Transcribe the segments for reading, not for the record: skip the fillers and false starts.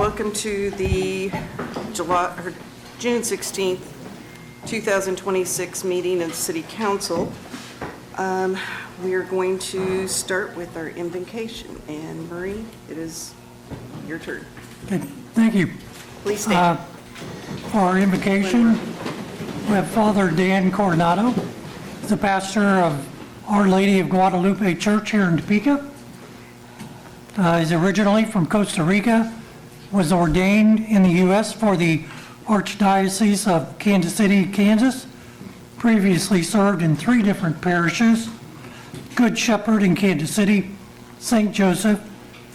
welcome to the June 16th, 2026 meeting of the City Council. We are going to start with our invocation, and Marie, it is your turn. Okay, thank you. Please stand. For our invocation, we have Father Dan Coronado, the pastor of Our Lady of Guadalupe Church here in Topeka. He's originally from Costa Rica, was ordained in the U.S. for the Archdiocese of Kansas City, Kansas. Previously served in 3 different parishes: Good Shepherd in Kansas City, St. Joseph,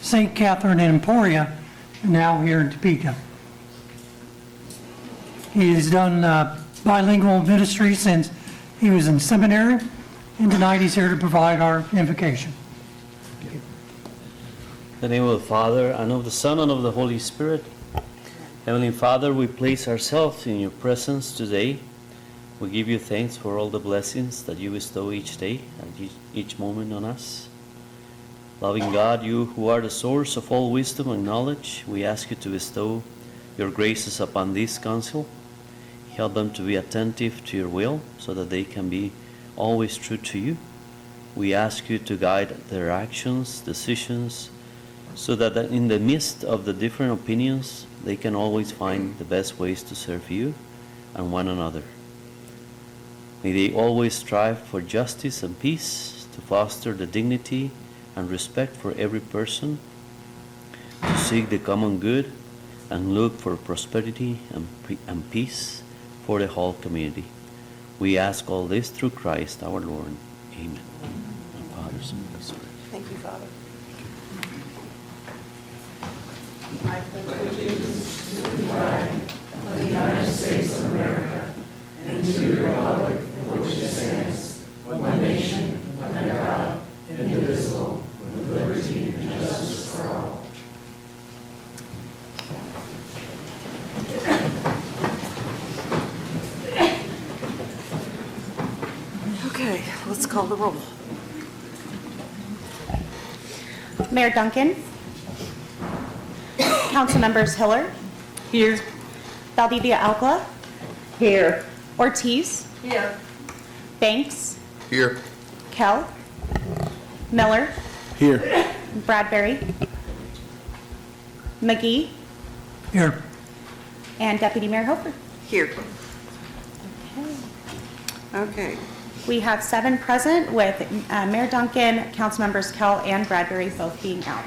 St. Catherine in Emporia, and now here in Topeka. He's done bilingual ministry since he was in seminary, and tonight he's here to provide our invocation. In the name of the Father, and of the Son, and of the Holy Spirit. Heavenly Father, we place ourselves in your presence today. We give you thanks for all the blessings that you bestow each day and each moment on us. Loving God, you who are the source of all wisdom and knowledge, we ask you to bestow your graces upon this council. Help them to be attentive to your will so that they can be always true to you. We ask you to guide their actions, decisions, so that in the midst of the different opinions, they can always find the best ways to serve you and one another. May they always strive for justice and peace, to foster the dignity and respect for every person, to seek the common good, and look for prosperity and peace for the whole community. We ask all this through Christ our Lord. Amen. And Father, Son, and Holy Spirit. Thank you, Father. I pledge allegiance to the flag of the United States of America and to the republic for which it stands, one nation, under God, indivisible, with liberty and justice for all. Okay, let's call the roll. Mayor Duncan. Council members Hiller. Here. Valdivia Alcala. Here. Ortiz. Here. Banks. Here. Kell. Miller. Here. Bradbury. McGee. Here. And Deputy Mayor Hofer. Here. Okay. We have 7 present, with Mayor Duncan, council members Kell and Bradbury both being out.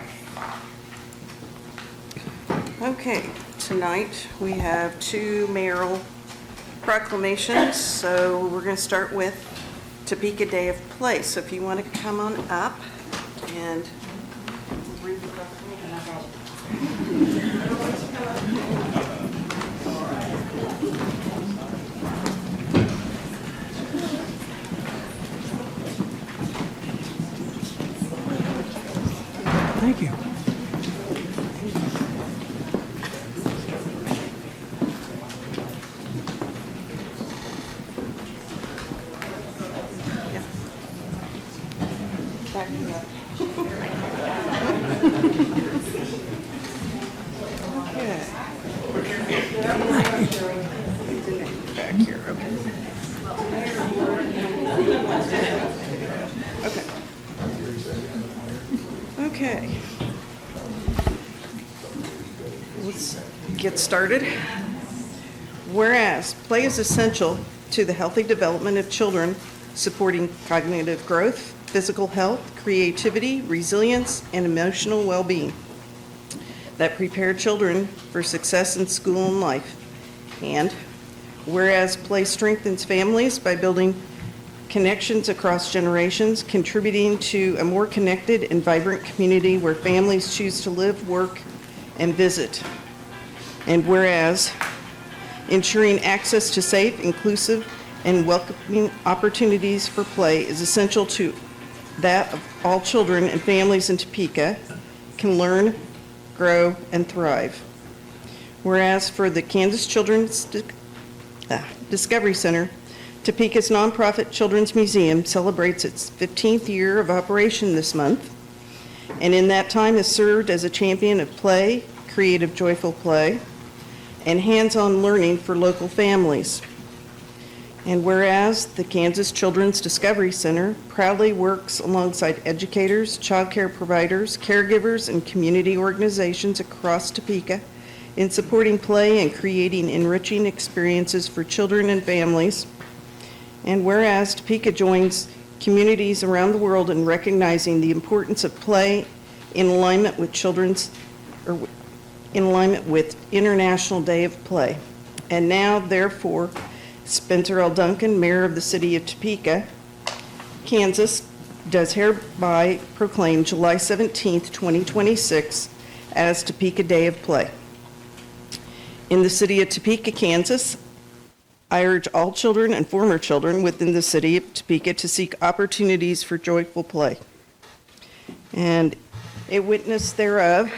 Okay, tonight we have 2 mayoral proclamations, so we're going to start with Topeka Day of Play. So if you want to come on up and read the proclamation. Thank you. Back me up. Back here, okay. Okay. Let's get started. Whereas play is essential to the healthy development of children, supporting cognitive growth, physical health, creativity, resilience, and emotional well-being that prepare children for success in school and life. And whereas play strengthens families by building connections across generations, contributing to a more connected and vibrant community where families choose to live, work, and visit. And whereas ensuring access to safe, inclusive, and welcoming opportunities for play is essential to that of all children and families in Topeka can learn, grow, and thrive. Whereas for the Kansas Children's Discovery Center, Topeka's nonprofit Children's Museum celebrates its 15th year of operation this month, and in that time has served as a champion of play, creative, joyful play, and hands-on learning for local families. And whereas the Kansas Children's Discovery Center proudly works alongside educators, child care providers, caregivers, and community organizations across Topeka in supporting play and creating enriching experiences for children and families. And whereas Topeka joins communities around the world in recognizing the importance of play in alignment with International Day of Play. And now, therefore, Spencer L. Duncan, Mayor of the City of Topeka, Kansas, does hereby proclaim July 17th, 2026 as Topeka Day of Play. In the City of Topeka, Kansas, I urge all children and former children within the City of Topeka to seek opportunities for joyful play. And a witness thereof,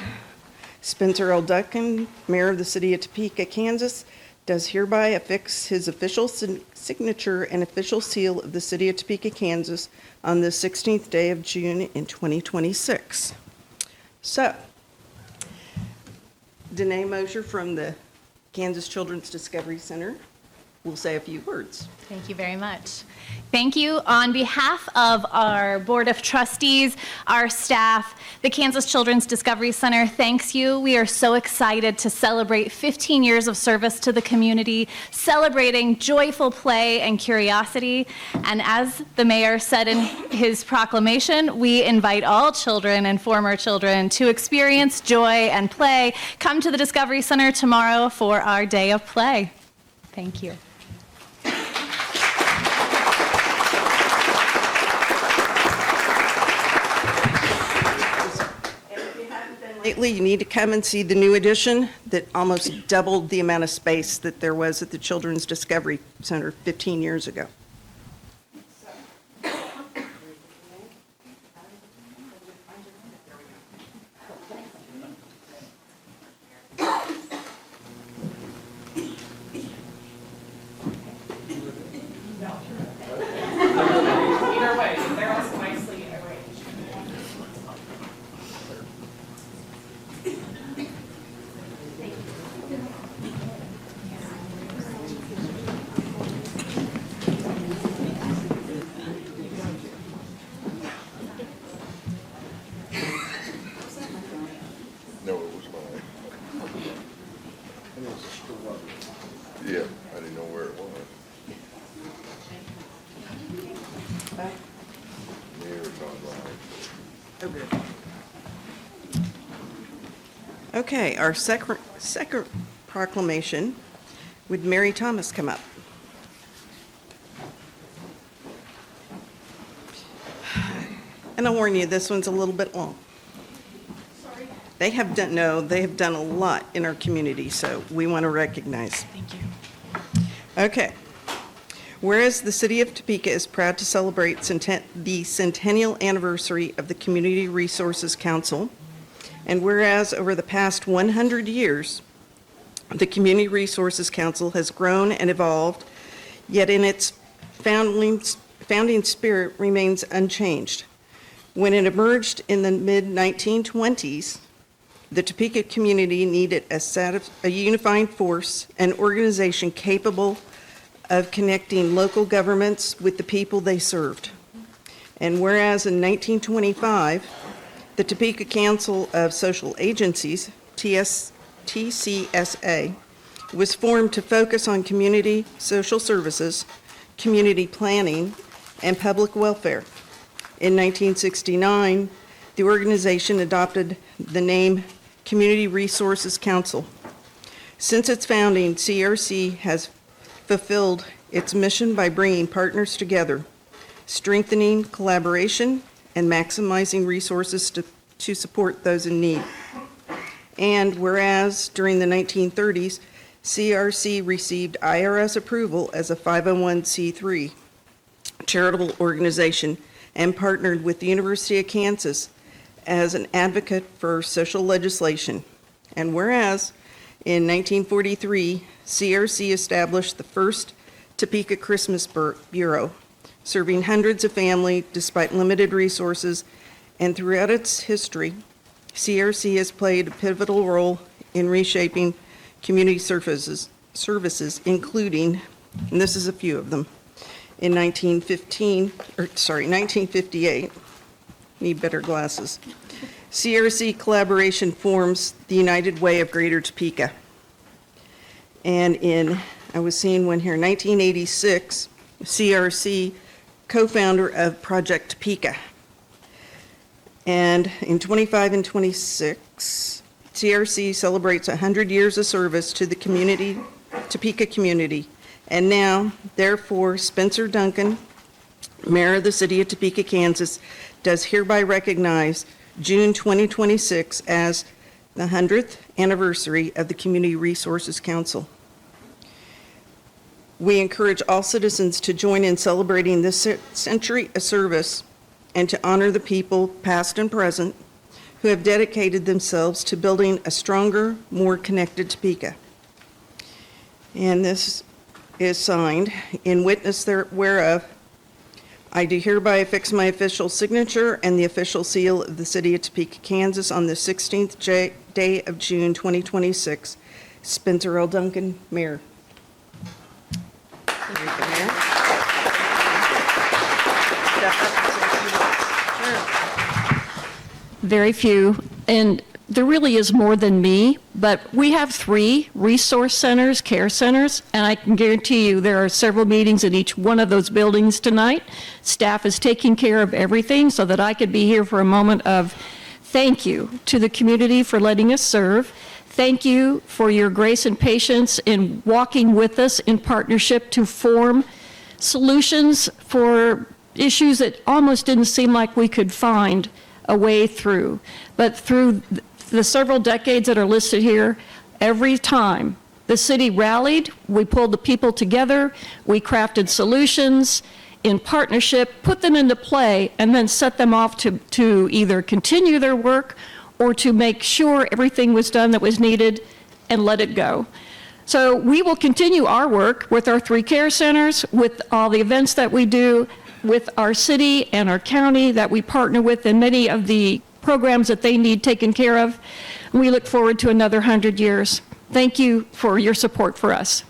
Spencer L. Duncan, Mayor of the City of Topeka, Kansas, does hereby affix his official signature and official seal of the City of Topeka, Kansas on the 16th day of June in 2026. So, Danae Mosher from the Kansas Children's Discovery Center will say a few words. Thank you very much. Thank you. On behalf of our Board of Trustees, our staff, the Kansas Children's Discovery Center thanks you. We are so excited to celebrate 15 years of service to the community, celebrating joyful play and curiosity. And as the mayor said in his proclamation, we invite all children and former children to experience joy and play. Come to the Discovery Center tomorrow for our day of play. Thank you. Lately, you need to come and see the new addition that almost doubled the amount of space that there was at the Children's Discovery Center 15 years ago. Either way, they're also nicely arranged. No, it was mine. Yeah, I didn't know where it was. Mayor's online. Okay, our second proclamation, would Mary Thomas come up? And I'll warn you, this one's a little bit long. Sorry. They have done a lot in our community, so we want to recognize. Thank you. Okay. Whereas the City of Topeka is proud to celebrate the centennial anniversary of the Community Resources Council, and whereas over the past 100 years, the Community Resources Council has grown and evolved, yet in its founding spirit remains unchanged. When it emerged in the mid-1920s, the Topeka community needed a unifying force, an organization capable of connecting local governments with the people they served. And whereas in 1925, the Topeka Council of Social Agencies, TCSA, was formed to focus on community social services, community planning, and public welfare. In 1969, the organization adopted the name Community Resources Council. Since its founding, CRC has fulfilled its mission by bringing partners together, strengthening collaboration, and maximizing resources to support those in need. And whereas during the 1930s, CRC received IRS approval as a 501c3 charitable organization and partnered with the University of Kansas as an advocate for social legislation. And whereas in 1943, CRC established the first Topeka Christmas Bureau, serving hundreds of families despite limited resources, and throughout its history, CRC has played a pivotal role in reshaping community services, including, and this is a few of them, in 1958, need better glasses, CRC collaboration forms the United Way of Greater Topeka. And I was seeing one here, 1986, CRC co-founder of Project Topeka. And in 25 and 26, CRC celebrates 100 years of service to the community, Topeka community. And now, therefore, Spencer Duncan, Mayor of the City of Topeka, Kansas, does hereby recognize June 2026 as the 100th anniversary of the Community Resources Council. We encourage all citizens to join in celebrating this century of service and to honor the people, past and present, who have dedicated themselves to building a stronger, more connected Topeka. And this is signed, in witness whereof, I do hereby affix my official signature and the official seal of the City of Topeka, Kansas on the 16th day of June 2026. Spencer L. Duncan, Mayor. There you go, Mayor. Step up and say a few words. Very few, and there really is more than me, but we have 3 resource centers, care centers, and I can guarantee you there are several meetings in each one of those buildings tonight. Staff is taking care of everything so that I could be here for a moment of thank you to the community for letting us serve. Thank you for your grace and patience in walking with us in partnership to form solutions for issues that almost didn't seem like we could find a way through. But through the several decades that are listed here, every time the city rallied, we pulled the people together, we crafted solutions in partnership, put them into play, and then set them off to either continue their work or to make sure everything was done that was needed and let it go. So we will continue our work with our 3 care centers, with all the events that we do, with our city and our county that we partner with, and many of the programs that they need taken care of. We look forward to another 100 years. Thank you for your support for us.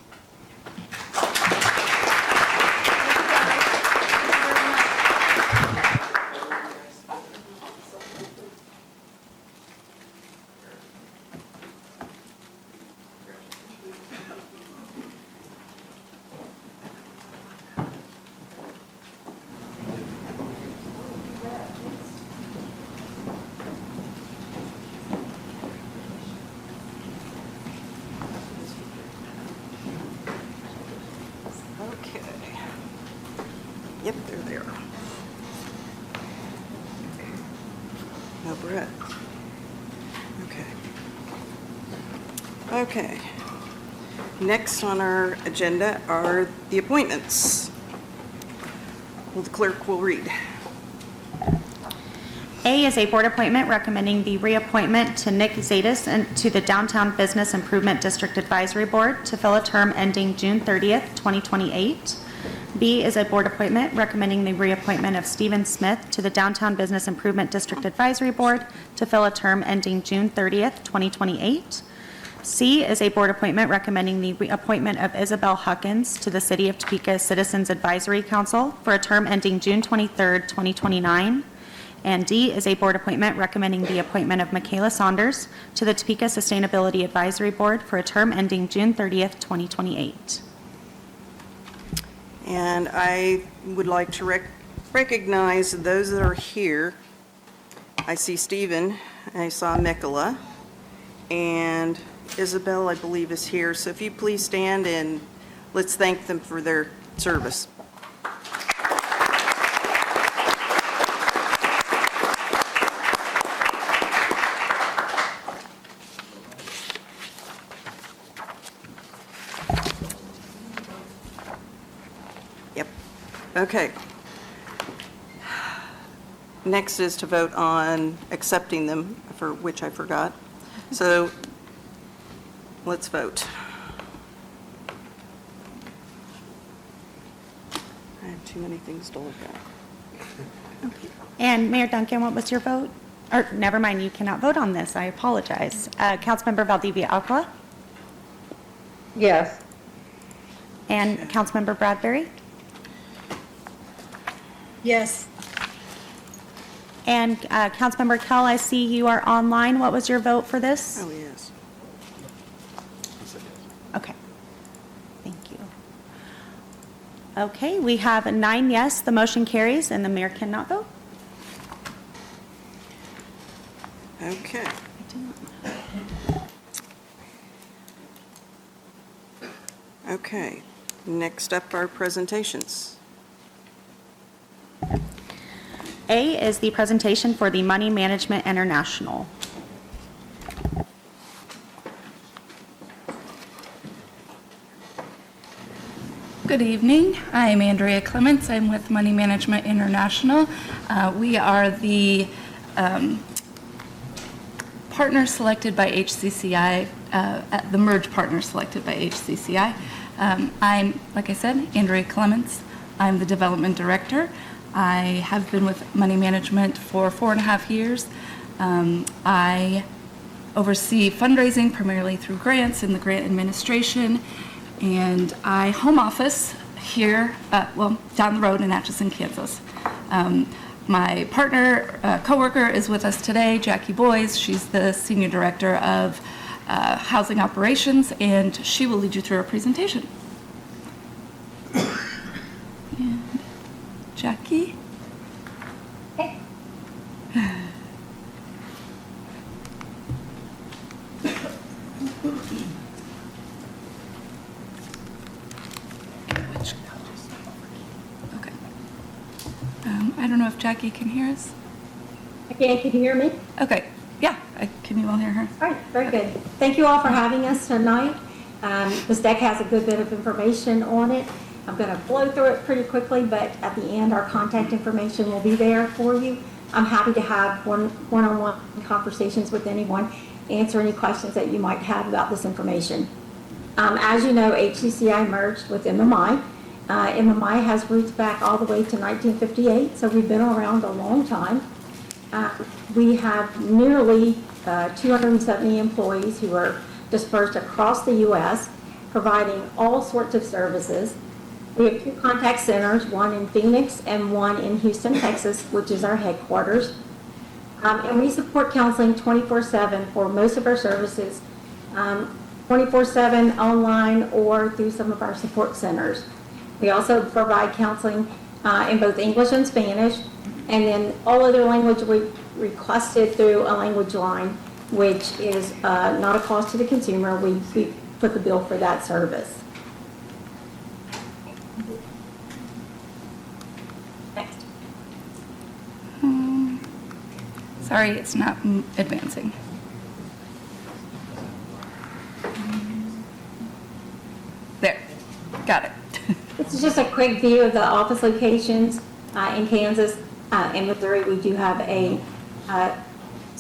Okay. Yep, they're there. No Brett. Okay. Okay. Next on our agenda are the appointments. Well, the clerk will read. A is a board appointment recommending the reappointment to Nick Zadis and to the Downtown Business Improvement District Advisory Board to fill a term ending June 30th, 2028. B is a board appointment recommending the reappointment of Stephen Smith to the Downtown Business Improvement District Advisory Board to fill a term ending June 30th, 2028. C is a board appointment recommending the reappointment of Isabel Huckins to the City of Topeka Citizens Advisory Council for a term ending June 23rd, 2029. And D is a board appointment recommending the appointment of Michaela Saunders to the Topeka Sustainability Advisory Board for a term ending June 30th, 2028. And I would like to recognize those that are here. I see Stephen, I saw Nicola, and Isabel, I believe, is here. So if you please stand and let's thank them for their service. Yep. Okay. Next is to vote on accepting them, for which I forgot. So let's vote. I have too many things to look at. And Mayor Duncan, what was your vote? or never mind, you cannot vote on this. I apologize. Councilmember Valdivia Alcala Yes. and Councilmember Bradbury Yes. and Councilmember Kell, I see you are online. What was your vote for this? Oh, yes. Okay. Thank you. Okay, we have 9 yes, the motion carries, and the mayor cannot vote. Okay. Okay, next up are presentations. A is the presentation for the Money Management International. Good evening. I'm Andrea Clements. I'm with Money Management International. We are the partner selected by HCCI, the merge partner selected by HCCI. I'm, like I said, Andrea Clements. I'm the development director. I have been with Money Management for 4.5 years. I oversee fundraising primarily through grants in the grant administration, and I home office here, down the road in Atchison, Kansas. My partner, coworker is with us today, Jackie Boyes. She's the Senior Director of Housing Operations, and she will lead you through our presentation. And Jackie? Okay. I don't know if Jackie can hear us. Okay, can you hear me? Okay, yeah, can you all hear her? All right, very good. Thank you all for having us tonight. This deck has a good bit of information on it. I'm going to blow through it pretty quickly, but at the end, our contact information will be there for you. I'm happy to have one-on-one conversations with anyone, answer any questions that you might have about this information. As you know, HCCI merged with MMI. MMI has roots back all the way to 1958, so we've been around a long time. We have nearly 270 employees who are dispersed across the U.S., providing all sorts of services. We have 2 contact centers, one in Phoenix and one in Houston, Texas, which is our headquarters. And we support counseling 24/7 for most of our services, 24/7 online or through some of our support centers. We also provide counseling in both English and Spanish, and then all other language we requested through a language line, which is not a cost to the consumer. We put the bill for that service. Next. Sorry, it's not advancing. There, got it. This is just a quick view of the office locations in Kansas. In Missouri, we do have a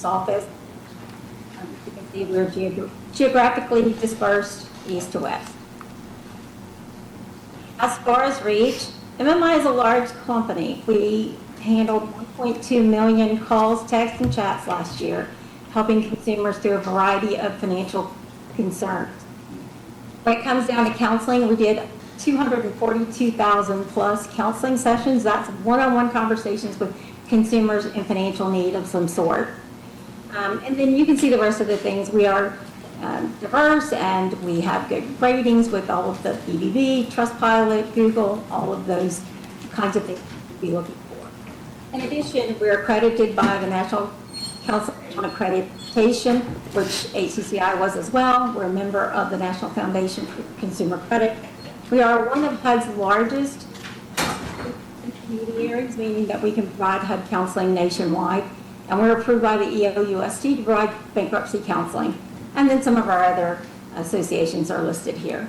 office. You can see we're geographically dispersed east to west. As far as reach, MMI is a large company. We handled 1.2 million calls, texts, and chats last year, helping consumers through a variety of financial concerns. When it comes down to counseling, we did 242,000 plus counseling sessions. That's one-on-one conversations with consumers in financial need of some sort. And then you can see the rest of the things. We are diverse, and we have good ratings with all of the BBB, Trustpilot, Google, all of those kinds of things to be looking for. In addition, we're accredited by the National Council on Accreditation, which HCCI was as well. We're a member of the National Foundation for Consumer Credit. We are one of HUD's largest intermediaries, meaning that we can provide HUD counseling nationwide. And we're approved by the EOUSD to provide bankruptcy counseling. And then some of our other associations are listed here.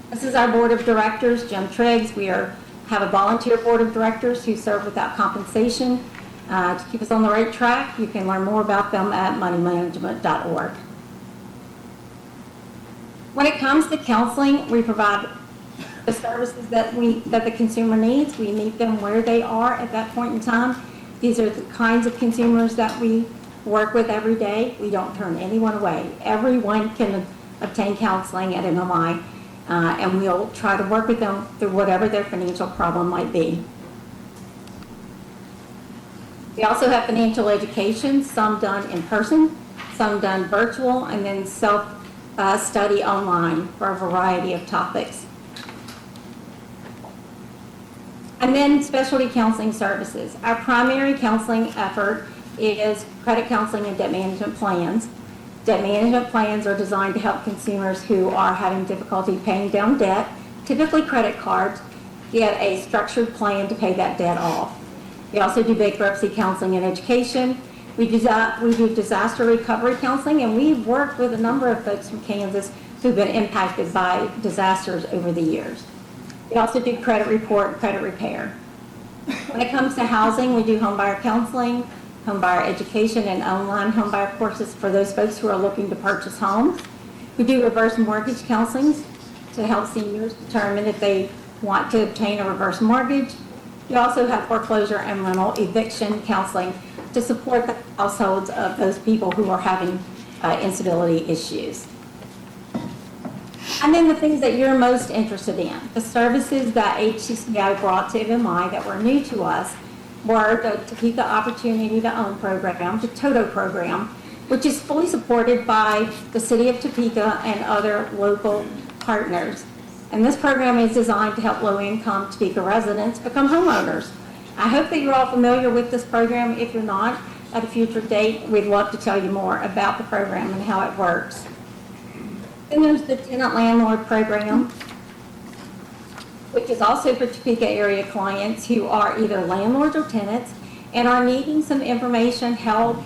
This is our board of directors, Jim Triggs. We have a volunteer board of directors who serve without compensation. To keep us on the right track, you can learn more about them at moneymanagement.org. When it comes to counseling, we provide the services that the consumer needs. We meet them where they are at that point in time. These are the kinds of consumers that we work with every day. We don't turn anyone away. Everyone can obtain counseling at MMI, and we'll try to work with them through whatever their financial problem might be. We also have financial education, some done in person, some done virtual, and then self-study online for a variety of topics. And then specialty counseling services. Our primary counseling effort is credit counseling and debt management plans. Debt management plans are designed to help consumers who are having difficulty paying down debt, typically credit cards, get a structured plan to pay that debt off. We also do bankruptcy counseling and education. We do disaster recovery counseling, and we've worked with a number of folks from Kansas who've been impacted by disasters over the years. We also do credit report and credit repair. When it comes to housing, we do homebuyer counseling, homebuyer education, and online homebuyer courses for those folks who are looking to purchase homes. We do reverse mortgage counseling to help seniors determine if they want to obtain a reverse mortgage. We also have foreclosure and rental eviction counseling to support the households of those people who are having instability issues. And then the things that you're most interested in, the services that HCCI brought to MMI that were new to us were the Topeka Opportunity to Own program, the TOTO program, which is fully supported by the City of Topeka and other local partners. And this program is designed to help low-income Topeka residents become homeowners. I hope that you're all familiar with this program. If you're not, at a future date, we'd love to tell you more about the program and how it works. Then there's the tenant landlord program, which is also for Topeka area clients who are either landlords or tenants and are needing some information, help,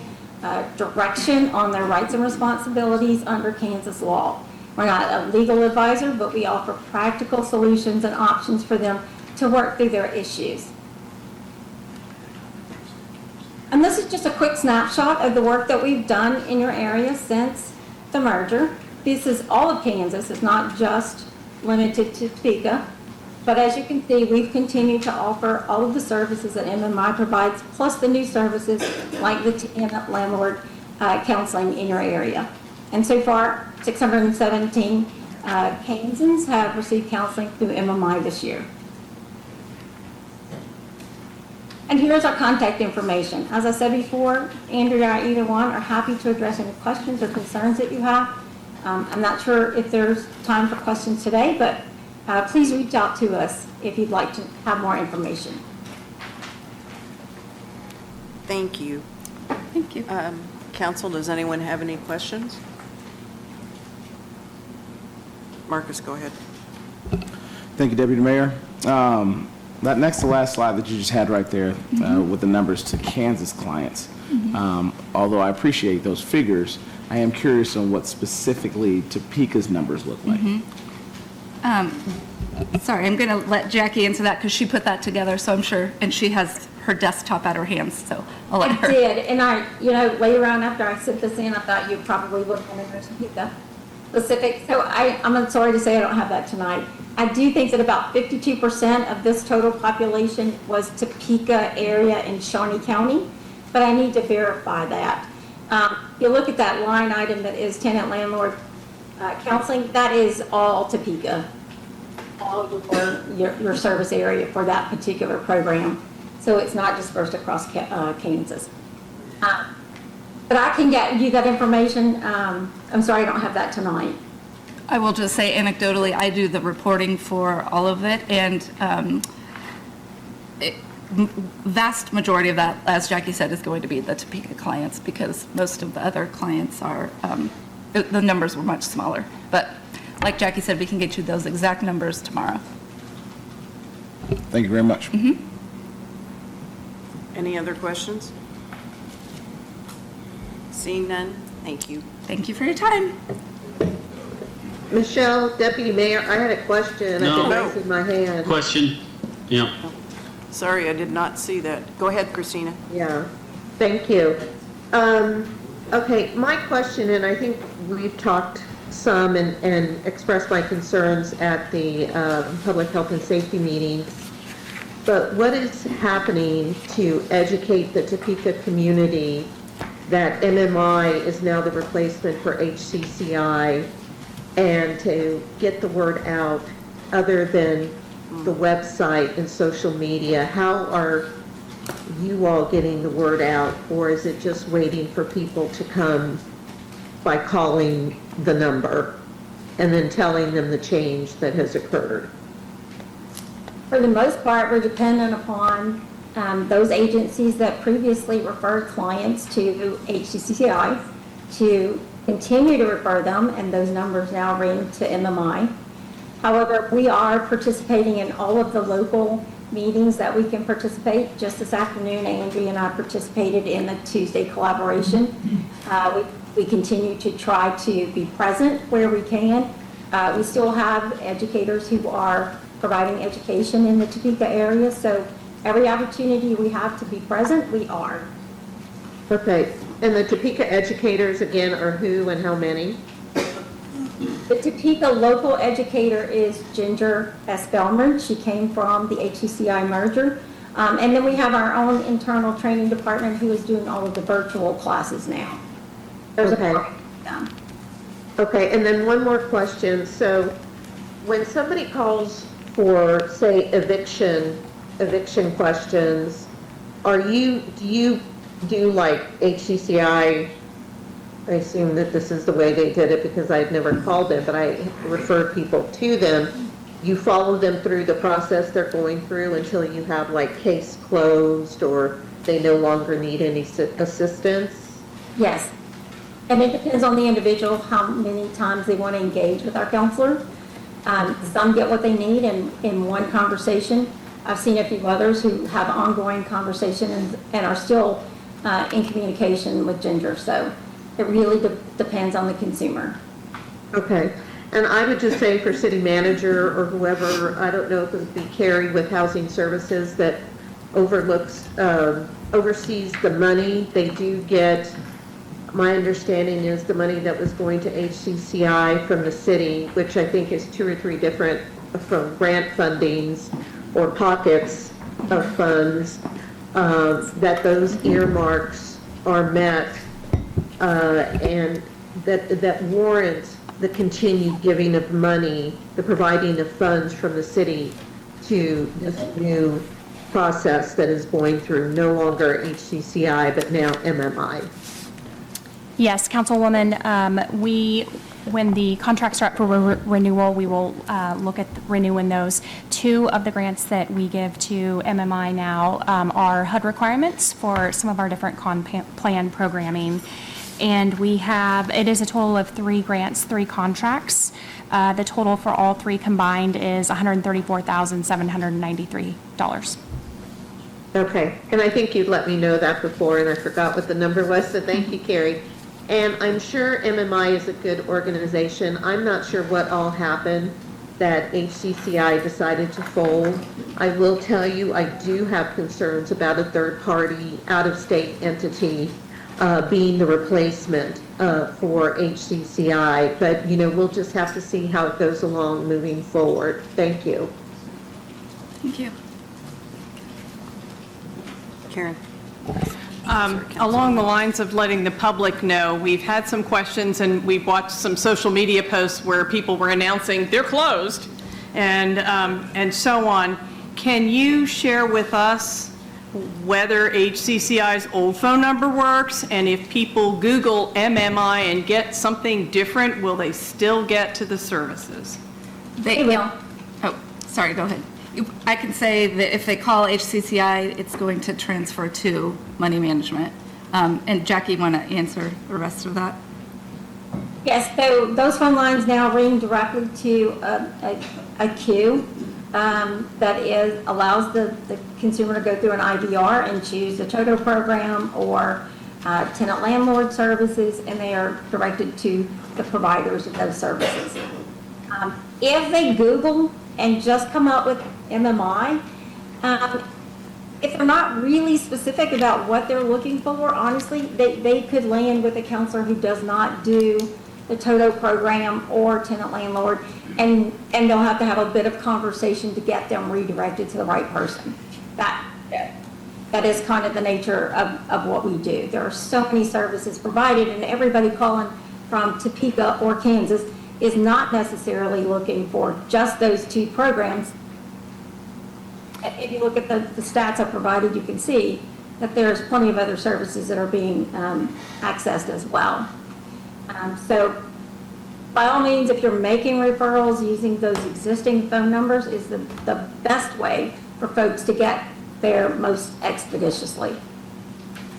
direction on their rights and responsibilities under Kansas law. We're not a legal advisor, but we offer practical solutions and options for them to work through their issues. And this is just a quick snapshot of the work that we've done in your area since the merger. This is all of Kansas. It's not just limited to Topeka. But as you can see, we've continued to offer all of the services that MMI provides, plus the new services like the tenant landlord counseling in your area. And so far, 617 Kansans have received counseling through MMI this year. And here's our contact information. As I said before, Andrea or either one are happy to address any questions or concerns that you have. I'm not sure if there's time for questions today, but please reach out to us if you'd like to have more information. Thank you. Thank you. Council, does anyone have any questions? Marcus, go ahead. Thank you, Deputy Mayor. That next to last slide that you just had right there with the numbers to Kansas clients, although I appreciate those figures, I am curious on what specifically Topeka's numbers look like. Sorry, I'm going to let Jackie answer that because she put that together, so I'm sure, and she has her desktop at her hands, so I'll let her. I did, and later on after I sent this in, I thought you probably would want to know Topeka specific. So I'm sorry to say I don't have that tonight. I do think that about 52% of this total population was Topeka area in Shawnee County, but I need to verify that. You look at that line item that is tenant landlord counseling, that is all Topeka, all your service area for that particular program. So it's not dispersed across Kansas. But I can get you that information. I'm sorry I don't have that tonight. I will just say anecdotally, I do the reporting for all of it, and vast majority of that, as Jackie said, is going to be the Topeka clients because most of the other clients are, the numbers were much smaller. But like Jackie said, we can get you those exact numbers tomorrow. Thank you very much. Any other questions? Seeing none, thank you. Thank you for your time. Michelle, Deputy Mayor, I had a question. No. I think raising my hand. Question? Yeah. Sorry, I did not see that. Go ahead, Christina. Yeah, thank you. Okay, my question, and I think we've talked some and expressed my concerns at the public health and safety meeting. but what is happening to educate the Topeka community that MMI is now the replacement for HCCI, and to get the word out other than the website and social media? How are you all getting the word out, or is it just waiting for people to come by calling the number and then telling them the change that has occurred? For the most part, we're dependent upon those agencies that previously referred clients to HCCI to continue to refer them, and those numbers now ring to MMI. However, we are participating in all of the local meetings that we can participate. Just this afternoon, Andrea and I participated in the Tuesday collaboration. We continue to try to be present where we can. We still have educators who are providing education in the Topeka area, so every opportunity we have to be present, we are. Okay, and the Topeka educators, again, are who and how many? The Topeka local educator is Ginger S. Belmond. She came from the HCCI merger. And then we have our own internal training department who is doing all of the virtual classes now. Okay. Okay, and then one more question. So when somebody calls for, say, eviction questions, do you do like HCCI? I assume that this is the way they did it because I've never called them, but I refer people to them. You follow them through the process they're going through until you have like case closed or they no longer need any assistance? Yes. And it depends on the individual how many times they want to engage with our counselor. Some get what they need in one conversation. I've seen a few others who have ongoing conversations and are still in communication with Ginger. So it really depends on the consumer. Okay. And I would just say for city manager or whoever, I don't know if it would be Carrie with Housing Services that oversees the money. They do get, my understanding is the money that was going to HCCI from the city, which I think is 2 or 3 different from grant fundings or pockets of funds, that those earmarks are met and that warrant the continued giving of money, the providing of funds from the city to this new process that is going through no longer HCCI, but now MMI. Yes, Councilwoman, when the contracts are up for renewal, we will look at renewing those. 2 of the grants that we give to MMI now are HUD requirements for some of our different plan programming. And it is a total of 3 grants, 3 contracts. The total for all 3 combined is $134,793. Okay, and I think you'd let me know that before, and I forgot what the number was, so thank you, Carrie. And I'm sure MMI is a good organization. I'm not sure what all happened that HCCI decided to fold. I will tell you, I do have concerns about a third-party, out-of-state entity being the replacement for HCCI, but we'll just have to see how it goes along moving forward. Thank you. Thank you. Karen. Along the lines of letting the public know, we've had some questions and we've watched some social media posts where people were announcing they're closed and so on. Can you share with us whether HCCI's old phone number works, and if people Google MMI and get something different, will they still get to the services? They will. Oh, sorry, go ahead. I can say that if they call HCCI, it's going to transfer to money management. And Jackie, want to answer the rest of that? Yes, so those phone lines now ring directly to a queue that allows the consumer to go through an IVR and choose the TOTO program or tenant landlord services, and they are directed to the providers of those services. If they Google and just come up with MMI, if they're not really specific about what they're looking for, honestly, they could land with a counselor who does not do the TOTO program or tenant landlord, and they'll have to have a bit of conversation to get them redirected to the right person. that is kind of the nature of what we do. There are so many services provided, and everybody calling from Topeka or Kansas is not necessarily looking for just those two programs. If you look at the stats I provided, you can see that there's plenty of other services that are being accessed as well. So by all means, if you're making referrals, using those existing phone numbers is the best way for folks to get there most expeditiously.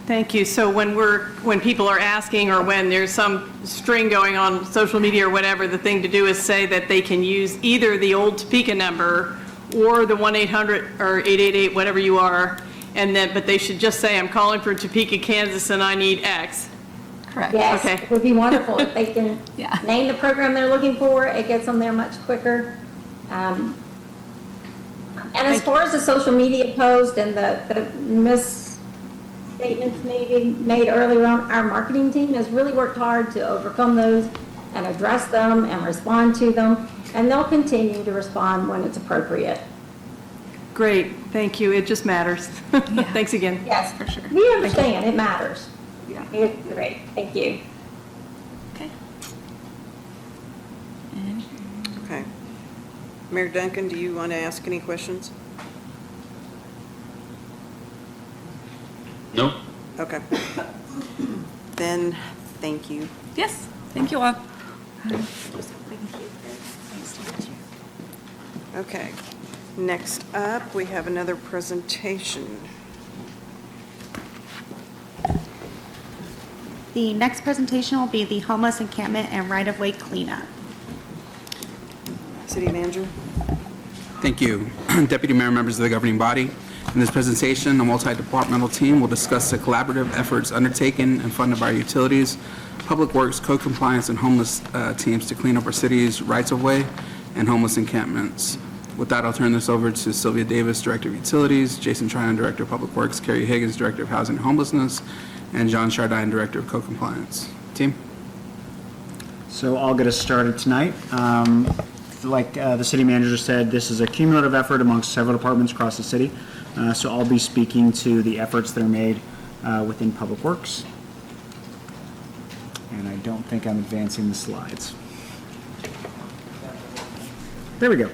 Thank you. So when people are asking, or when there's some string going on social media or whatever, the thing to do is say that they can use either the old Topeka number or the 1-800 or 888, whatever you are, but they should just say, I'm calling for Topeka, Kansas, and I need X. Correct. Yes, Okay. it would be wonderful if they can Yeah. name the program they're looking for. It gets them there much quicker. And as far as the social media post and the misstatements maybe made earlier on, our marketing team has really worked hard to overcome those and address them and respond to them, and they'll continue to respond when it's appropriate. Great, thank you. It just matters. Thanks again. Yes, For sure. we understand, it matters. Yeah. It's great, thank you. Okay. Okay. Mayor Duncan, do you want to ask any questions? No? Okay. Then, thank you. Yes, thank you all. Okay. Next up, we have another presentation. The next presentation will be the homeless encampment and right-of-way cleanup. City Manager? Thank you. Deputy Mayor, members of the governing body. In this presentation, a multi-departmental team will discuss the collaborative efforts undertaken and funded by our utilities, public works, code compliance, and homeless teams to clean up our city's rights-of-way and homeless encampments. With that, I'll turn this over to Sylvia Davis, Director of Utilities, Jason Tryon, Director of Public Works, Carrie Higgins, Director of Housing and Homelessness, and John Chardine, Director of Code Compliance. Team? So I'll get us started tonight. Like the city manager said, this is a cumulative effort amongst several departments across the city. So I'll be speaking to the efforts that are made within Public Works. And I don't think I'm advancing the slides. There we go.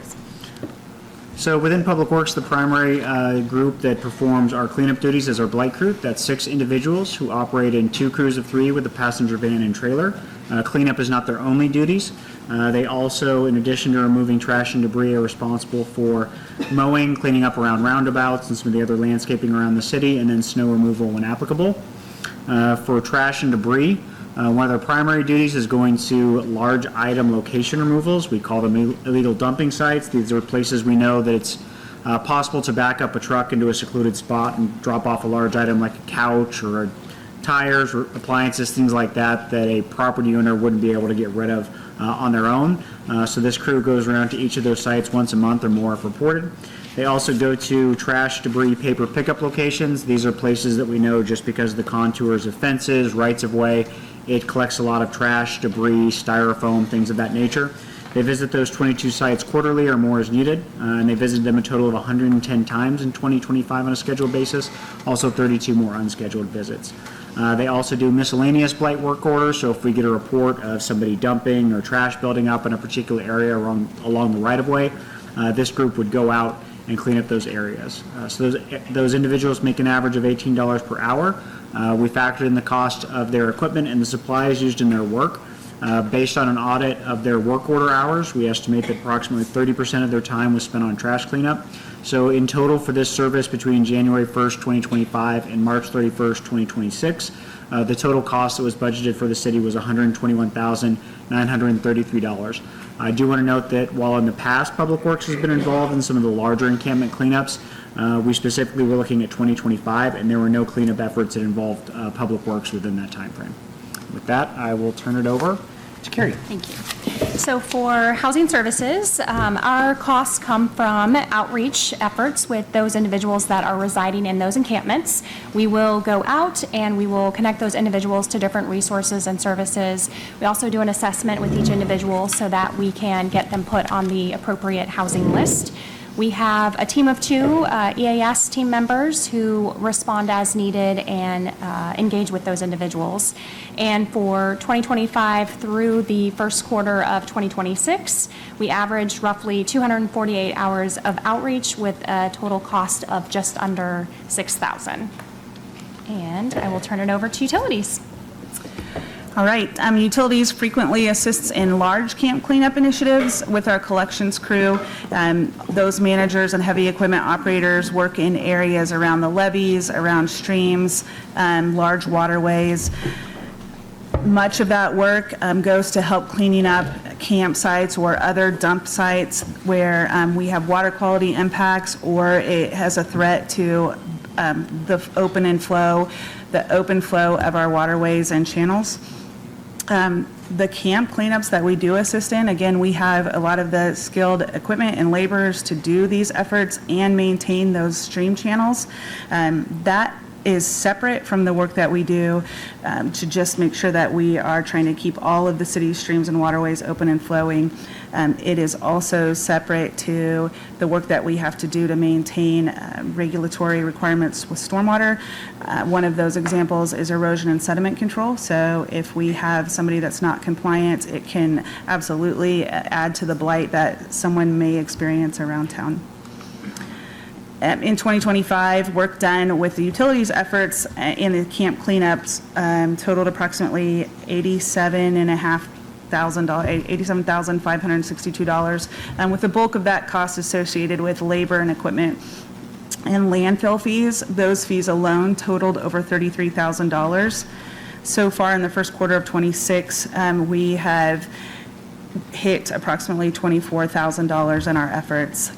So within Public Works, the primary group that performs our cleanup duties is our blight crew. That's 6 individuals who operate in 2 crews of 3 with a passenger van and trailer. Cleanup is not their only duties. They also, in addition to removing trash and debris, are responsible for mowing, cleaning up around roundabouts and some of the other landscaping around the city, and then snow removal when applicable. For trash and debris, one of their primary duties is going to large item location removals. We call them illegal dumping sites. These are places we know that it's possible to back up a truck into a secluded spot and drop off a large item like a couch or tires or appliances, things like that, that a property owner wouldn't be able to get rid of on their own. So this crew goes around to each of those sites once a month or more if reported. They also go to trash, debris, paper pickup locations. These are places that we know just because of the contours of fences, rights of way. It collects a lot of trash, debris, styrofoam, things of that nature. They visit those 22 sites quarterly or more as needed, and they visit them a total of 110 times in 2025 on a scheduled basis, also 32 more unscheduled visits. They also do miscellaneous blight work orders, so if we get a report of somebody dumping or trash building up in a particular area along the right-of-way, this group would go out and clean up those areas. So those individuals make an average of $18 per hour. We factor in the cost of their equipment and the supplies used in their work. Based on an audit of their work order hours, we estimate that approximately 30% of their time was spent on trash cleanup. So in total for this service between January 1st, 2025 and March 31st, 2026, the total cost that was budgeted for the city was $121,933. I do want to note that while in the past Public Works has been involved in some of the larger encampment cleanups, we specifically were looking at 2025, and there were no cleanup efforts that involved Public Works within that time frame. With that, I will turn it over to Carrie. Thank you. So for housing services, our costs come from outreach efforts with those individuals that are residing in those encampments. We will go out and we will connect those individuals to different resources and services. We also do an assessment with each individual so that we can get them put on the appropriate housing list. We have a team of 2 EAS team members who respond as needed and engage with those individuals. And for 2025 through the first quarter of 2026, we averaged roughly 248 hours of outreach with a total cost of just under $6,000. And I will turn it over to utilities. All right, utilities frequently assists in large camp cleanup initiatives with our collections crew. Those managers and heavy equipment operators work in areas around the levees, around streams, large waterways. Much of that work goes to help cleaning up campsites or other dump sites where we have water quality impacts or it has a threat to the open flow of our waterways and channels. The camp cleanups that we do assist in, again, we have a lot of the skilled equipment and laborers to do these efforts and maintain those stream channels. That is separate from the work that we do to just make sure that we are trying to keep all of the city's streams and waterways open and flowing. It is also separate to the work that we have to do to maintain regulatory requirements with stormwater. One of those examples is erosion and sediment control. So if we have somebody that's not compliant, it can absolutely add to the blight that someone may experience around town. In 2025, work done with the utilities efforts in the camp cleanups totaled approximately $87,562, with the bulk of that cost associated with labor and equipment and landfill fees. Those fees alone totaled over $33,000. So far in the first quarter of 26, we have hit approximately $24,000 in our efforts.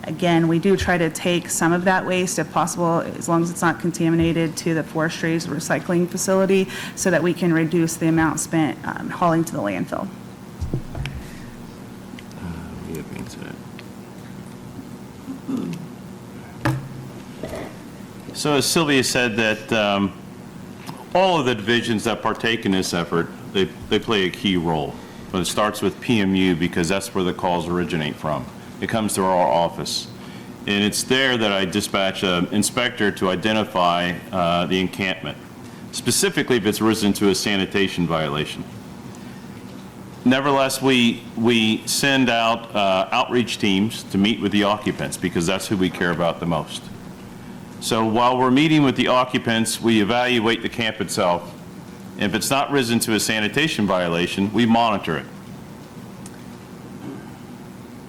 Again, we do try to take some of that waste, if possible, as long as it's not contaminated, to the forestry's recycling facility so that we can reduce the amount spent hauling to the landfill. So as Sylvia said, that all of the divisions that partake in this effort, they play a key role. But it starts with PMU because that's where the calls originate from. It comes to our office. And it's there that I dispatch an inspector to identify the encampment, specifically if it's risen to a sanitation violation. Nevertheless, we send out outreach teams to meet with the occupants because that's who we care about the most. So while we're meeting with the occupants, we evaluate the camp itself. If it's not risen to a sanitation violation, we monitor it.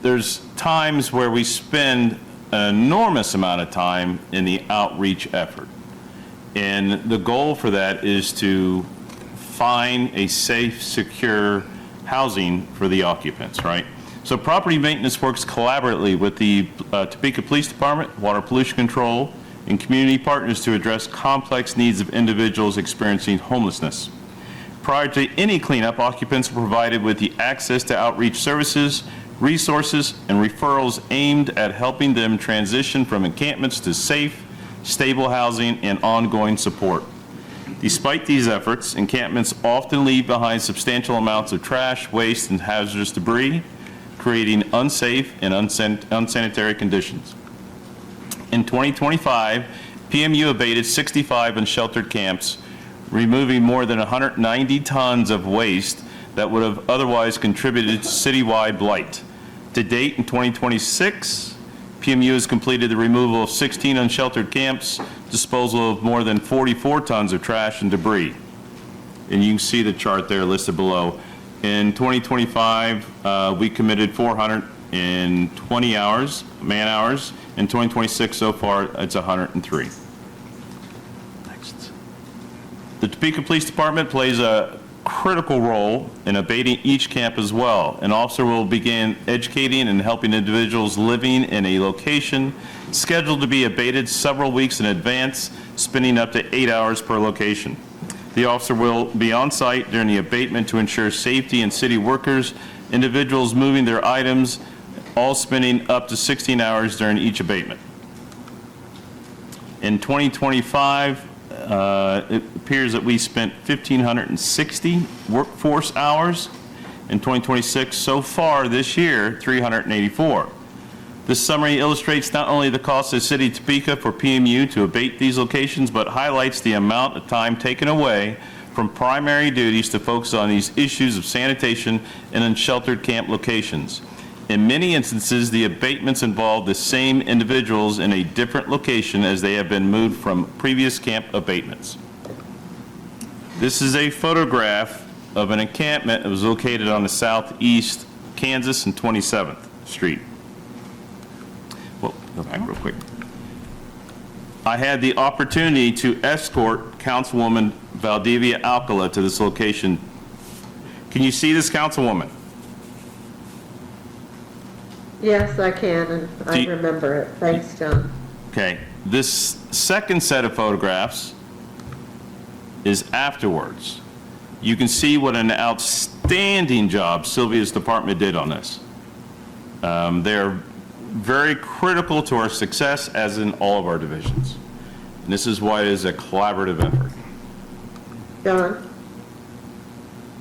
There's times where we spend an enormous amount of time in the outreach effort. And the goal for that is to find a safe, secure housing for the occupants, right? So property maintenance works collaboratively with the Topeka Police Department, Water Pollution Control, and community partners to address complex needs of individuals experiencing homelessness. Prior to any cleanup, occupants are provided with the access to outreach services, resources, and referrals aimed at helping them transition from encampments to safe, stable housing and ongoing support. Despite these efforts, encampments often leave behind substantial amounts of trash, waste, and hazardous debris, creating unsafe and unsanitary conditions. In 2025, PMU abated 65 unsheltered camps, removing more than 190 tons of waste that would have otherwise contributed to citywide blight. To date, in 2026, PMU has completed the removal of 16 unsheltered camps, disposal of more than 44 tons of trash and debris. And you can see the chart there listed below. In 2025, we committed 420 man hours. In 2026, so far, it's 103. Next. The Topeka Police Department plays a critical role in abating each camp as well. An officer will begin educating and helping individuals living in a location scheduled to be abated several weeks in advance, spending up to 8 hours per location. The officer will be on site during the abatement to ensure safety and city workers, individuals moving their items, all spending up to 16 hours during each abatement. In 2025, it appears that we spent 1,560 workforce hours. In 2026, so far this year, 384. This summary illustrates not only the cost of the city of Topeka for PMU to abate these locations, but highlights the amount of time taken away from primary duties to focus on these issues of sanitation in unsheltered camp locations. In many instances, the abatements involve the same individuals in a different location as they have been moved from previous camp abatements. This is a photograph of an encampment that was located on the southeast Kansas and 27th Street. Well, go back real quick. I had the opportunity to escort Councilwoman Valdivia Alcala to this location. Can you see this, Councilwoman? Yes, I can, and I remember it. Thanks, John. Okay. This second set of photographs is afterwards. You can see what an outstanding job Sylvia's department did on this. They're very critical to our success, as in all of our divisions. And this is why it is a collaborative effort. John?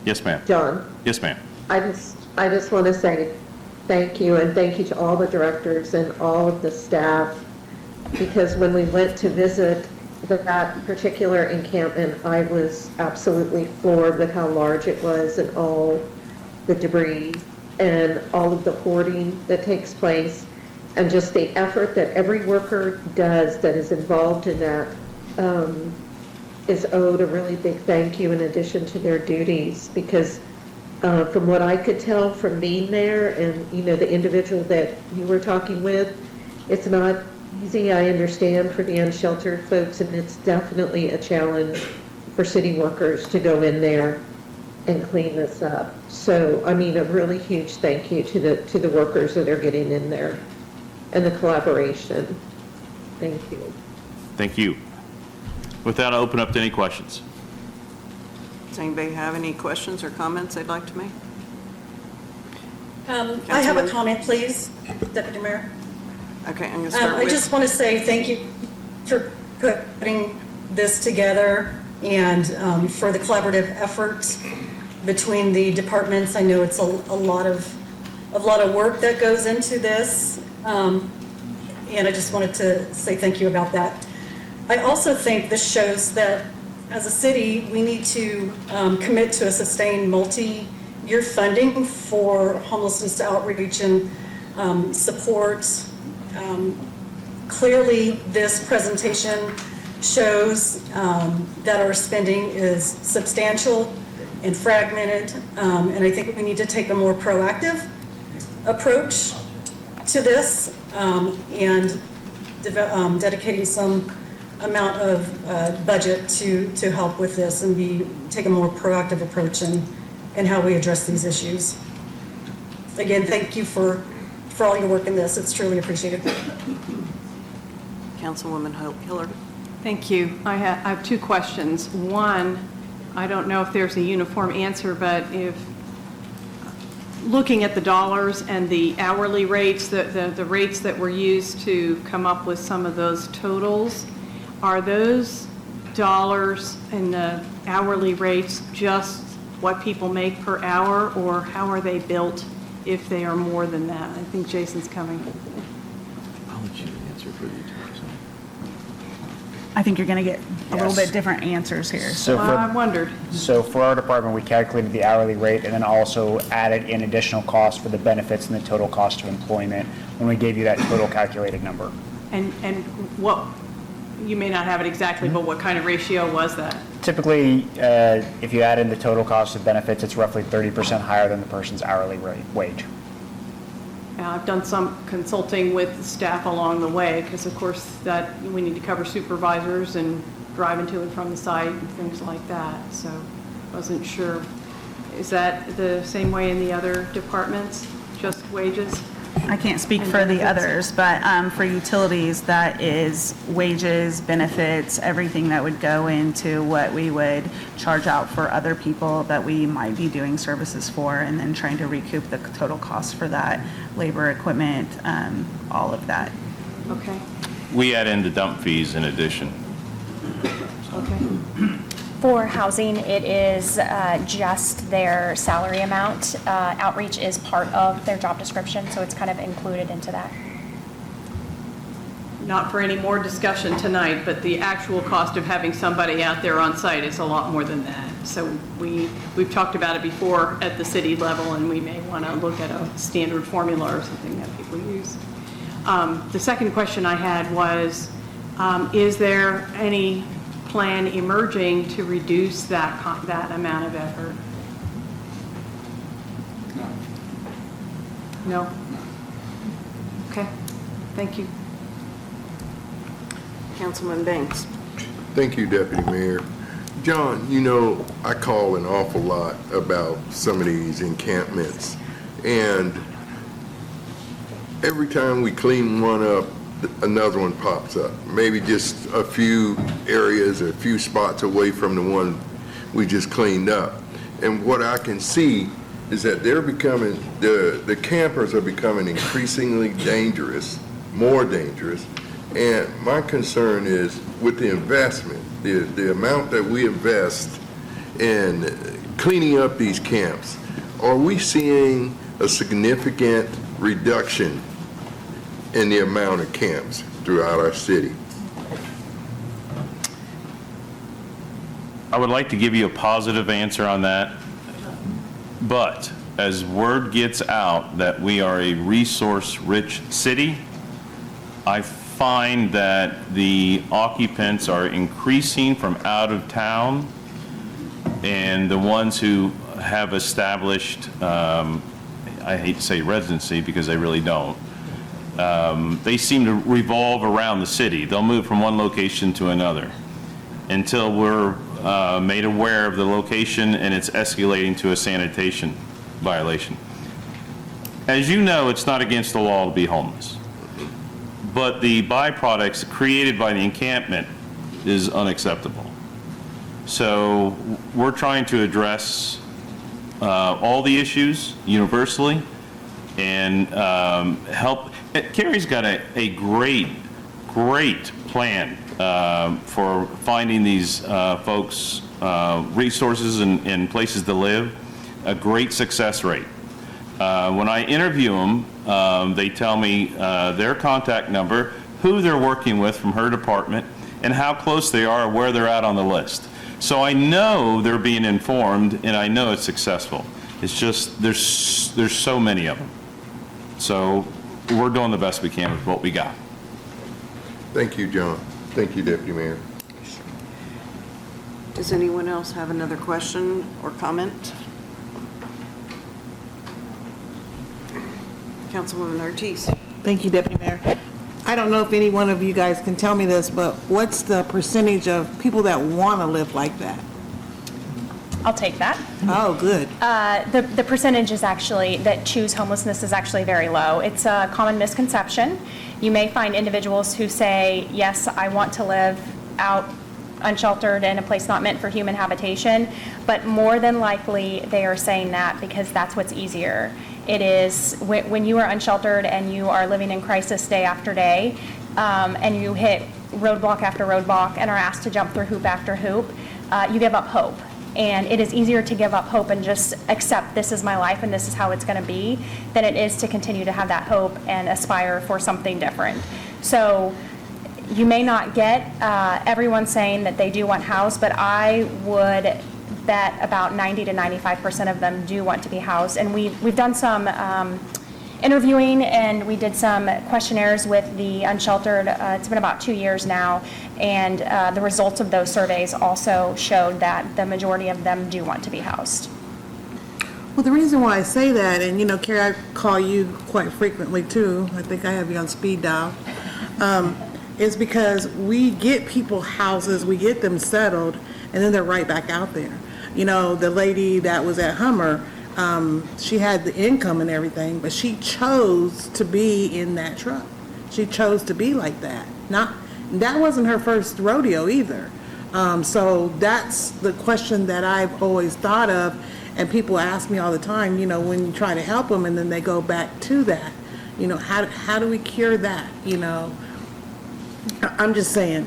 Yes, ma'am. John? Yes, ma'am. I just want to say thank you, and thank you to all the directors and all of the staff, because when we went to visit that particular encampment, I was absolutely floored with how large it was and all the debris and all of the hoarding that takes place, and just the effort that every worker does that is involved in that is owed a really big thank you in addition to their duties, because from what I could tell from being there and, you know, the individual that you were talking with, it's not easy, I understand, for the unsheltered folks, and it's definitely a challenge for city workers to go in there and clean this up. So, I mean, a really huge thank you to the workers that are getting in there and the collaboration. Thank you. Thank you. With that, I'll open up to any questions. Does anybody have any questions or comments they'd like to make? I have a comment, please, Deputy Mayor. Okay, I'm going to start I with... just want to say thank you for putting this together and for the collaborative efforts between the departments. I know it's a lot of work that goes into this, and I just wanted to say thank you about that. I also think this shows that as a city, we need to commit to a sustained multi-year funding for homelessness outreach and support. Clearly, this presentation shows that our spending is substantial and fragmented, and I think we need to take a more proactive approach to this and dedicating some amount of budget to help with this and take a more proactive approach in how we address these issues. Again, thank you for all your work in this. It's truly appreciated. Councilwoman Hiller. Thank you. I have two questions. One, I don't know if there's a uniform answer, but if looking at the dollars and the hourly rates, the rates that were used to come up with some of those totals, are those dollars and the hourly rates just what people make per hour, or how are they built if they are more than that? I think Jason's coming. I'll let you answer for you. I think you're going to get a little bit different answers here. So I wondered. So for our department, we calculated the hourly rate and then also added in additional costs for the benefits and the total cost of employment when we gave you that total calculated number. And what, you may not have it exactly, but what kind of ratio was that? Typically, if you add in the total cost of benefits, it's roughly 30% higher than the person's hourly wage. I've done some consulting with staff along the way, because of course that we need to cover supervisors and driving to and from the site and things like that. So wasn't sure. Is that the same way in the other departments, just wages? I can't speak for the others, but for utilities, that is wages, benefits, everything that would go into what we would charge out for other people that we might be doing services for, and then trying to recoup the total cost for that, labor, equipment, all of that. Okay. We add in the dump fees in addition. Okay. For housing, it is just their salary amount. Outreach is part of their job description, so it's kind of included into that. not for any more discussion tonight, but the actual cost of having somebody out there on site is a lot more than that. So we've talked about it before at the city level, and we may want to look at a standard formula or something that people use. The second question I had was, is there any plan emerging to reduce that amount of effort? No? Okay, thank you. Councilman Banks. Thank you, Deputy Mayor. John, you know, I call an awful lot about some of these encampments, and every time we clean one up, another one pops up. Maybe just a few areas, a few spots away from the one we just cleaned up. And what I can see is that they're becoming, the campers are becoming increasingly dangerous, more dangerous. And my concern is with the investment, the amount that we invest in cleaning up these camps, are we seeing a significant reduction in the amount of camps throughout our city? I would like to give you a positive answer on that, but as word gets out that we are a resource-rich city, I find that the occupants are increasing from out of town, and the ones who have established, I hate to say residency because they really don't, they seem to revolve around the city. They'll move from one location to another until we're made aware of the location and it's escalating to a sanitation violation. As you know, it's not against the law to be homeless, but the byproducts created by the encampment is unacceptable. So we're trying to address all the issues universally and help. Carrie's got a great plan for finding these folks resources and places to live, a great success rate. When I interview them, they tell me their contact number, who they're working with from her department, and how close they are, where they're at on the list. So I know they're being informed, and I know it's successful. It's just there's so many of them. So we're doing the best we can with what we got. Thank you, John. Thank you, Deputy Mayor. Does anyone else have another question or comment? Councilwoman Ortiz. Thank you, Deputy Mayor. I don't know if any one of you guys can tell me this, but what's the percentage of people that want to live like that? I'll take that. Oh, good. The percentage is actually, that choose homelessness is actually very low. It's a common misconception. You may find individuals who say, yes, I want to live out unsheltered in a place not meant for human habitation, but more than likely they are saying that because that's what's easier. It is, when you are unsheltered and you are living in crisis day after day, and you hit roadblock after roadblock and are asked to jump through hoop after hoop, you give up hope. And it is easier to give up hope and just accept this is my life and this is how it's going to be than it is to continue to have that hope and aspire for something different. So you may not get everyone saying that they do want housed, but I would bet about 90 to 95% of them do want to be housed. And we've done some interviewing, and we did some questionnaires with the unsheltered. It's been about 2 years now, and the results of those surveys also showed that the majority of them do want to be housed. Well, the reason why I say that, and you know, Carrie, I call you quite frequently too, I think I have you on speed dial, is because we get people houses, we get them settled, and then they're right back out there. You know, the lady that was at Hummer, she had the income and everything, but she chose to be in that truck. She chose to be like that. That wasn't her first rodeo either. So that's the question that I've always thought of, and people ask me all the time, you know, when you try to help them and then they go back to that, you know, how do we cure that, you know? I'm just saying,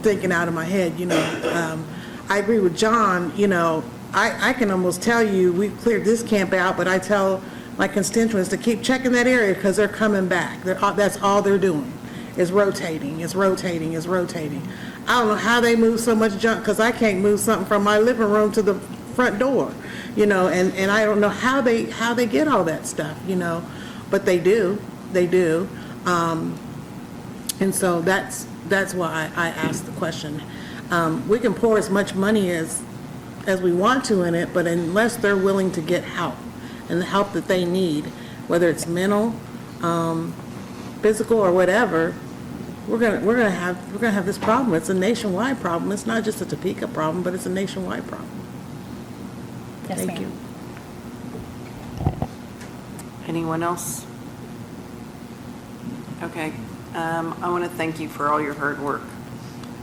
thinking out of my head, you know, I agree with John, you know, I can almost tell you we've cleared this camp out, but I tell my constituents to keep checking that area because they're coming back. That's all they're doing. is rotating, is rotating, is rotating. I don't know how they move so much junk, because I can't move something from my living room to the front door, and I don't know how they get all that stuff, but they do. And so that's why I asked the question. We can pour as much money as we want to in it, but unless they're willing to get help, and the help that they need, whether it's mental, physical, or whatever, we're gonna have this problem. It's a nationwide problem. It's not just a Topeka problem, but it's a nationwide problem. Yes, Thank ma'am. you. Anyone else? Okay. I want to thank you for all your hard work.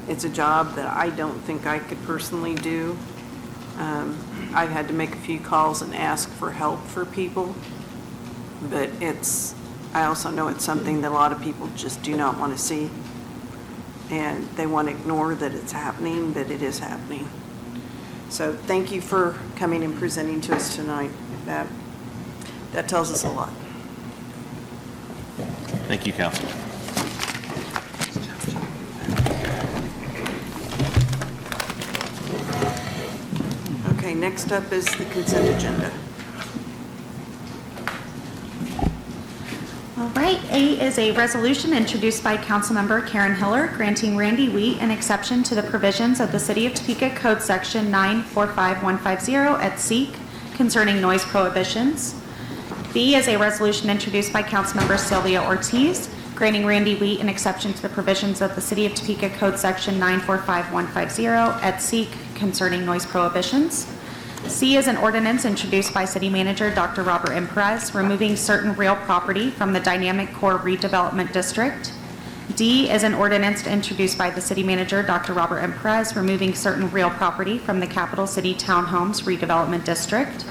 It's a job that I don't think I could personally do. I've had to make a few calls and ask for help for people, but I also know it's something that a lot of people just do not want to see, and they want to ignore that it's happening, but it is happening. So thank you for coming and presenting to us tonight. That tells us a lot. Thank you, Council. Okay, next up is the consent agenda. All right, A is a resolution introduced by Councilmember Karen Hiller granting Randy Wheat an exception to the provisions of the City of Topeka Code Section 945150 at Seek concerning noise prohibitions. B is a resolution introduced by Councilmember Sylvia Ortiz granting Randy Wheat an exception to the provisions of the City of Topeka Code Section 945150 at Seek concerning noise prohibitions. C is an ordinance introduced by City Manager Dr. Robert M. Perez, removing certain real property from the Dynamic Core Redevelopment District. D is an ordinance introduced by the City Manager Dr. Robert M. Perez, removing certain real property from the Capital City Townhomes Redevelopment District.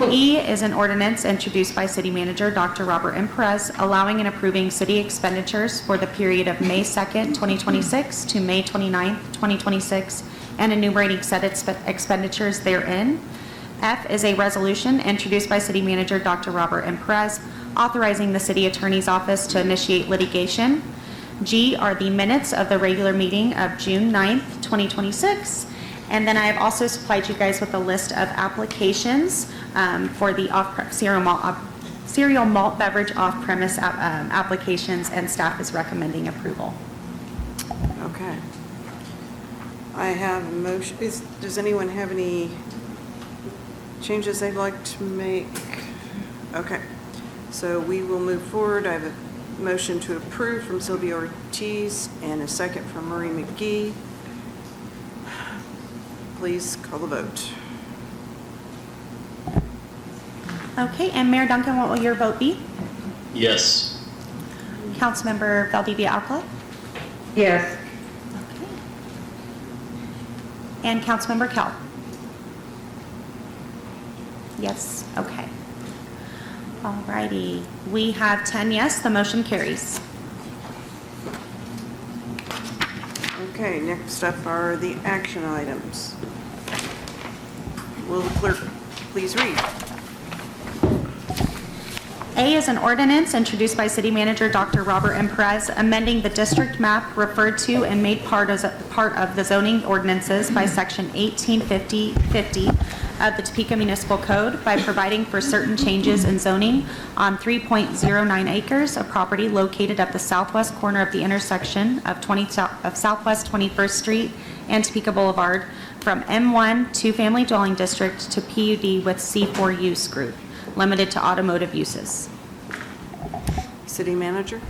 E is an ordinance introduced by City Manager Dr. Robert M. Perez, allowing and approving city expenditures for the period of May 2nd, 2026 to May 29th, 2026, and enumerating said expenditures therein. F is a resolution introduced by City Manager Dr. Robert M. Perez, authorizing the City Attorney's Office to initiate litigation. G are the minutes of the regular meeting of June 9th, 2026. And then I have also supplied you guys with a list of applications for the cereal malt beverage off-premise applications, and staff is recommending approval. Okay. I have a motion. Does anyone have any changes they'd like to make? Okay. So we will move forward. I have a motion to approve from Sylvia Ortiz and a second from Marie McGee. Please call the vote. Okay, and Mayor Duncan, what will your vote be? Yes. Councilmember Valdivia Alcala? Yes. And Councilmember Kell? Yes, okay. All righty, we have 10 yes, the motion carries. Okay, next up are the action items. Will the clerk please read? A is an ordinance introduced by City Manager Dr. Robert M. Perez, amending the district map referred to and made part of the zoning ordinances by Section 1850 of the Topeka Municipal Code by providing for certain changes in zoning on 3.09 acres of property located at the southwest corner of the intersection of Southwest 21st Street and Topeka Boulevard from M1 two-family dwelling district to PUD with C4 use group, limited to automotive uses. City Manager?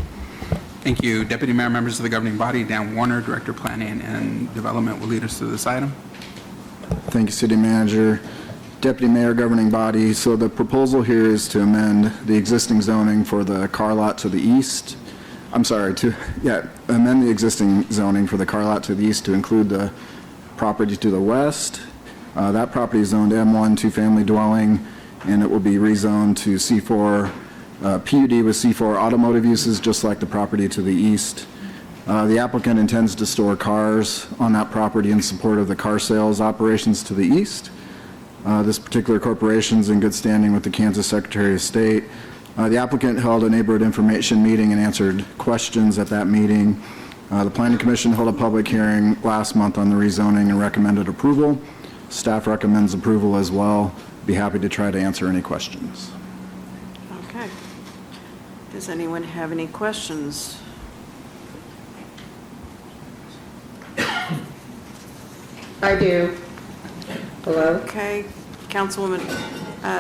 Thank you. Deputy Mayor, members of the governing body, Dan Warner, Director of Planning and Development, will lead us through this item. Thank you, City Manager. Deputy Mayor, governing body, so the proposal here is to amend the existing zoning for the car lot to the east. Amend the existing zoning for the car lot to the east to include the property to the west. That property is zoned M1 two-family dwelling, and it will be rezoned to C4 PUD with C4 automotive uses, just like the property to the east. The applicant intends to store cars on that property in support of the car sales operations to the east. This particular corporation is in good standing with the Kansas Secretary of State. The applicant held a neighborhood information meeting and answered questions at that meeting. The Planning Commission held a public hearing last month on the rezoning and recommended approval. Staff recommends approval as well. Be happy to try to answer any questions. Okay. Does anyone have any questions? I do. Hello? Okay. Councilwoman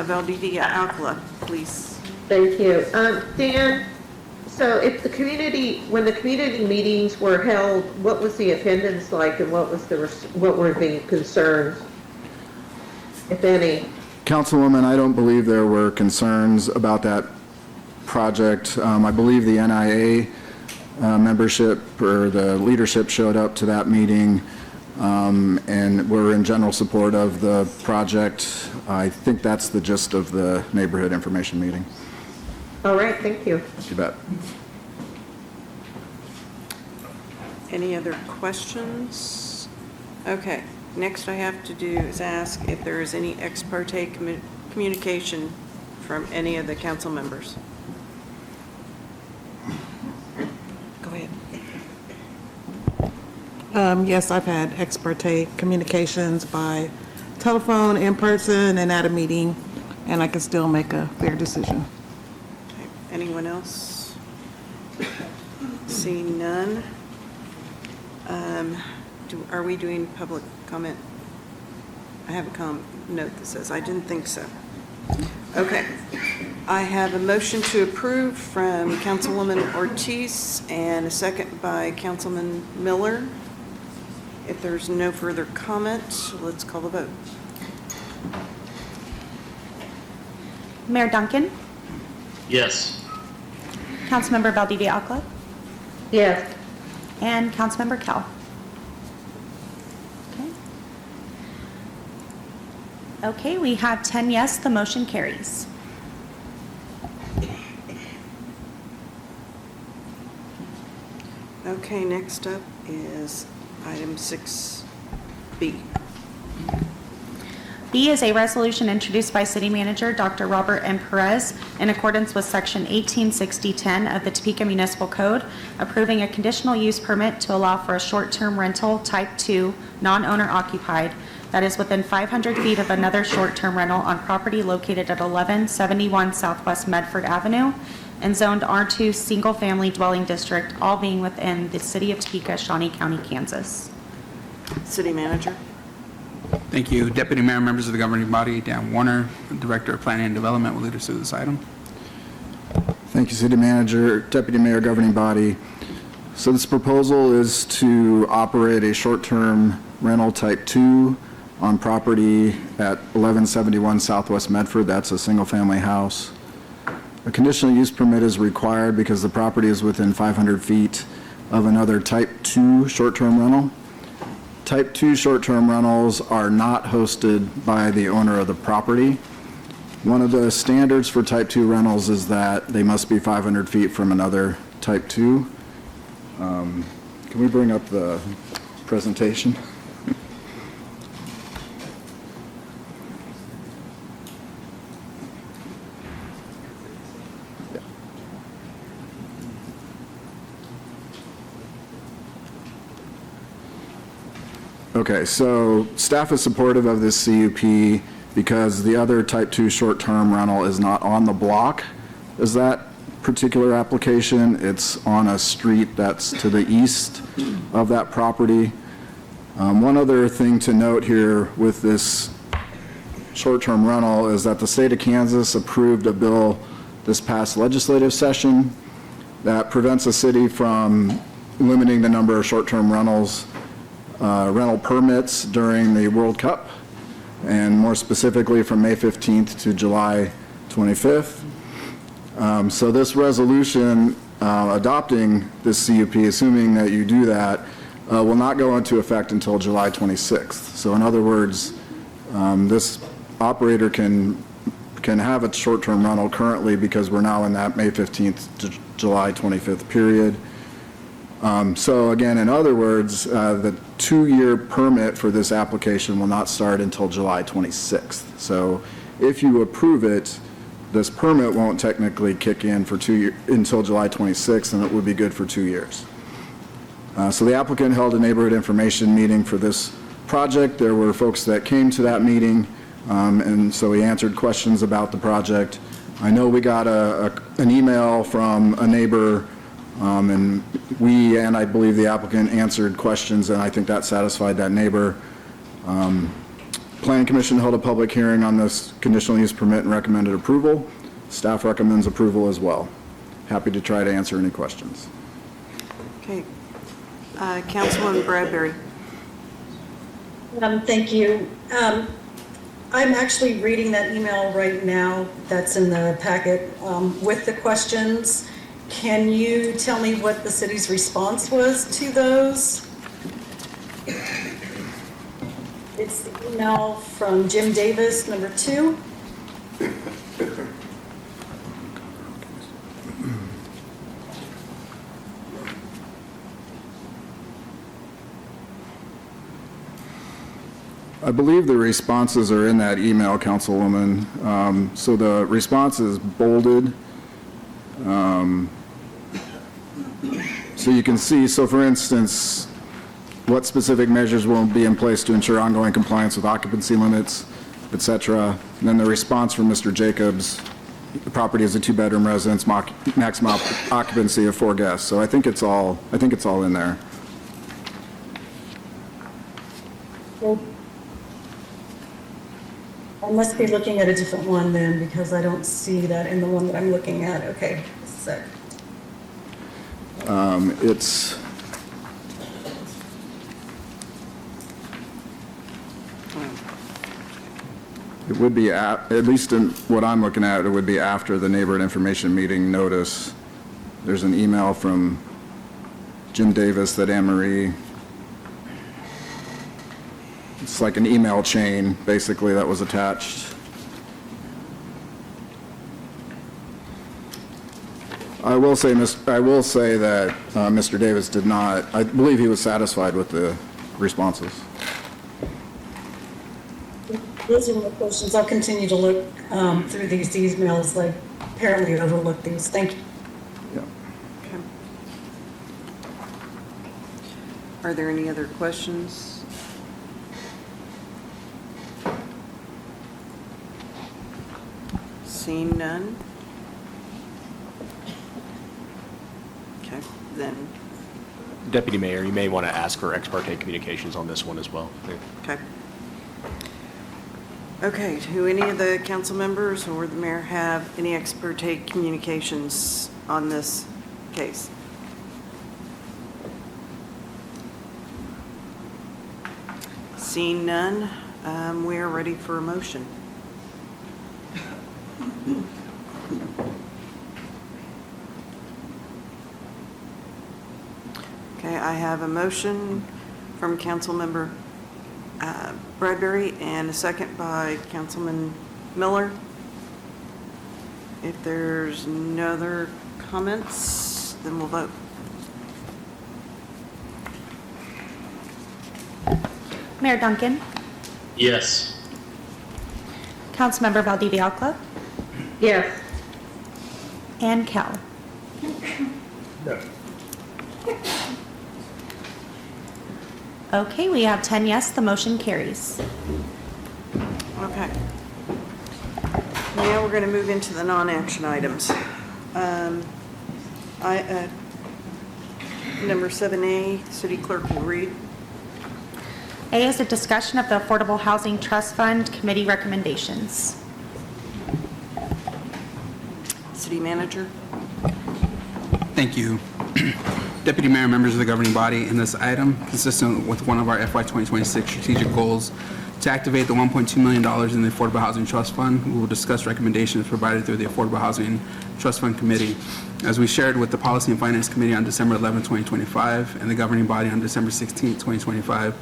Valdivia Alcala, please. Thank you. Dan, so if the community, when the community meetings were held, what was the attendance like and what were the concerns, if any? Councilwoman, I don't believe there were concerns about that project. I believe the NIA membership or the leadership showed up to that meeting and were in general support of the project. I think that's the gist of the neighborhood information meeting. All right, thank you. You bet. Any other questions? Okay, next I have to do is ask if there is any ex parte communication from any of the council members. Go ahead. Yes, I've had ex parte communications by telephone, in person, and at a meeting, and I can still make a fair decision. Okay. Anyone else? Seeing none. Are we doing public comment? I have a note that says I didn't think so. Okay. I have a motion to approve from Councilwoman Ortiz and a second by Councilman Miller. If there's no further comment, let's call the vote. Mayor Duncan? Yes. Councilmember Valdivia Alcala? Yes. And Councilmember Kell? Okay, we have 10 yes, the motion carries. Okay, next up is item 6B. B is a resolution introduced by City Manager Dr. Robert M. Perez in accordance with Section 186010 of the Topeka Municipal Code, approving a conditional use permit to allow for a short-term rental Type 2, non-owner occupied, that is within 500 feet of another short-term rental on property located at 1171 Southwest Medford Avenue and zoned R2 Single Family Dwelling District, all being within the City of Topeka, Shawnee County, Kansas. City Manager. Thank you. Deputy Mayor, members of the governing body, Dan Warner, Director of Planning and Development, will lead us through this item. Thank you, City Manager. Deputy Mayor, governing body. So this proposal is to operate a short-term rental Type 2 on property at 1171 Southwest Medford. That's a single-family house. A conditional use permit is required because the property is within 500 feet of another Type 2 short-term rental. Type 2 short-term rentals are not hosted by the owner of the property. One of the standards for Type 2 rentals is that they must be 500 feet from another Type 2. Can we bring up the presentation? Okay, so staff is supportive of this CUP because the other Type 2 short-term rental is not on the block as that particular application. It's on a street that's to the east of that property. One other thing to note here with this short-term rental is that the state of Kansas approved a bill this past legislative session that prevents a city from limiting the number of short-term rentals rental permits during the World Cup, and more specifically from May 15th to July 25th. So this resolution adopting this CUP, assuming that you do that, will not go into effect until July 26th. So in other words, this operator can have a short-term rental currently because we're now in that May 15th to July 25th period. So again, in other words, the 2-year permit for this application will not start until July 26th. So if you approve it, this permit won't technically kick in for until July 26th, and it would be good for 2 years. So the applicant held a neighborhood information meeting for this project. There were folks that came to that meeting, and so he answered questions about the project. I know we got an email from a neighbor, and we, and I believe the applicant, answered questions, and I think that satisfied that neighbor. Planning Commission held a public hearing on this conditional use permit and recommended approval. Staff recommends approval as well. Happy to try to answer any questions. Okay. Councilwoman Bradbury. Thank you. I'm actually reading that email right now that's in the packet with the questions. Can you tell me what the city's response was to those? It's the email from Jim Davis, number 2. I believe the responses are in that email, Councilwoman. So the response is bolded. So you can see, so for instance, what specific measures will be in place to ensure ongoing compliance with occupancy limits, et cetera. And then the response from Mr. Jacobs, the property is a 2-bedroom residence, maximum occupancy of 4 guests. So I think it's all in there. Well, I must be looking at a different one then, because I don't see that in the one that I'm looking at. Okay, just a sec. It would be, at least in what I'm looking at, it would be after the neighborhood information meeting notice. There's an email from Jim Davis that Anne Marie, it's like an email chain, basically, that was attached. I will say that Mr. Davis did not, I believe he was satisfied with the responses. Those are my questions. I'll continue to look through these emails. I apparently overlooked these. Thank you. Yeah. Okay. Are there any other questions? Seeing none? Okay, then, Deputy Mayor, you may want to ask for ex parte communications on this one as well. okay. Okay, do any of the council members or the mayor have any ex parte communications on this case? Seeing none, we are ready for a motion. Okay, I have a motion from Councilmember Bradbury and a second by Councilman Miller. If there's no other comments, then we'll vote. Mayor Duncan, Yes. Councilmember Valdivia-Alcala, Yes. and Cal. No. Okay, we have 10 yes, the motion carries. Okay. Now we're going to move into the non-action items. Number 7A, city clerk will read. A is a discussion of the Affordable Housing Trust Fund Committee recommendations. City manager. Thank you. Deputy Mayor, members of the governing body, in this item, consistent with one of our FY 2026 strategic goals, to activate the $1.2 million in the Affordable Housing Trust Fund, we will discuss recommendations provided through the Affordable Housing Trust Fund Committee. As we shared with the Policy and Finance Committee on December 11, 2025, and the governing body on December 16, 2025,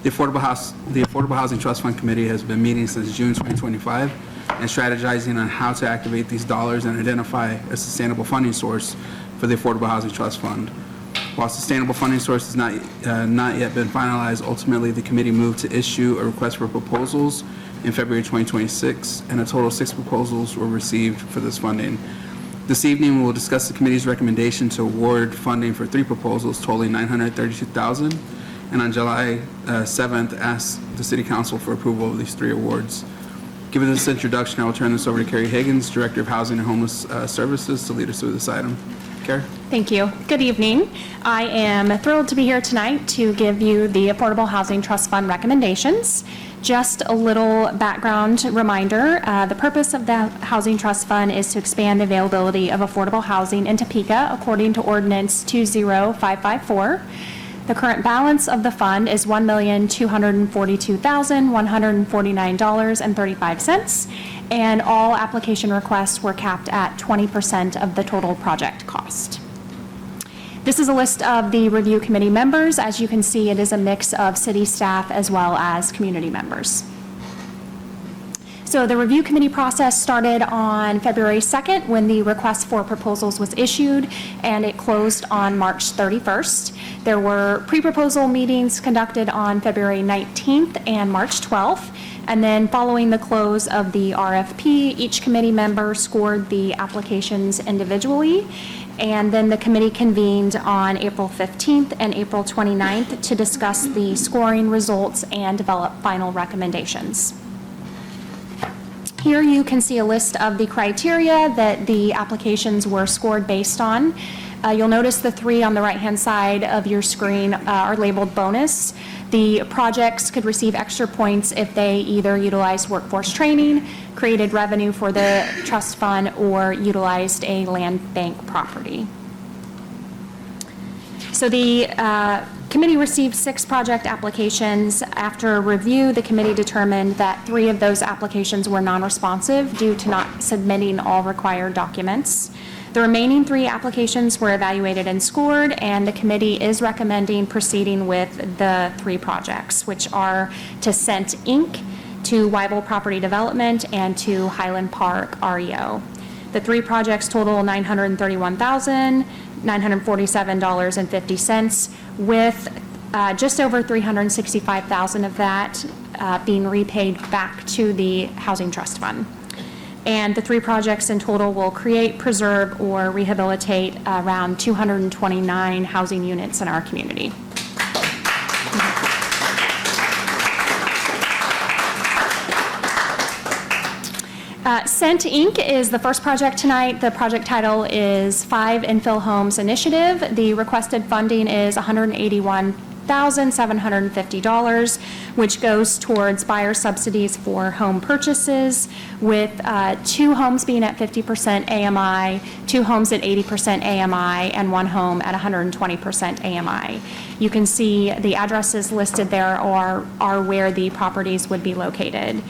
the Affordable Housing Trust Fund Committee has been meeting since June 2025 and strategizing on how to activate these dollars and identify a sustainable funding source for the Affordable Housing Trust Fund. While sustainable funding source has not yet been finalized, ultimately the committee moved to issue a request for proposals in February 2026, and a total of 6 proposals were received for this funding. This evening, we will discuss the committee's recommendation to award funding for 3 proposals totaling $932,000, and on July 7th, ask the City Council for approval of these 3 awards. Given this introduction, I will turn this over to Carrie Higgins, Director of Housing and Homeless Services, to lead us through this item. Carrie? Thank you. Good evening. I am thrilled to be here tonight to give you the Affordable Housing Trust Fund recommendations. Just a little background reminder, the purpose of the Housing Trust Fund is to expand the availability of affordable housing in Topeka according to Ordinance 20554. The current balance of the fund is $1,242,149.35, and all application requests were capped at 20% of the total project cost. This is a list of the review committee members. As you can see, it is a mix of city staff as well as community members. So the review committee process started on February 2nd when the request for proposals was issued, and it closed on March 31st. There were pre-proposal meetings conducted on February 19th and March 12th. And then following the close of the RFP, each committee member scored the applications individually. And then the committee convened on April 15th and April 29th to discuss the scoring results and develop final recommendations. Here you can see a list of the criteria that the applications were scored based on. You'll notice the 3 on the right-hand side of your screen are labeled bonus. The projects could receive extra points if they either utilized workforce training, created revenue for the trust fund, or utilized a land bank property. So the committee received 6 project applications. After a review, the committee determined that 3 of those applications were non-responsive due to not submitting all required documents. The remaining 3 applications were evaluated and scored, and the committee is recommending proceeding with the 3 projects, which are to Scent Inc., to Weibel Property Development, and to Highland Park REO. The 3 projects total $931,947.50, with just over $365,000 of that being repaid back to the Housing Trust Fund. And the 3 projects in total will create, preserve, or rehabilitate around 229 housing units in our community. Scent Inc. is the first project tonight. The project title is 5 Infill Homes Initiative. The requested funding is $181,750, which goes towards buyer subsidies for home purchases, with 2 homes being at 50% AMI, 2 homes at 80% AMI, and 1 home at 120% AMI. You can see the addresses listed there are where the properties would be located.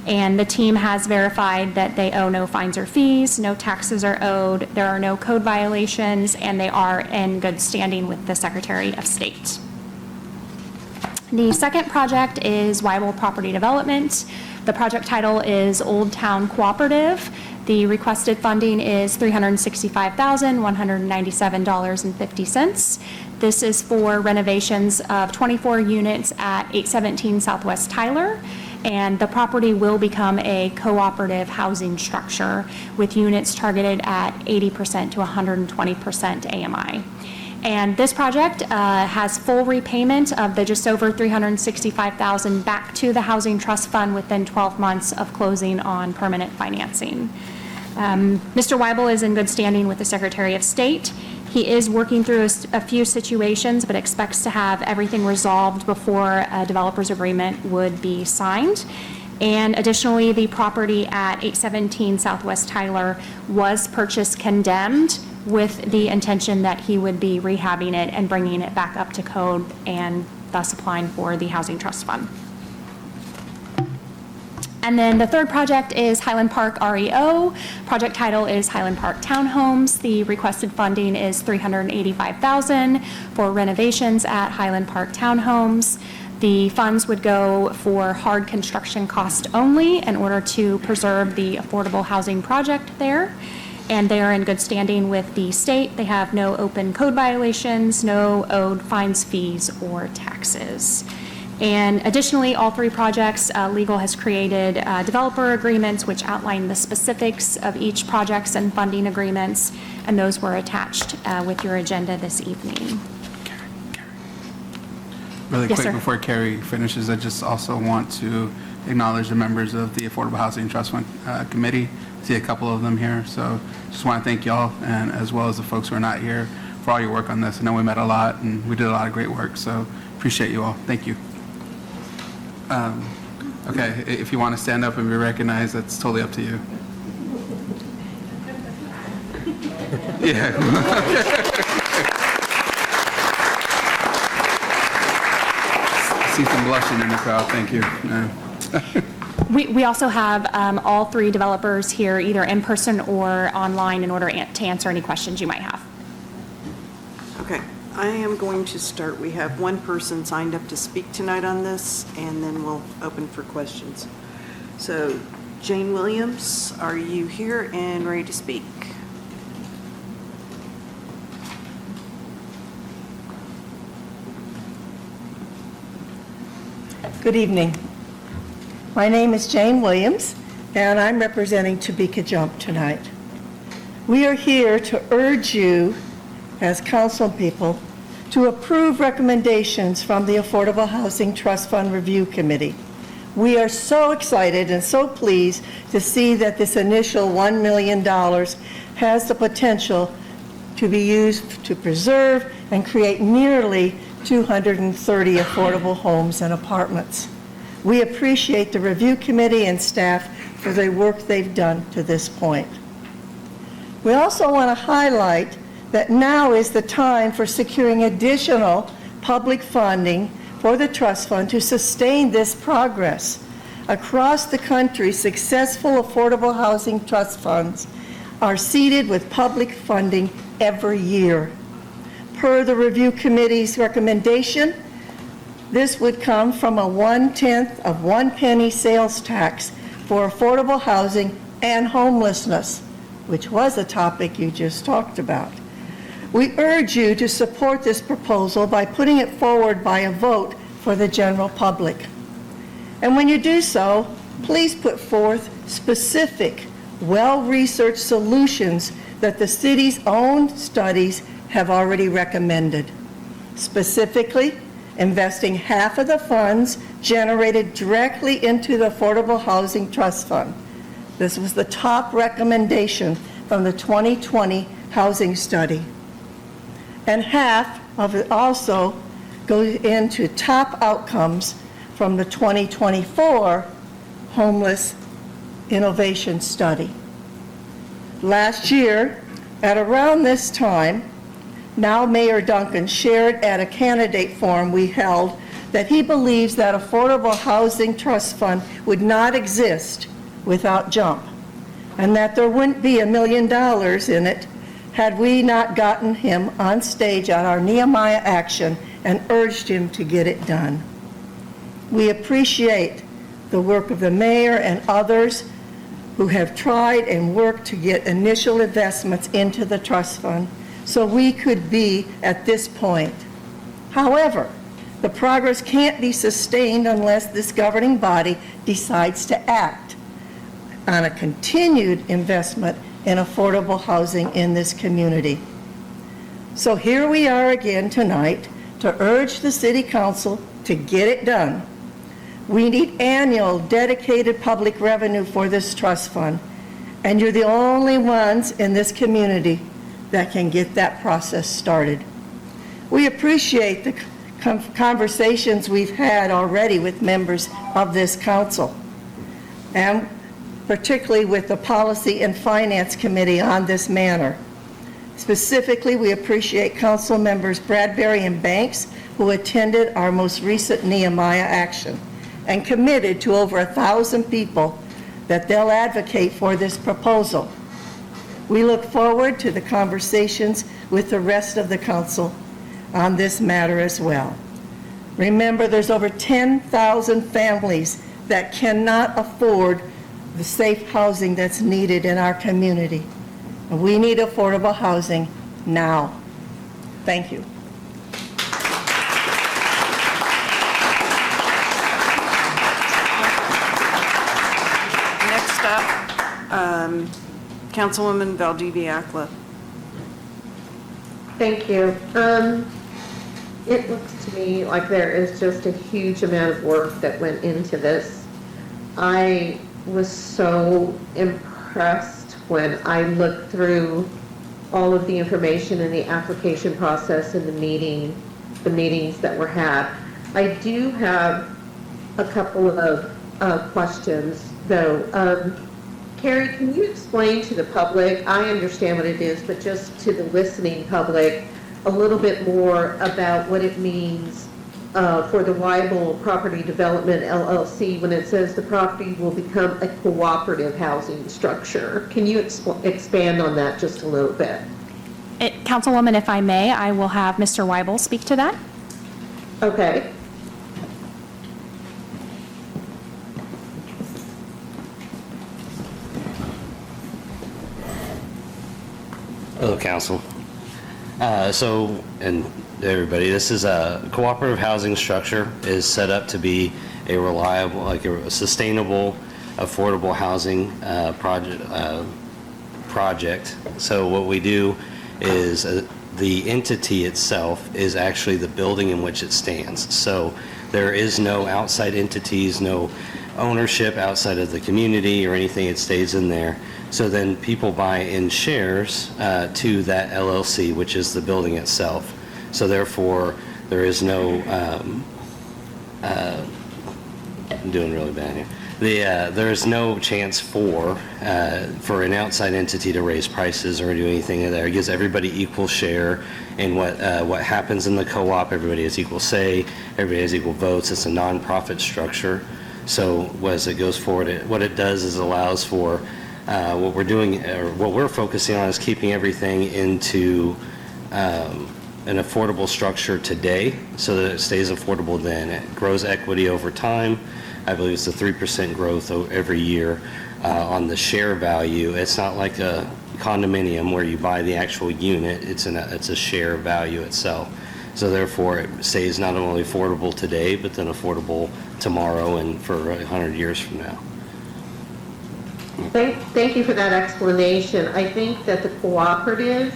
And the team has verified that they owe no fines or fees, no taxes are owed, there are no code violations, and they are in good standing with the Secretary of State. The second project is Weibel Property Development. The project title is Old Town Cooperative. The requested funding is $365,197.50. This is for renovations of 24 units at 817 Southwest Tyler, and the property will become a cooperative housing structure with units targeted at 80% to 120% AMI. And this project has full repayment of the just over $365,000 back to the Housing Trust Fund within 12 months of closing on permanent financing. Mr. Weibel is in good standing with the Secretary of State. He is working through a few situations, but expects to have everything resolved before a developer's agreement would be signed. And additionally, the property at 817 Southwest Tyler was purchased condemned with the intention that he would be rehabbing it and bringing it back up to code, and thus applying for the Housing Trust Fund. And then the third project is Highland Park REO. Project title is Highland Park Townhomes. The requested funding is $385,000 for renovations at Highland Park Townhomes. The funds would go for hard construction cost only in order to preserve the affordable housing project there. And they are in good standing with the state. They have no open code violations, no owed fines, fees, or taxes. And additionally, all three projects, legal has created developer agreements which outline the specifics of each projects and funding agreements, and those were attached with your agenda this evening. Really Yes, quick, sir. before Carrie finishes, I just also want to acknowledge the members of the Affordable Housing Trust Fund Committee. I see a couple of them here, so just want to thank y'all, and as well as the folks who are not here, for all your work on this. I know we met a lot, and we did a lot of great work, so appreciate you all. Thank you. Okay, if you want to stand up and be recognized, that's totally up to you. Yeah. I see some blushing in the crowd. Thank you. Yeah. We also have all three developers here, either in person or online, in order to answer any questions you might have. Okay, I am going to start. We have one person signed up to speak tonight on this, and then we'll open for questions. So, Jane Williams, are you here and ready to speak? Good evening. My name is Jane Williams, and I'm representing Topeka Jump tonight. We are here to urge you, as council people, to approve recommendations from the Affordable Housing Trust Fund Review Committee. We are so excited and so pleased to see that this initial $1 million has the potential to be used to preserve and create nearly 230 affordable homes and apartments. We appreciate the review committee and staff for the work they've done to this point. We also want to highlight that now is the time for securing additional public funding for the trust fund to sustain this progress. Across the country, successful affordable housing trust funds are seeded with public funding every year. Per the review committee's recommendation, this would come from a 1/10 of 1 penny sales tax for affordable housing and homelessness, which was a topic you just talked about. We urge you to support this proposal by putting it forward by a vote for the general public. And when you do so, please put forth specific, well-researched solutions that the city's own studies have already recommended. Specifically, investing half of the funds generated directly into the Affordable Housing Trust Fund. This was the top recommendation from the 2020 housing study. And half of it also goes into top outcomes from the 2024 homeless innovation study. Last year, at around this time, now Mayor Duncan shared at a candidate forum we held that he believes that Affordable Housing Trust Fund would not exist without JUMP, and that there wouldn't be $1 million in it had we not gotten him on stage at our Nehemiah action and urged him to get it done. We appreciate the work of the mayor and others who have tried and worked to get initial investments into the trust fund so we could be at this point. However, the progress can't be sustained unless this governing body decides to act on a continued investment in affordable housing in this community. So here we are again tonight to urge the city council to get it done. We need annual dedicated public revenue for this trust fund, and you're the only ones in this community that can get that process started. We appreciate the conversations we've had already with members of this council, and particularly with the Policy and Finance Committee on this matter. Specifically, we appreciate council members Bradbury and Banks, who attended our most recent Nehemiah action and committed to over 1,000 people that they'll advocate for this proposal. We look forward to the conversations with the rest of the council on this matter as well. Remember, there's over 10,000 families that cannot afford the safe housing that's needed in our community. And we need affordable housing now. Thank you. Councilwoman Valdivia Akla. Thank you. It looks to me like there is just a huge amount of work that went into this. I was so impressed when I looked through all of the information in the application process and the meetings that were had. I do have a couple of questions, though. Carrie, can you explain to the public, I understand what it is, but just to the listening public, a little bit more about what it means for the Weibel Property Development LLC when it says the property will become a cooperative housing structure? Can you expand on that just a little bit? Councilwoman, if I may, I will have Mr. Weibel speak to that. Okay. Hello, Council. And everybody, this is a cooperative housing structure is set up to be a reliable, like a sustainable, affordable housing project. So what we do is the entity itself is actually the building in which it stands. So there is no outside entities, no ownership outside of the community or anything. It stays in there. So then people buy in shares to that LLC, which is the building itself. So therefore, there is no, I'm doing really bad here. There is no chance for an outside entity to raise prices or do anything in there. It gives everybody equal share in what happens in the co-op. Everybody has equal say. Everybody has equal votes. It's a nonprofit structure. So as it goes forward, what it does is allows for what we're doing, or what we're focusing on, is keeping everything into an affordable structure today so that it stays affordable then. It grows equity over time. I believe it's a 3% growth every year on the share value. It's not like a condominium where you buy the actual unit. It's a share value itself. So therefore, it stays not only affordable today, but then affordable tomorrow and for 100 years from now. Thank you for that explanation. I think that the cooperative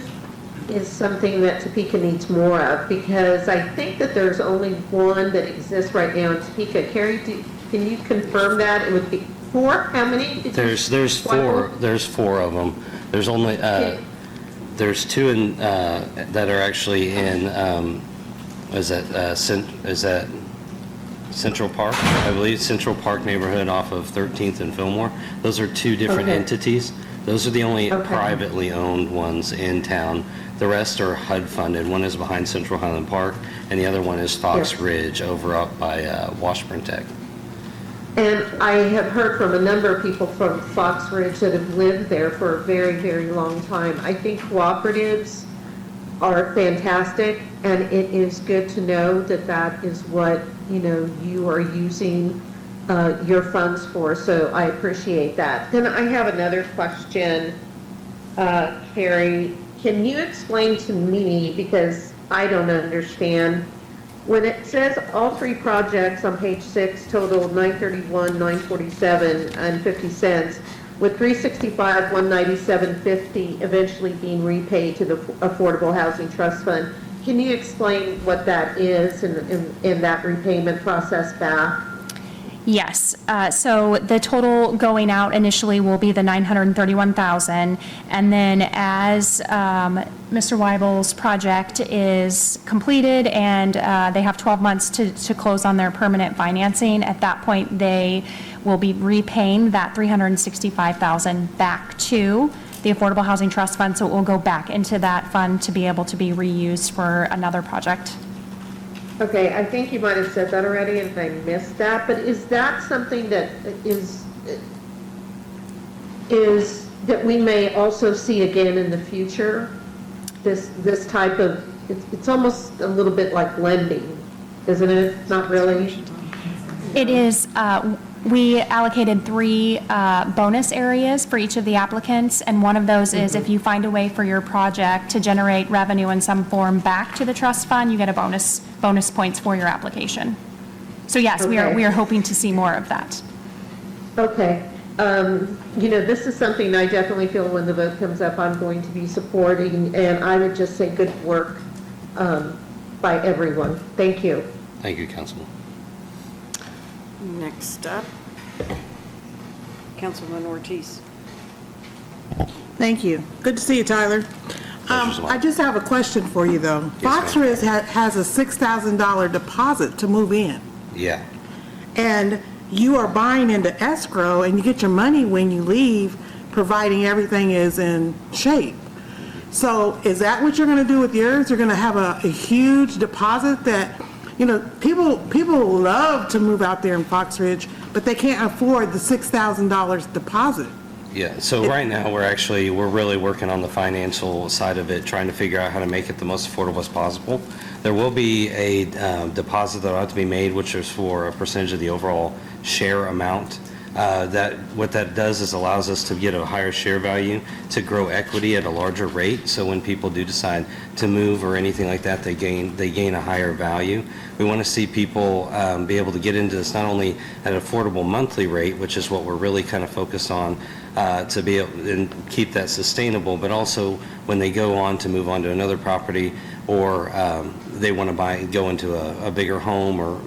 is something that Topeka needs more of, because I think that there's only one that exists right now in Topeka. Carrie, can you confirm that? It would be 4? How many? There's 4. There's 4 of them. There's only there's 2 in that are actually in is that Central Park, I believe, Central Park neighborhood off of 13th and Fillmore. Those are 2 different entities. Those are the only privately owned ones in town. The rest are HUD funded. One is behind Central Highland Park, and the other one is Fox Ridge over up by Washburn Tech. And I have heard from a number of people from Fox Ridge that have lived there for a very, very long time. I think cooperatives are fantastic, and it is good to know that that is what, you are using your funds for, so I appreciate that. Then I have another question, Carrie. Can you explain to me, because I don't understand, when it says all 3 projects on page 6 total $931, $947, and 50 cents, with $365, $197.50 eventually being repaid to the Affordable Housing Trust Fund. Can you explain what that is in that repayment process back? Yes. So the total going out initially will be the $931,000, and then as Mr. Weibel's project is completed and they have 12 months to close on their permanent financing, at that point they will be repaying that $365,000 back to the Affordable Housing Trust Fund, so it will go back into that fund to be able to be reused for another project. Okay, I think you might have said that already and I missed that, but is that something that is that we may also see again in the future? This type of, it's almost a little bit like lending, isn't it? Not really? It is. We allocated 3 bonus areas for each of the applicants, and one of those is if you find a way for your project to generate revenue in some form back to the trust fund, you get a bonus points for your application. So yes, we are hoping to see more of that. Okay. This is something I definitely feel when the vote comes up, I'm going to be supporting, and I would just say good work by everyone. Thank you. Thank you, Councilman. Next up, Councilman Ortiz. Thank you. Good to see you, Tyler. I just have a question for you, though. Fox Ridge has a $6,000 deposit to move in, Yeah. and you are buying into escrow, and you get your money when you leave, providing everything is in shape. So is that what you're going to do with yours? You're going to have a huge deposit that, people love to move out there in Fox Ridge, but they can't afford the $6,000 deposit. Yeah, so right now, we're really working on the financial side of it, trying to figure out how to make it the most affordable as possible. There will be a deposit that will have to be made, which is for a percentage of the overall share amount. What that does is allows us to get a higher share value to grow equity at a larger rate. So when people do decide to move or anything like that, they gain a higher value. We want to see people be able to get into this not only at an affordable monthly rate, which is what we're really kind of focused on, to be able and keep that sustainable, but also when they go on to move on to another property or they want to go into a bigger home or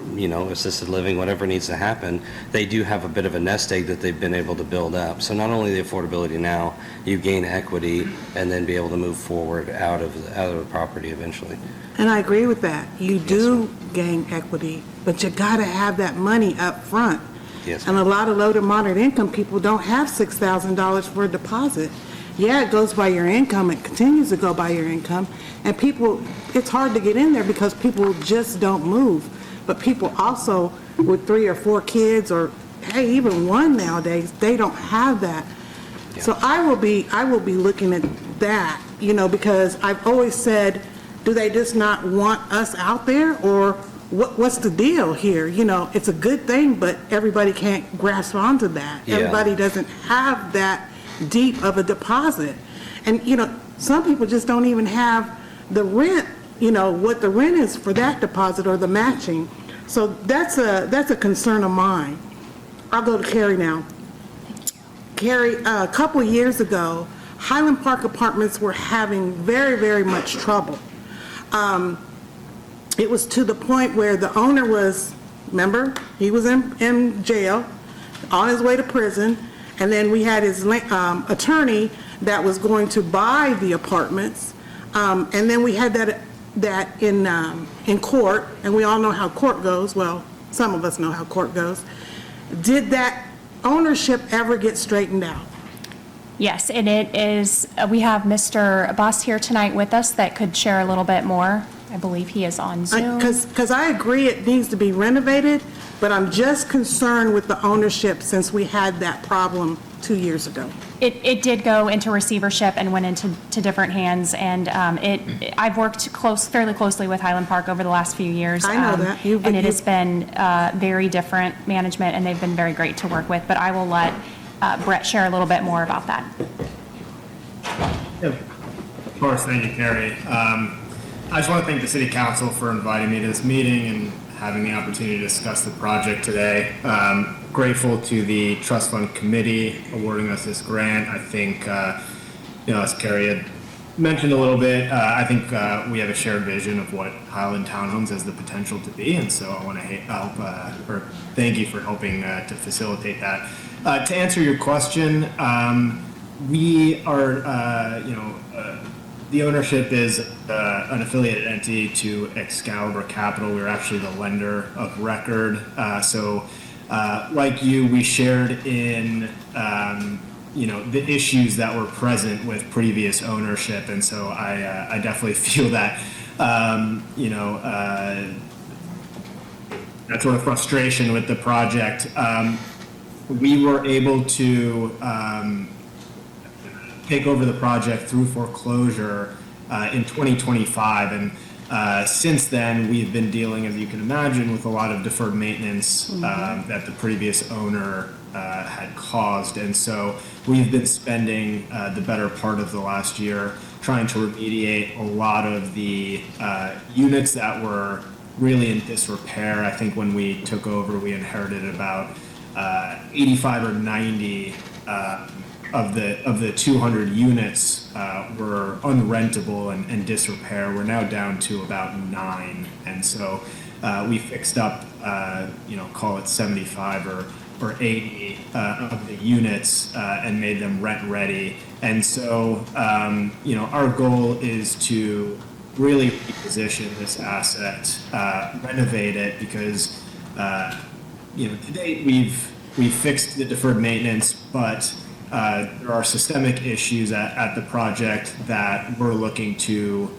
assisted living, whatever needs to happen, they do have a bit of a nest egg that they've been able to build up. So not only the affordability now, you gain equity and then be able to move forward out of the property eventually. And I agree with that. You do gain equity, but you got to have that money up front. Yes. And a lot of low to moderate income people don't have $6,000 for a deposit. Yeah, it goes by your income. It continues to go by your income. And people, it's hard to get in there because people just don't move. But people also with 3 or 4 kids or, hey, even one nowadays, they don't have that. Yeah. So I will be looking at that, because I've always said, do they just not want us out there, or what's the deal here? It's a good thing, but everybody can't grasp onto that. Yeah. Everybody doesn't have that deep of a deposit. And, some people just don't even have the rent, what the rent is for that deposit or the matching. So that's a concern of mine. I'll go to Carrie now. Carrie, a couple of years ago, Highland Park Apartments were having very, very much trouble. It was to the point where the owner was, remember, he was in jail, on his way to prison, and then we had his attorney that was going to buy the apartments, and then we had that in court, and we all know how court goes. Well, some of us know how court goes. Did that ownership ever get straightened out? Yes, and it is, we have Mr. Boss here tonight with us that could share a little bit more. I believe he is on Zoom. Because I agree it needs to be renovated, but I'm just concerned with the ownership since we had that problem 2 years ago. It did go into receivership and went into different hands, and I've worked fairly closely with Highland Park over the last few years. I know that. And it has been very different management, and they've been very great to work with, but I will let Brett share a little bit more about that. Of course, thank you, Carrie. I just want to thank the City Council for inviting me to this meeting and having the opportunity to discuss the project today. Grateful to the Trust Fund Committee awarding us this grant. I think, as Carrie had mentioned a little bit, I think we have a shared vision of what Highland Townhomes has the potential to be, and so I want to help, thank you for helping to facilitate that. To answer your question, we are, the ownership is an affiliated entity to Excalibur Capital. We're actually the lender of record. Like you, we shared in, the issues that were present with previous ownership. And so I definitely feel that, that sort of frustration with the project. We were able to take over the project through foreclosure in 2025, and since then we've been dealing, as you can imagine, with a lot of deferred maintenance that the previous owner had caused, and so we've been spending the better part of the last year trying to remediate a lot of the units that were really in disrepair. I think when we took over, we inherited about 85 or 90 of the 200 units were unrentable and disrepair. We're now down to about 9, and so we fixed up, call it 75 or 80 of the units and made them rent ready. And so, our goal is to really reposition this asset, renovate it, because, to date we've fixed the deferred maintenance, but there are systemic issues at the project that we're looking to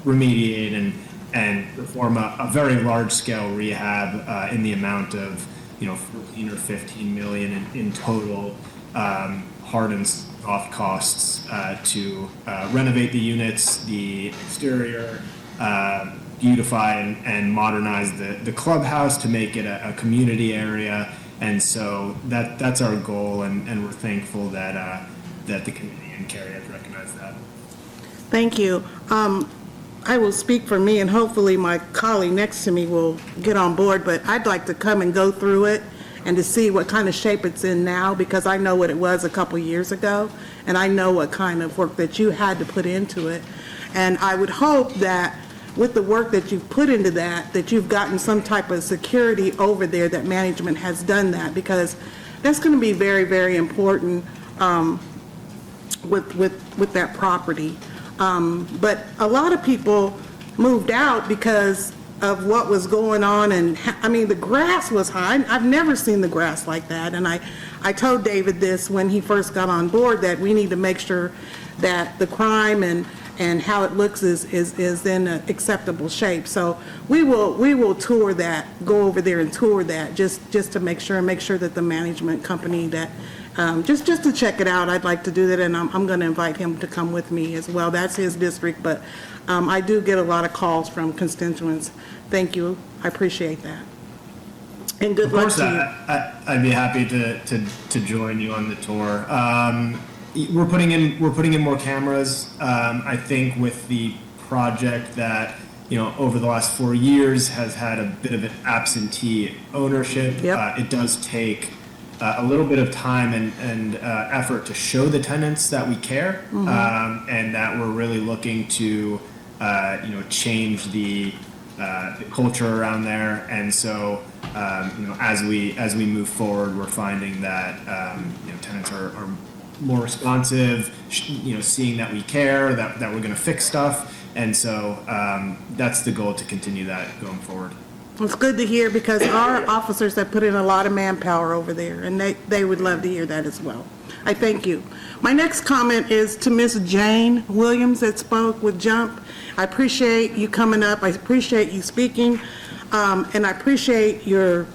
remediate and perform a very large-scale rehab in the amount of 14 or 15 million in total hard and soft costs to renovate the units, the exterior, beautify and modernize the clubhouse to make it a community area. And so that's our goal, and we're thankful that the committee and Carrie have recognized that. Thank you. I will speak for me, and hopefully my colleague next to me will get on board, but I'd like to come and go through it and to see what kind of shape it's in now, because I know what it was a couple years ago, and I know what kind of work that you had to put into it. And I would hope that with the work that you've put into that you've gotten some type of security over there, that management has done that, because that's going to be very, very important with that property. But a lot of people moved out because of what was going on, and the grass was high. I've never seen the grass like that, and I told David this when he first got on board, that we need to make sure that the crime and how it looks is in an acceptable shape. So we will tour that, go over there and tour that, just to make sure that the management company that just to check it out. I'd like to do that, and I'm going to invite him to come with me as well. That's his district, but I do get a lot of calls from constituents. Thank you. I appreciate that. And good luck to you. I'd be happy to join you on the tour. We're putting in more cameras. I think with the project that over the last 4 years has had a bit of an absentee ownership. Yep. It does take a little bit of time and effort to show the tenants that we care, and that we're really looking to change the culture around there. And so as we move forward, we're finding that tenants are more responsive, seeing that we care, that we're going to fix stuff. And so that's the goal, to continue that going forward. It's good to hear, because our officers have put in a lot of manpower over there, and they would love to hear that as well. I thank you. My next comment is to Ms. Jane Williams that spoke with Jump. I appreciate you coming up. I appreciate you speaking, and I appreciate your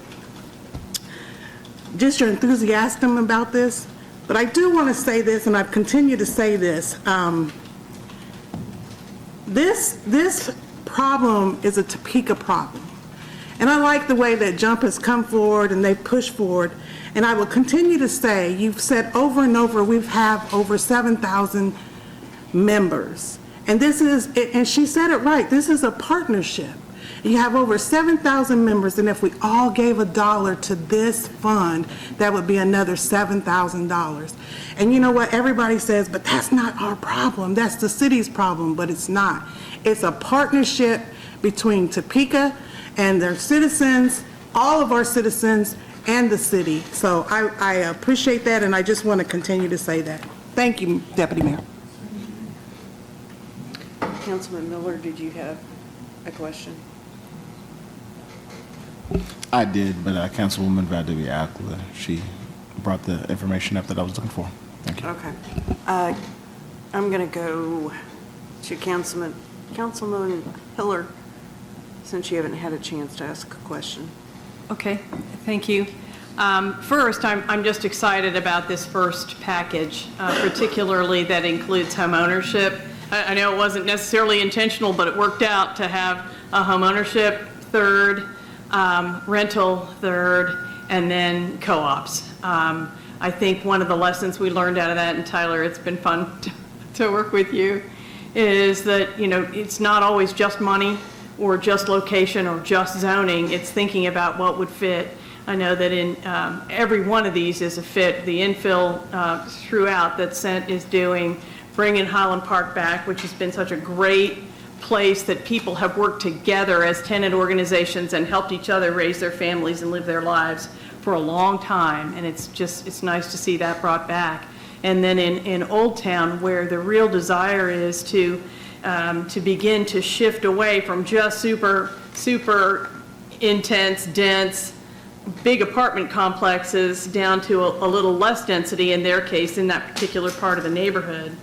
enthusiasm about this. But I do want to say this, and I've continued to say this. This problem is a Topeka problem. And I like the way that Jump has come forward and they've pushed forward. And I will continue to say, you've said over and over, we have over 7,000 members. And and she said it right, this is a partnership. You have over 7,000 members, and if we all gave $1 to this fund, that would be another $7,000. And you know what? Everybody says, but that's not our problem. That's the city's problem, but it's not. It's a partnership between Topeka and their citizens, all of our citizens, and the city. So I appreciate that, and I just want to continue to say that. Thank you, Deputy Mayor. Councilman Miller, did you have a question? I did, but Councilwoman Valdivia Alcala, she brought the information up that I was looking for. Thank you. Okay. I'm going to go to Councilman Hiller, since you haven't had a chance to ask a question. Okay, thank you. First, I'm just excited about this first package, particularly that includes home ownership. I know it wasn't necessarily intentional, but it worked out to have a home ownership third, rental third, and then co-ops. I think one of the lessons we learned out of that, and Tyler, it's been fun to work with you, is that, it's not always just money or just location or just zoning. It's thinking about what would fit I know that in every one of these is a fit. The infill throughout that Cent is doing, bringing Highland Park back, which has been such a great place that people have worked together as tenant organizations and helped each other raise their families and live their lives for a long time. And it's nice to see that brought back. And then in Old Town, where the real desire is to begin to shift away from just super intense, dense, big apartment complexes down to a little less density in their case in that particular part of the neighborhood.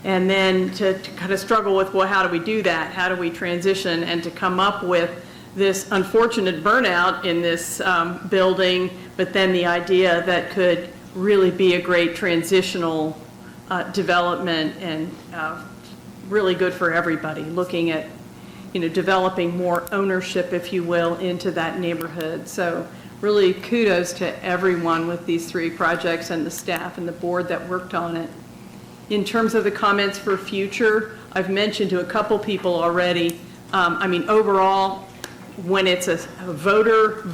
And then to kind of struggle with, well, how do we do that? How do we transition? And to come up with this unfortunate burnout in this building, but then the idea that could really be a great transitional development and really good for everybody, looking at, developing more ownership, if you will, into that neighborhood. So really kudos to everyone with these 3 projects and the staff and the board that worked on it. In terms of the comments for future, I've mentioned to a couple people already, overall, when it's a voter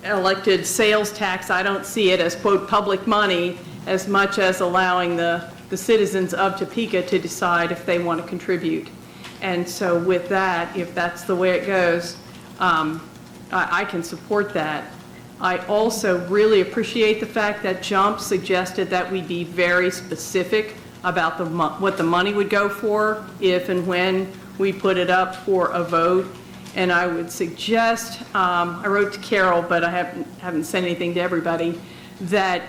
elected sales tax, I don't see it as, quote, public money as much as allowing the citizens of Topeka to decide if they want to contribute. And so with that, if that's the way it goes, I can support that. I also really appreciate the fact that Jump suggested that we be very specific about what the money would go for if and when we put it up for a vote. And I would suggest, I wrote to Carol, but I haven't sent anything to everybody, that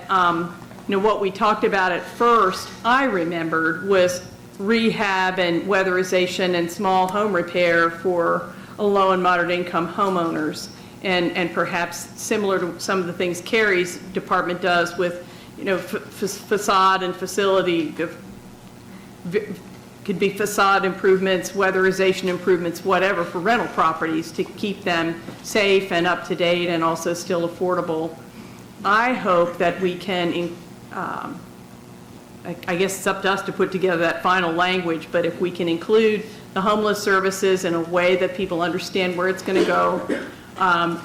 what we talked about at first, I remembered, was rehab and weatherization and small home repair for low and moderate income homeowners. And perhaps similar to some of the things Carrie's department does with, facade and facility, could be facade improvements, weatherization improvements, whatever, for rental properties to keep them safe and up to date and also still affordable. I hope that we can, I guess it's up to us to put together that final language, but if we can include the homeless services in a way that people understand where it's going to go,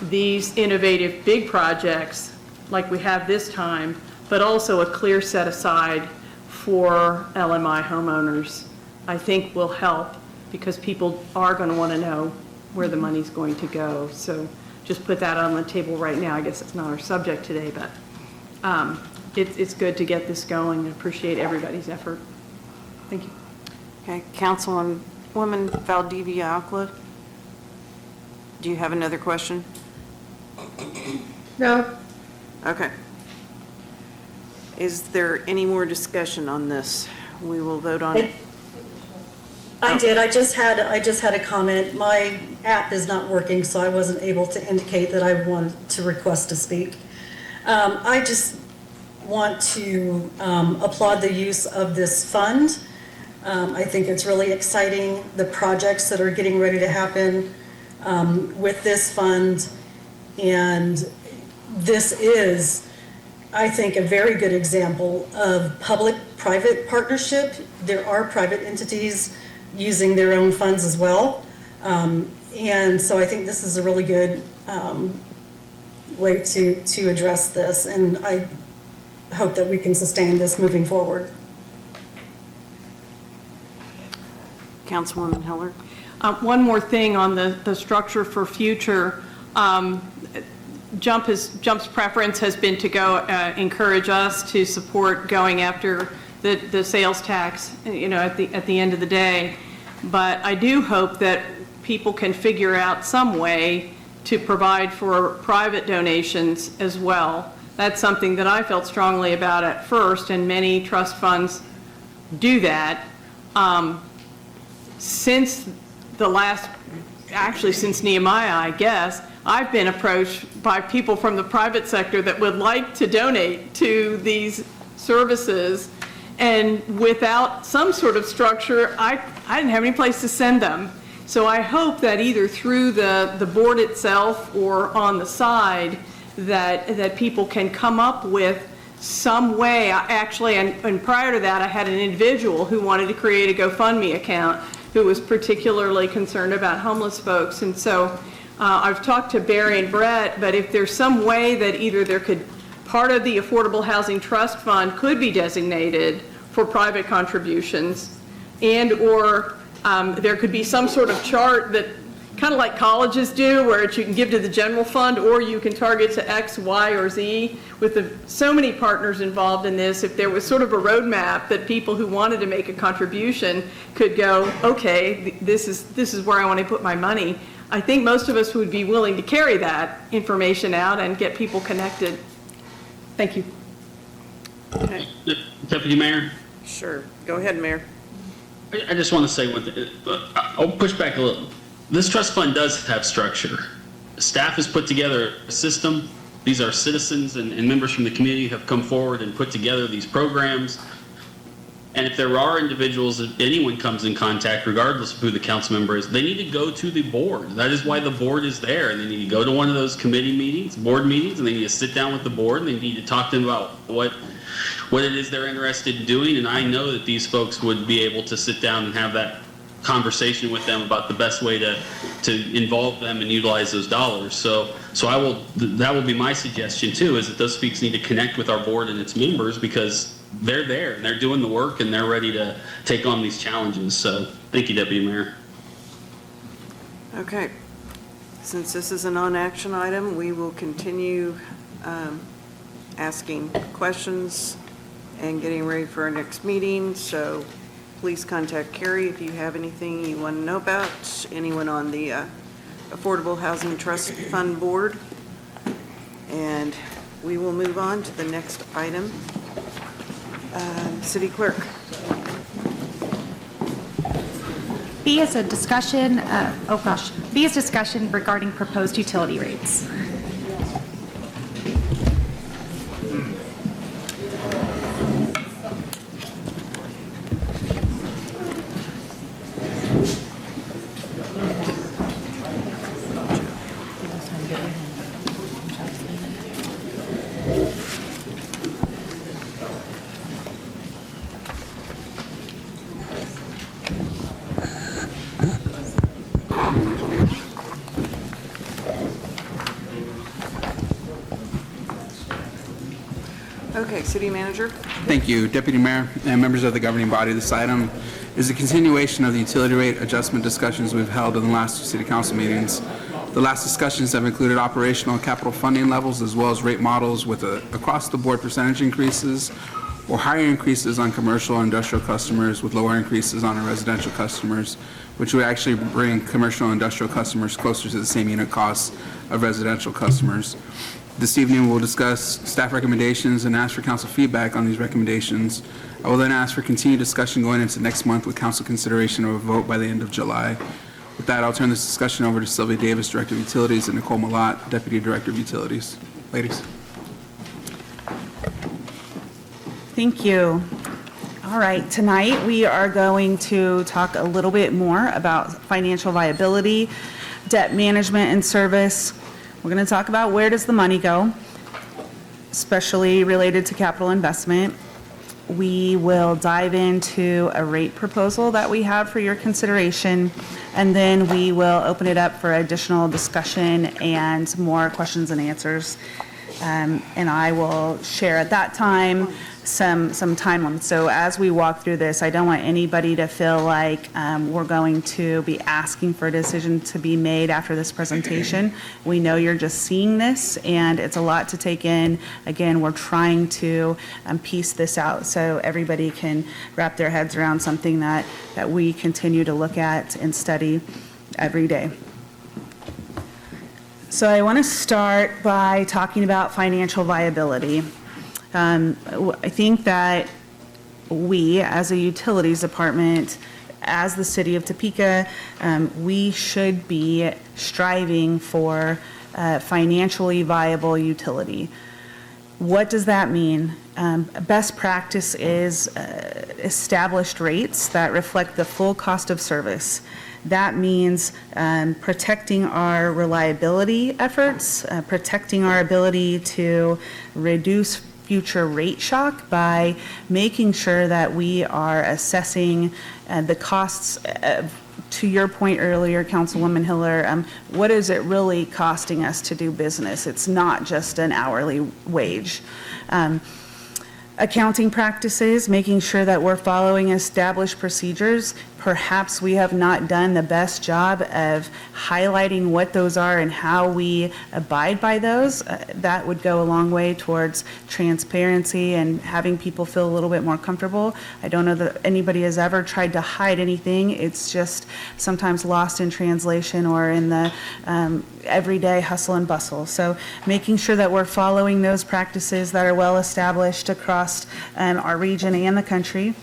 these innovative big projects like we have this time, but also a clear set aside for LMI homeowners, I think will help, because people are going to want to know where the money's going to go. So just put that on the table right now. I guess it's not our subject today, but it's good to get this going and appreciate everybody's effort. Thank you. Okay, Councilwoman Valdivia-Alcala, do you have another question? No. Okay. Is there any more discussion on this? We will vote on it. I did. I just had a comment. My app is not working, so I wasn't able to indicate that I wanted to request to speak. I just want to applaud the use of this fund. I think it's really exciting, the projects that are getting ready to happen with this fund. And this is, I think, a very good example of public-private partnership. There are private entities using their own funds as well. And so I think this is a really good way to address this. And I hope that we can sustain this moving forward. Councilwoman Heller? One more thing on the structure for future. Jump's preference has been to go encourage us to support going after the sales tax, at the end of the day. But I do hope that people can figure out some way to provide for private donations as well. That's something that I felt strongly about at first, and many trust funds do that. Since Nehemiah, I guess, I've been approached by people from the private sector that would like to donate to these services, and without some sort of structure, I didn't have any place to send them. So I hope that either through the board itself or on the side, that people can come up with some way. Actually, and prior to that, I had an individual who wanted to create a GoFundMe account who was particularly concerned about homeless folks. And so I've talked to Barry and Brett, but if there's some way that either part of the Affordable Housing Trust Fund could be designated for private contributions, and/or there could be some sort of chart that, kind of like colleges do, where you can give to the general fund, or you can target to X, Y, or Z. With so many partners involved in this, if there was sort of a roadmap that people who wanted to make a contribution could go, okay, this is where I want to put my money, I think most of us would be willing to carry that information out and get people connected. Thank you. Okay. Deputy Mayor? Sure. Go ahead, Mayor. I just want to say one thing. I'll push back a little. This trust fund does have structure. Staff has put together a system. These are citizens and members from the community who have come forward and put together these programs. And if there are individuals, if anyone comes in contact, regardless of who the council member is, they need to go to the board. That is why the board is there. And they need to go to one of those committee meetings, board meetings, and they need to sit down with the board, and they need to talk to them about what it is they're interested in doing. And I know that these folks would be able to sit down and have that conversation with them about the best way to involve them and utilize those dollars. So that will be my suggestion too, is that those folks need to connect with our board and its members, because they're there and they're doing the work and they're ready to take on these challenges. So thank you, Deputy Mayor. Okay. Since this is a non-action item, we will continue asking questions and getting ready for our next meeting. So please contact Carrie if you have anything you want to know about, anyone on the Affordable Housing Trust Fund Board. And we will move on to the next item. City Clerk. B is a discussion, B is discussion regarding proposed utility rates. Okay, City Manager. Thank you, Deputy Mayor and members of the governing body. This item is a continuation of the utility rate adjustment discussions we've held in the last two city council meetings. The last discussions have included operational and capital funding levels, as well as rate models with across-the-board percentage increases or higher increases on commercial and industrial customers with lower increases on our residential customers, which would actually bring commercial and industrial customers closer to the same unit costs of residential customers. This evening, we'll discuss staff recommendations and ask for council feedback on these recommendations. I will then ask for continued discussion going into next month with council consideration of a vote by the end of July. With that, I'll turn this discussion over to Sylvia Davis, Director of Utilities, and Nicole Malott, Deputy Director of Utilities. Ladies. Thank you. All right, tonight we are going to talk a little bit more about financial viability, debt management and service. We're going to talk about where does the money go, especially related to capital investment. We will dive into a rate proposal that we have for your consideration, and then we will open it up for additional discussion and more questions and answers. And I will share at that time some time limits. So as we walk through this, I don't want anybody to feel like we're going to be asking for a decision to be made after this presentation. We know you're just seeing this, and it's a lot to take in. Again, we're trying to piece this out so everybody can wrap their heads around something that we continue to look at and study every day. So I want to start by talking about financial viability. I think that we, as a utilities department, as the city of Topeka, we should be striving for financially viable utility. What does that mean? Best practice is established rates that reflect the full cost of service. That means protecting our reliability efforts, protecting our ability to reduce future rate shock by making sure that we are assessing the costs to your point earlier, Councilwoman Hiller, what is it really costing us to do business? It's not just an hourly wage. Accounting practices, making sure that we're following established procedures. Perhaps we have not done the best job of highlighting what those are and how we abide by those. That would go a long way towards transparency and having people feel a little bit more comfortable. I don't know that anybody has ever tried to hide anything. It's just sometimes lost in translation or in the everyday hustle and bustle. So making sure that we're following those practices that are well established across our region and the country.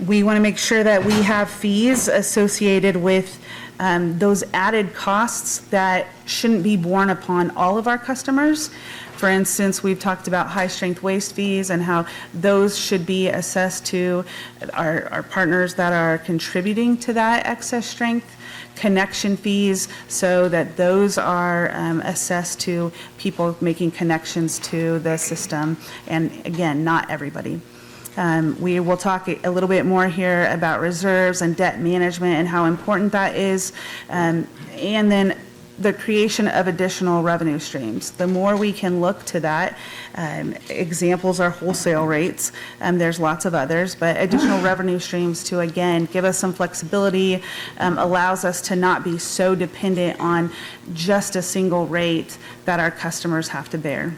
We want to make sure that we have fees associated with those added costs that shouldn't be borne upon all of our customers. For instance, we've talked about high-strength waste fees and how those should be assessed to our partners that are contributing to that excess strength. Connection fees, so that those are assessed to people making connections to the system. And again, not everybody. We will talk a little bit more here about reserves and debt management and how important that is. And then the creation of additional revenue streams. The more we can look to that, examples are wholesale rates, there's lots of others, but additional revenue streams to, again, give us some flexibility, allows us to not be so dependent on just a single rate that our customers have to bear.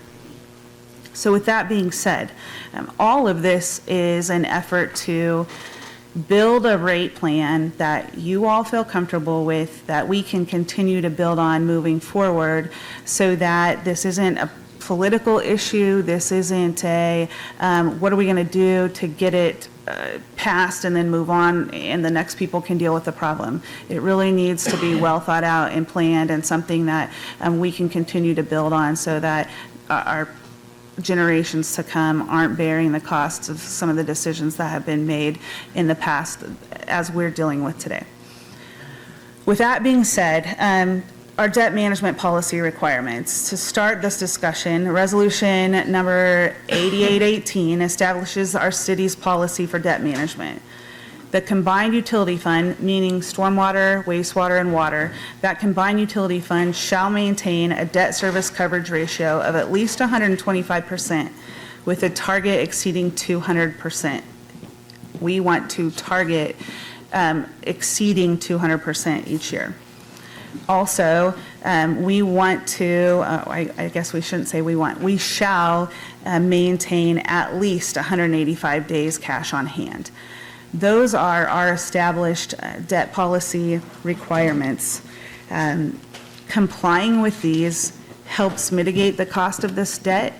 So with that being said, all of this is an effort to build a rate plan that you all feel comfortable with, that we can continue to build on moving forward, so that this isn't a political issue, this isn't a what are we going to do to get it passed and then move on and the next people can deal with the problem. It really needs to be well thought out and planned, and something that we can continue to build on, so that our generations to come aren't bearing the costs of some of the decisions that have been made in the past as we're dealing with today. With that being said, our debt management policy requirements. To start this discussion, resolution number 8818 establishes our city's policy for debt management. The combined utility fund, meaning stormwater, wastewater, and water, that combined utility fund shall maintain a debt service coverage ratio of at least 125%, with a target exceeding 200%. We want to target exceeding 200% each year. Also, we want to, I guess we shouldn't say we want, we shall maintain at least 185 days cash on hand. Those are our established debt policy requirements. Complying with these helps mitigate the cost of this debt.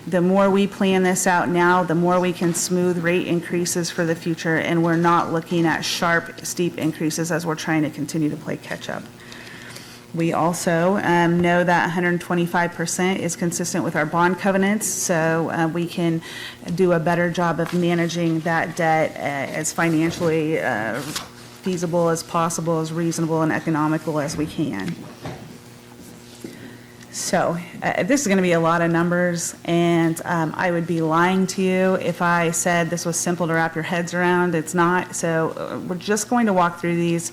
The more we plan this out now, the more we can smooth rate increases for the future, and we're not looking at sharp, steep increases as we're trying to continue to play catch up. We also know that 125% is consistent with our bond covenants, so we can do a better job of managing that debt as financially feasible as possible, as reasonable and economical as we can. So this is going to be a lot of numbers, and I would be lying to you if I said this was simple to wrap your heads around. It's not. So we're just going to walk through these.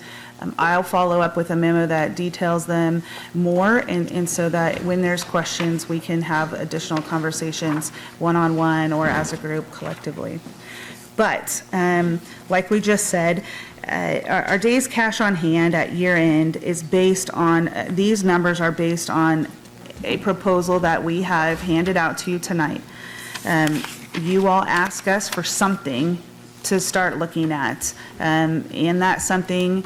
I'll follow up with a memo that details them more, and so that when there's questions, we can have additional conversations one-on-one or as a group collectively. But like we just said, our days cash on hand at year end is based on, these numbers are based on a proposal that we have handed out to you tonight. You all ask us for something to start looking at, and that's something.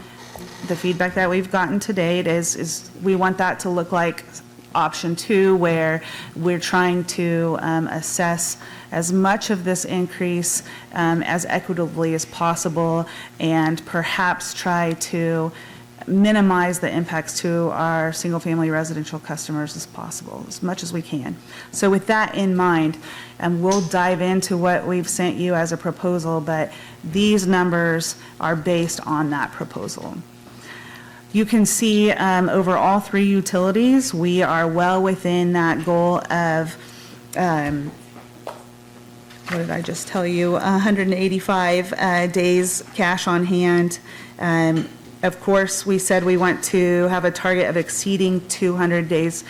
The feedback that we've gotten to date is we want that to look like option 2, where we're trying to assess as much of this increase as equitably as possible, and perhaps try to minimize the impacts to our single-family residential customers as possible, as much as we can. So with that in mind, we'll dive into what we've sent you as a proposal, but these numbers are based on that proposal. You can see over all 3 utilities, we are well within that goal of what did I just tell you? 185 days cash on hand. Of course, we said we want to have a target of exceeding 200 days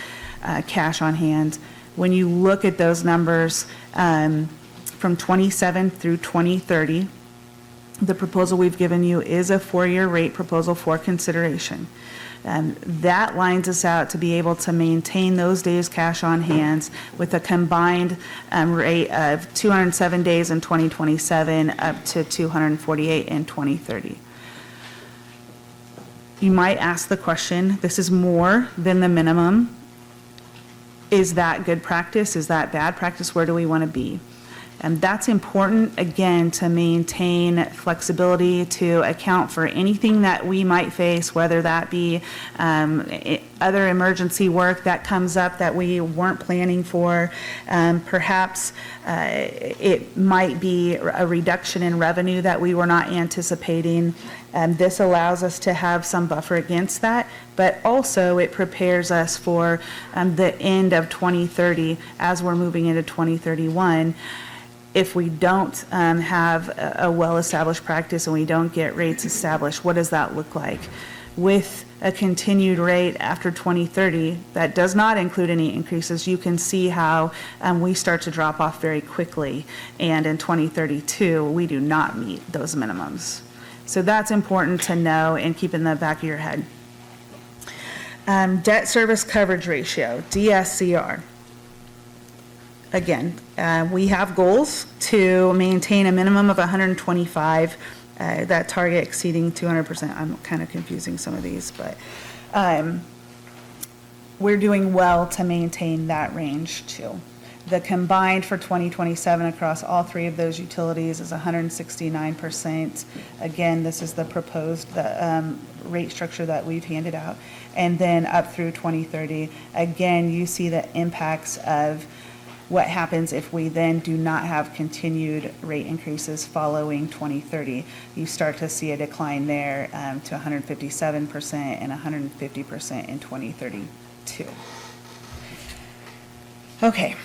cash on hand. When you look at those numbers from 27 through 2030, the proposal we've given you is a 4-year rate proposal for consideration. That lines us out to be able to maintain those days cash on hand with a combined rate of 207 days in 2027 up to 248 in 2030. You might ask the question, this is more than the minimum. Is that good practice? Is that bad practice? Where do we want to be? And that's important, again, to maintain flexibility, to account for anything that we might face, whether that be other emergency work that comes up that we weren't planning for. Perhaps it might be a reduction in revenue that we were not anticipating. This allows us to have some buffer against that, but also it prepares us for the end of 2030 as we're moving into 2031. If we don't have a well-established practice and we don't get rates established, what does that look like? With a continued rate after 2030 that does not include any increases, you can see how we start to drop off very quickly. And in 2032, we do not meet those minimums. So that's important to know and keep in the back of your head. Debt service coverage ratio, DSCR. Again, we have goals to maintain a minimum of 125, that target exceeding 200%. I'm kind of confusing some of these, but we're doing well to maintain that range too. The combined for 2027 across all 3 of those utilities is 169%. Again, this is the proposed rate structure that we've handed out. And then up through 2030, again, you see the impacts of what happens if we then do not have continued rate increases following 2030. You start to see a decline there to 157% and 150% in 2032. Okay.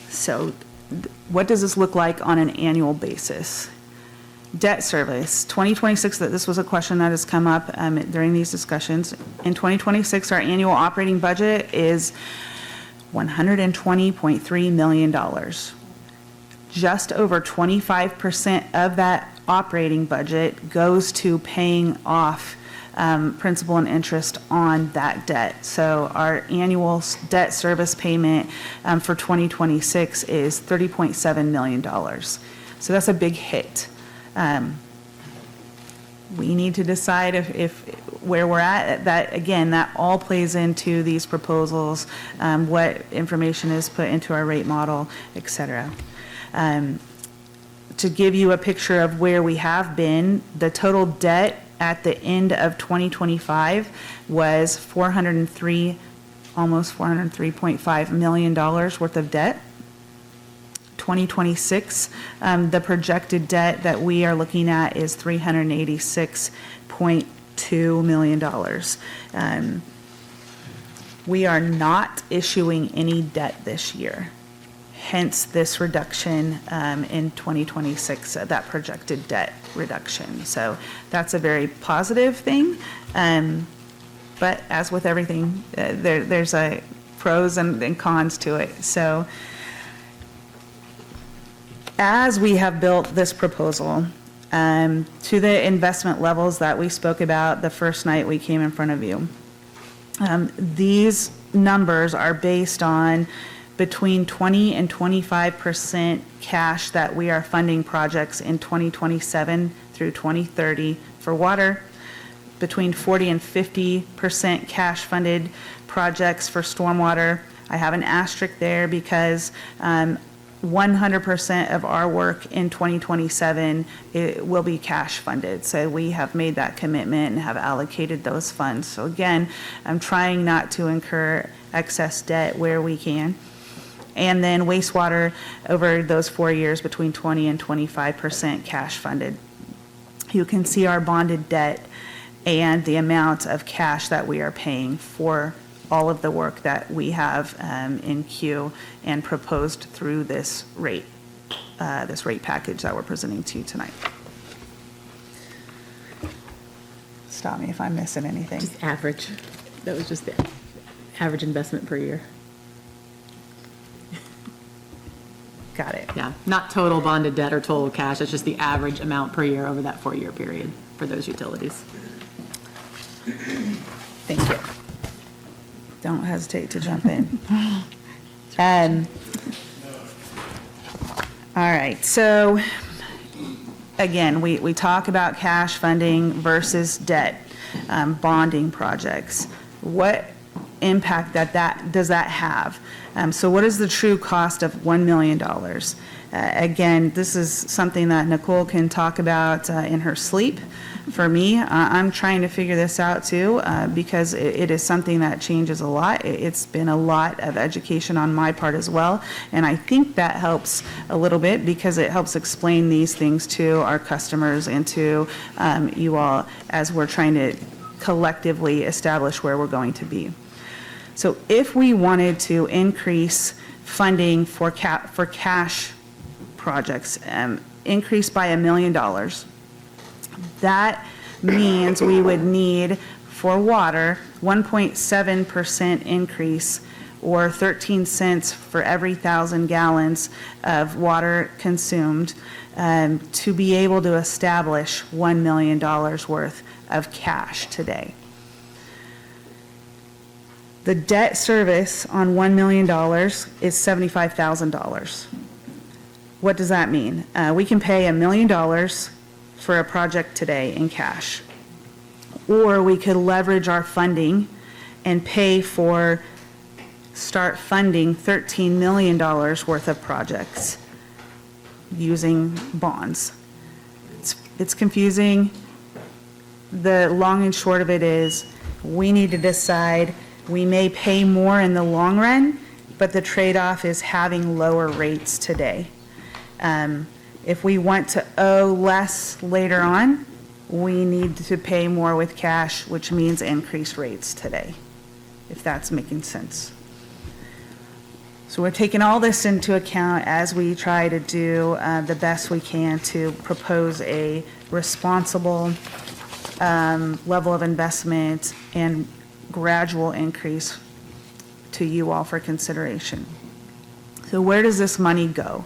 So what does this look like on an annual basis? Debt service, 2026, this was a question that has come up during these discussions. In 2026, our annual operating budget is $120.3 million. Just over 25% of that operating budget goes to paying off principal and interest on that debt. So our annual debt service payment for 2026 is $30.7 million. So that's a big hit. We need to decide if where we're at. That again, that all plays into these proposals, what information is put into our rate model, et cetera. To give you a picture of where we have been, the total debt at the end of 2025 was almost $403.5 million worth of debt. 2026, the projected debt that we are looking at is $386.2 million. We are not issuing any debt this year, hence this reduction in 2026, that projected debt reduction. So that's a very positive thing, but as with everything, there's a pros and cons to it. So as we have built this proposal to the investment levels that we spoke about the first night we came in front of you, these numbers are based on between 20 and 25% cash that we are funding projects in 2027 through 2030 for water, between 40 and 50% cash funded projects for stormwater. I have an asterisk there because 100% of our work in 2027 will be cash funded. So we have made that commitment and have allocated those funds. So again, I'm trying not to incur excess debt where we can. And then wastewater over those 4 years between 20 and 25% cash funded. You can see our bonded debt and the amount of cash that we are paying for all of the work that we have in queue and proposed through this rate package that we're presenting to you tonight. Stop me if I'm missing anything. Just average. That was just the average investment per year. Got it. Yeah, not total bonded debt or total cash. It's just the average amount per year over that 4-year period for those utilities. Thank you. Don't hesitate to jump in. All right, so again, we talk about cash funding versus debt, bonding projects. What impact does that have? So what is the true cost of $1 million? Again, this is something that Nicole can talk about in her sleep. For me, I'm trying to figure this out too, because it is something that changes a lot. It's been a lot of education on my part as well, and I think that helps a little bit because it helps explain these things to our customers and to you all as we're trying to collectively establish where we're going to be. So if we wanted to increase funding for cash projects, increase by $1 million, that means we would need for water 1.7% increase, or 13 cents for every 1,000 gallons of water consumed, to be able to establish $1 million worth of cash today. The debt service on $1 million is $75,000. What does that mean? We can pay $1 million for a project today in cash, or we could leverage our funding and start funding $13 million worth of projects using bonds. It's confusing. The long and short of it is we need to decide. We may pay more in the long run, but the trade-off is having lower rates today. If we want to owe less later on, we need to pay more with cash, which means increased rates today, if that's making sense. So we're taking all this into account as we try to do the best we can to propose a responsible level of investment and gradual increase to you all for consideration. So where does this money go?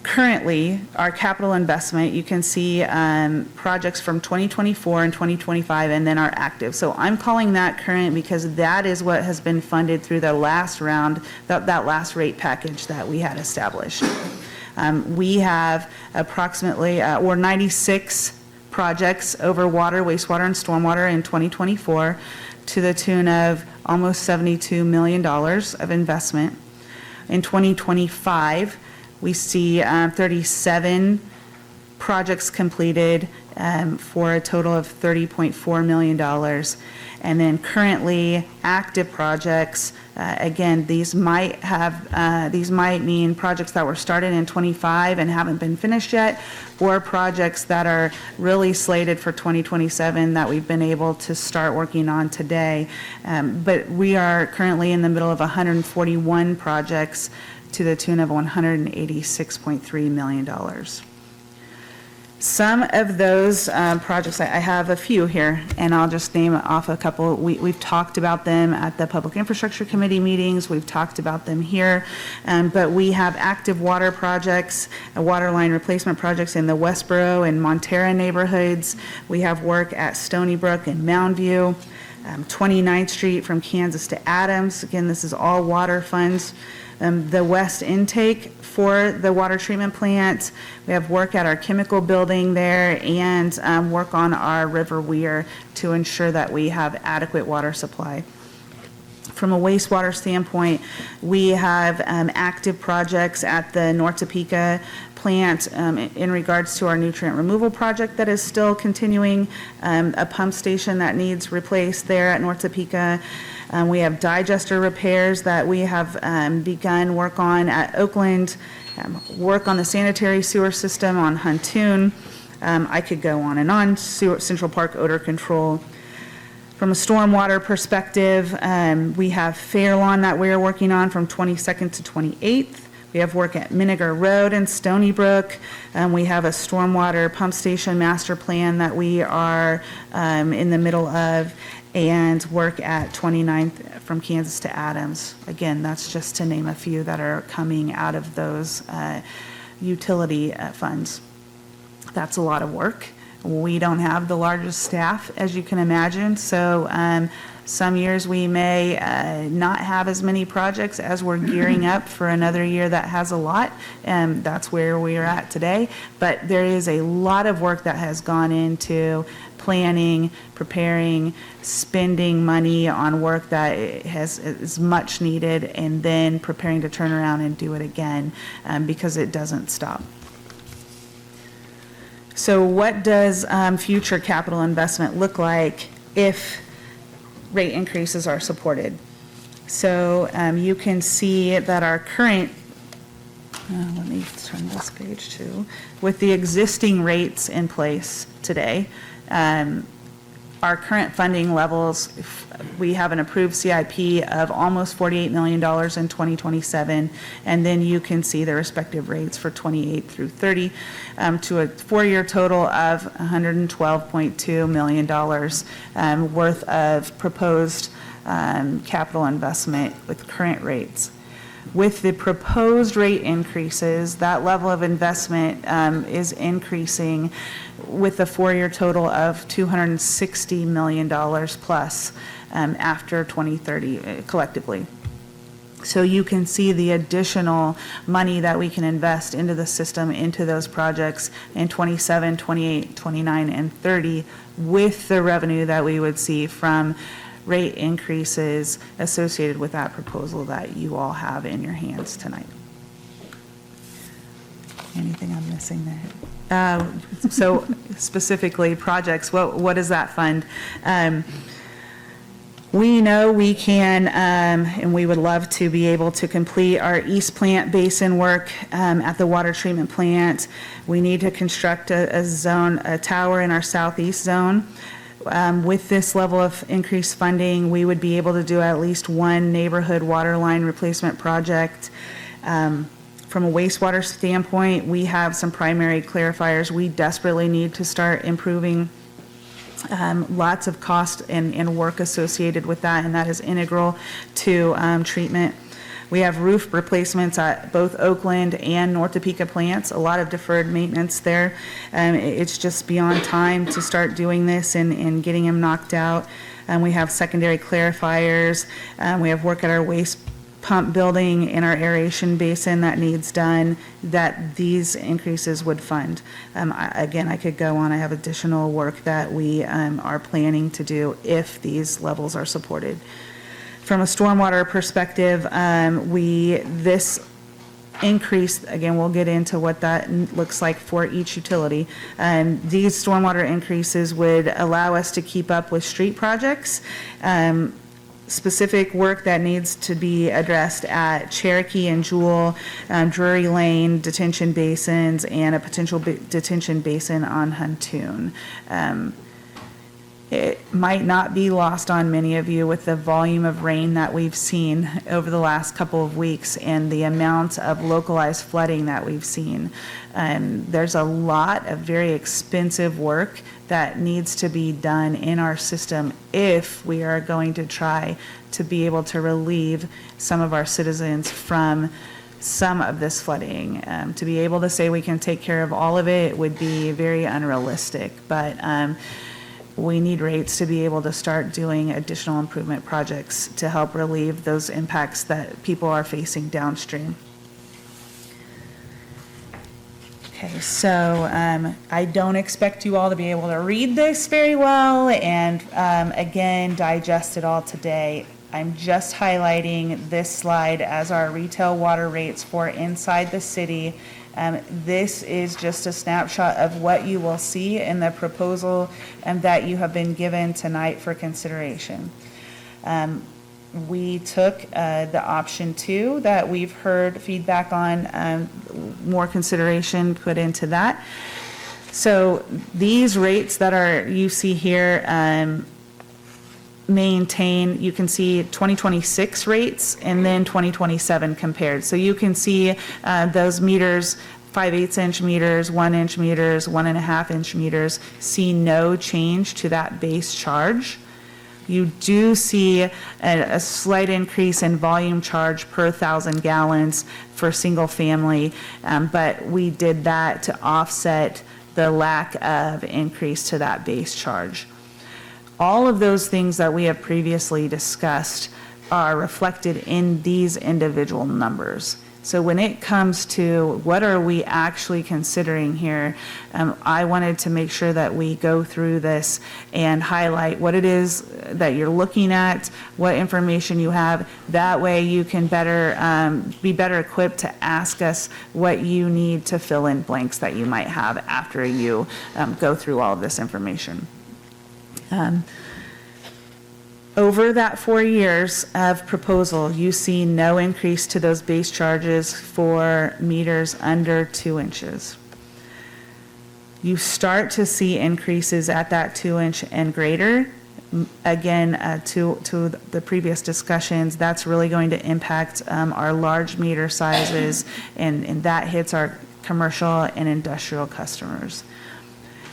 Currently, our capital investment, you can see projects from 2024 and 2025, and then our active. So I'm calling that current because that is what has been funded through the last round, that last rate package that we had established. We have approximately, or 96 projects over water, wastewater, and stormwater in 2024 to the tune of almost $72 million of investment. In 2025, we see 37 projects completed for a total of $30.4 million. And then currently active projects, again, these might mean projects that were started in 25 and haven't been finished yet, or projects that are really slated for 2027 that we've been able to start working on today. But we are currently in the middle of 141 projects to the tune of $186.3 million. Some of those projects, I have a few here, and I'll just name off a couple. We've talked about them at the Public Infrastructure Committee meetings. We've talked about them here. But we have active water projects, water line replacement projects in the Westboro and Montera neighborhoods. We have work at Stony Brook and Mound View, 29th Street from Kansas to Adams. Again, this is all water funds. The west intake for the water treatment plant. We have work at our chemical building there, and work on our River Weir to ensure that we have adequate water supply. From a wastewater standpoint, we have active projects at the North Topeka plant in regards to our nutrient removal project that is still continuing, a pump station that needs replaced there at North Topeka. We have digester repairs that we have begun work on at Oakland, work on the sanitary sewer system on Huntoon. I could go on and on, Central Park odor control. From a stormwater perspective, we have Fair Lawn that we're working on from 22nd to 28th. We have work at Miniger Road and Stony Brook. We have a stormwater pump station master plan that we are in the middle of, and work at 29th from Kansas to Adams. Again, that's just to name a few that are coming out of those utility funds. That's a lot of work. We don't have the largest staff, as you can imagine, so some years we may not have as many projects as we're gearing up for another year that has a lot, and that's where we are at today. But there is a lot of work that has gone into planning, preparing, spending money on work that is much needed, and then preparing to turn around and do it again, because it doesn't stop. So what does future capital investment look like if rate increases are supported? So you can see that our current, let me turn this page too, with the existing rates in place today, our current funding levels, we have an approved CIP of almost $48 million in 2027, and then you can see the respective rates for 28 through 30 to a 4-year total of $112.2 million worth of proposed capital investment with current rates. With the proposed rate increases, that level of investment is increasing with a 4-year total of $260 million plus after 2030 collectively. So you can see the additional money that we can invest into the system, into those projects in 27, 28, 29, and 30 with the revenue that we would see from rate increases associated with that proposal that you all have in your hands tonight. Anything I'm missing there? So specifically projects, what does that fund? We know we can, and we would love to be able to complete our East Plant Basin work at the water treatment plant. We need to construct a tower in our southeast zone. With this level of increased funding, we would be able to do at least one neighborhood water line replacement project. From a wastewater standpoint, we have some primary clarifiers. We desperately need to start improving. Lots of cost and work associated with that, and that is integral to treatment. We have roof replacements at both Oakland and North Topeka plants, a lot of deferred maintenance there. It's just beyond time to start doing this and getting them knocked out. We have secondary clarifiers. We have work at our waste pump building in our aeration basin that needs done, that these increases would fund. Again, I could go on. I have additional work that we are planning to do if these levels are supported. From a stormwater perspective, this increase, again, we'll get into what that looks like for each utility. These stormwater increases would allow us to keep up with street projects, specific work that needs to be addressed at Cherokee and Jewel, Drury Lane, detention basins, and a potential detention basin on Huntoon. It might not be lost on many of you with the volume of rain that we've seen over the last couple of weeks and the amount of localized flooding that we've seen. There's a lot of very expensive work that needs to be done in our system if we are going to try to be able to relieve some of our citizens from some of this flooding. To be able to say we can take care of all of it would be very unrealistic, but we need rates to be able to start doing additional improvement projects to help relieve those impacts that people are facing downstream. Okay, so I don't expect you all to be able to read this very well and again, digest it all today. I'm just highlighting this slide as our retail water rates for inside the city. This is just a snapshot of what you will see in the proposal that you have been given tonight for consideration. We took the option 2 that we've heard feedback on, more consideration put into that. So these rates that you see here, maintain, you can see 2026 rates and then 2027 compared. So you can see those meters, 5/8 inch meters, 1 inch meters, 1.5 inch meters, see no change to that base charge. You do see a slight increase in volume charge per 1,000 gallons for single family, but we did that to offset the lack of increase to that base charge. All of those things that we have previously discussed are reflected in these individual numbers. So when it comes to what are we actually considering here, I wanted to make sure that we go through this and highlight what it is that you're looking at, what information you have. That way you can be better equipped to ask us what you need to fill in blanks that you might have after you go through all of this information. Over that 4 years of proposal, you see no increase to those base charges for meters under 2 inches. You start to see increases at that 2 inch and greater. Again, to the previous discussions, that's really going to impact our large meter sizes, and that hits our commercial and industrial customers.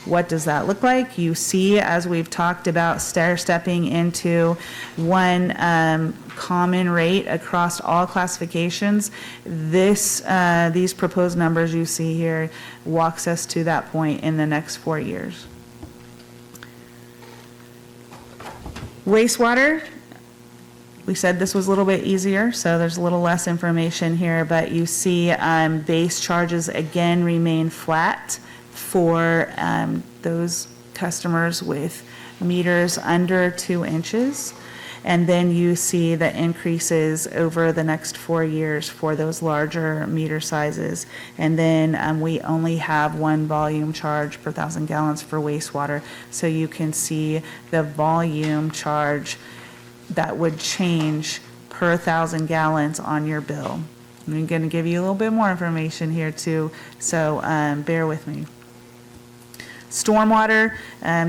What does that look like? You see, as we've talked about, stair-stepping into one common rate across all classifications. These proposed numbers you see here walks us to that point in the next 4 years. Wastewater, we said this was a little bit easier, so there's a little less information here, but you see base charges again remain flat for those customers with meters under 2 inches. And then you see the increases over the next 4 years for those larger meter sizes. And then we only have one volume charge per 1,000 gallons for wastewater. So you can see the volume charge that would change per 1,000 gallons on your bill. I'm going to give you a little bit more information here too, so bear with me. Stormwater,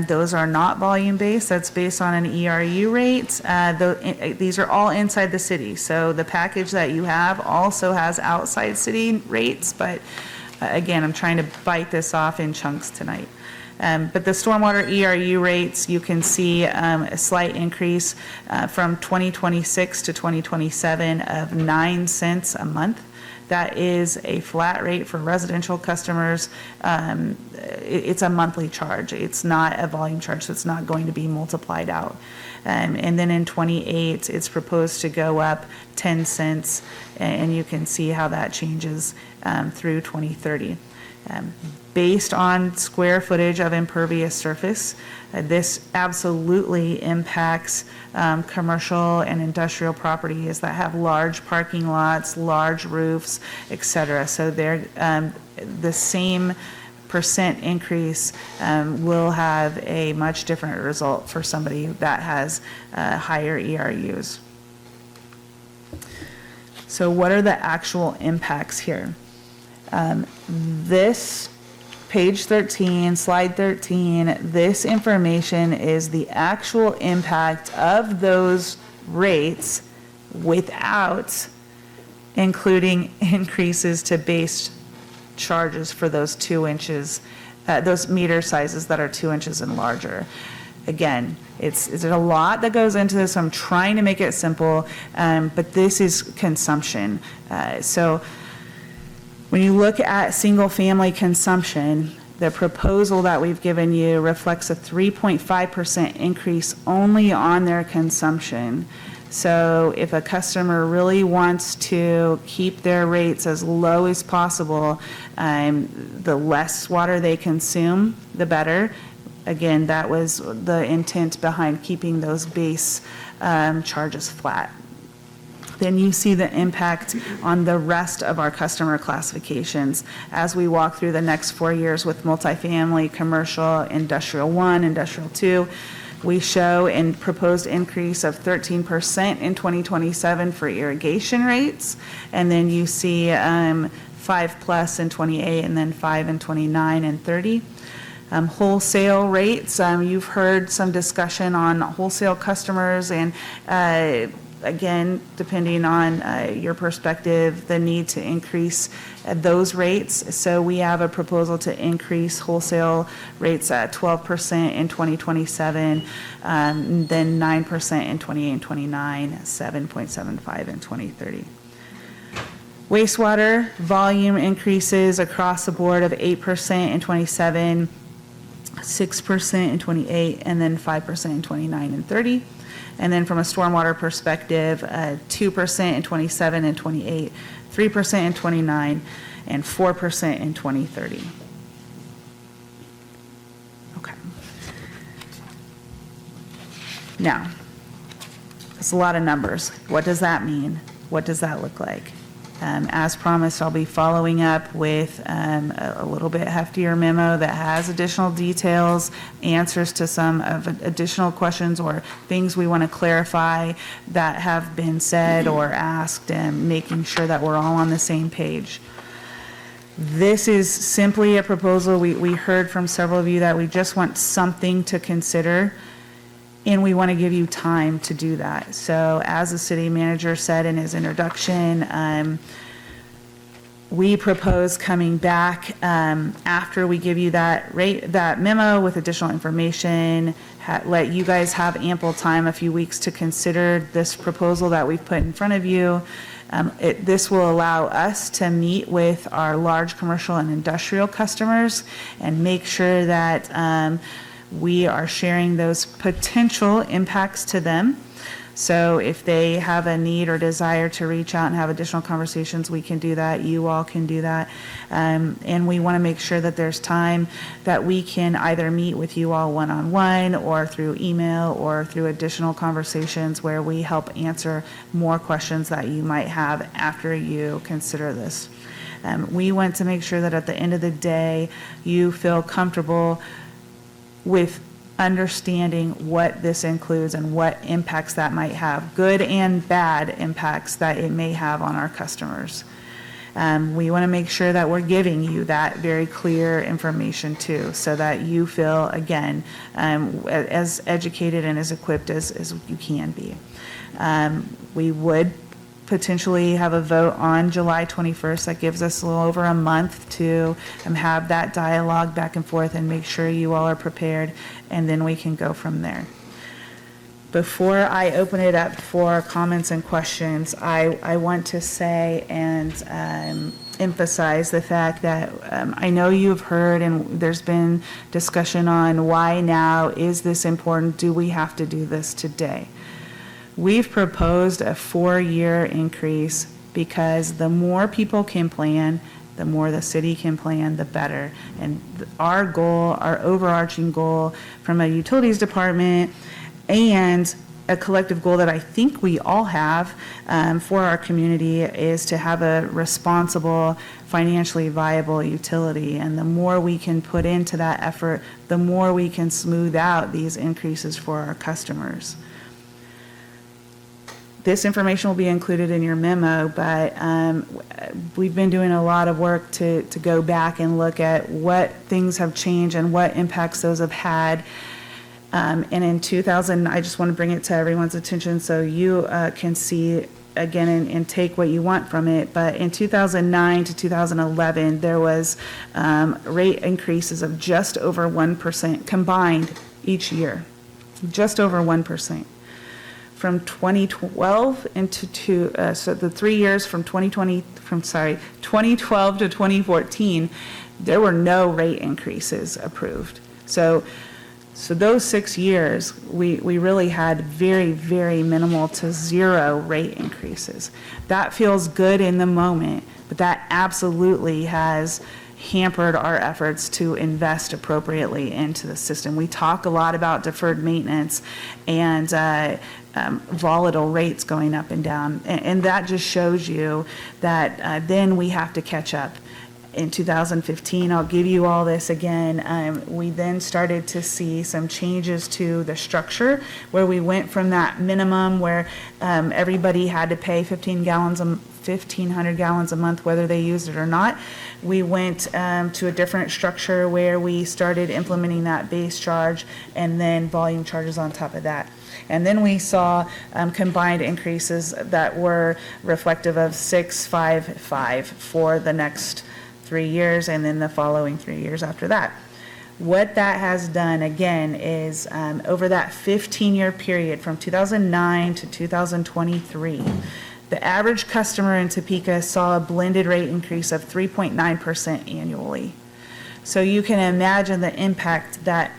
those are not volume-based. That's based on an ERU rate. These are all inside the city. So the package that you have also has outside city rates, but again, I'm trying to bite this off in chunks tonight. But the stormwater ERU rates, you can see a slight increase from 2026 to 2027 of 9 cents a month. That is a flat rate for residential customers. It's a monthly charge. It's not a volume charge, so it's not going to be multiplied out. And then in 28, it's proposed to go up 10 cents, and you can see how that changes through 2030. Based on square footage of impervious surface, this absolutely impacts commercial and industrial properties that have large parking lots, large roofs, et cetera. So they're the same percent increase will have a much different result for somebody that has higher ERUs. So what are the actual impacts here? This page 13, slide 13, this information is the actual impact of those rates without including increases to base charges for those 2 inches, those meter sizes that are 2 inches and larger. Again, there's a lot that goes into this. I'm trying to make it simple, but this is consumption. So when you look at single-family consumption, the proposal that we've given you reflects a 3.5% increase only on their consumption. So if a customer really wants to keep their rates as low as possible, the less water they consume, the better. Again, that was the intent behind keeping those base charges flat. Then you see the impact on the rest of our customer classifications as we walk through the next 4 years with multifamily, commercial, industrial 1, industrial 2. We show a proposed increase of 13% in 2027 for irrigation rates, and then you see 5+ in 28, and then 5 in 29 and 30. Wholesale rates, you've heard some discussion on wholesale customers and, again, depending on your perspective, the need to increase those rates. So we have a proposal to increase wholesale rates at 12% in 2027, then 9% in 28 and 29, 7.75 in 2030. Wastewater volume increases across the board of 8% in 27, 6% in 28, and then 5% in 29 and 30. And then from a stormwater perspective, 2% in 27 and 28, 3% in 29, and 4% in 2030. Okay. Now, that's a lot of numbers. What does that mean? What does that look like? As promised, I'll be following up with a little bit heftier memo that has additional details, answers to some of additional questions or things we want to clarify that have been said or asked, and making sure that we're all on the same page. This is simply a proposal. We heard from several of you that we just want something to consider, and we want to give you time to do that. So as the city manager said in his introduction, we propose coming back after we give you that memo with additional information, let you guys have ample time, a few weeks, to consider this proposal that we've put in front of you. This will allow us to meet with our large commercial and industrial customers and make sure that we are sharing those potential impacts to them. So if they have a need or desire to reach out and have additional conversations, we can do that. You all can do that. And we want to make sure that there's time that we can either meet with you all one-on-one or through email or through additional conversations where we help answer more questions that you might have after you consider this. We want to make sure that at the end of the day, you feel comfortable with understanding what this includes and what impacts that might have, good and bad impacts that it may have on our customers. We want to make sure that we're giving you that very clear information too, so that you feel, again, as educated and as equipped as you can be. We would potentially have a vote on July 21st. That gives us a little over a month to have that dialogue back and forth and make sure you all are prepared, and then we can go from there. Before I open it up for comments and questions, I want to say and emphasize the fact that I know you've heard and there's been discussion on why now, is this important, do we have to do this today? We've proposed a 4-year increase because the more people can plan, the more the city can plan, the better. And our goal, our overarching goal from a utilities department and a collective goal that I think we all have for our community is to have a responsible, financially viable utility. And the more we can put into that effort, the more we can smooth out these increases for our customers. This information will be included in your memo, but we've been doing a lot of work to go back and look at what things have changed and what impacts those have had. And in 2000, I just want to bring it to everyone's attention so you can see again and take what you want from it. But in 2009 to 2011, there was rate increases of just over 1% combined each year, just over 1%. From 2012 so the 3 years from 2012 to 2014, there were no rate increases approved. So those 6 years, we really had very, very minimal to zero rate increases. That feels good in the moment, but that absolutely has hampered our efforts to invest appropriately into the system. We talk a lot about deferred maintenance and volatile rates going up and down, and that just shows you that then we have to catch up. In 2015, I'll give you all this again, we then started to see some changes to the structure where we went from that minimum where everybody had to pay 15 1,500 gallons a month, whether they used it or not. We went to a different structure where we started implementing that base charge and then volume charges on top of that. And then we saw combined increases that were reflective of 655 for the next 3 years and then the following 3 years after that. What that has done, again, is over that 15-year period from 2009 to 2023, the average customer in Topeka saw a blended rate increase of 3.9% annually. So you can imagine the impact that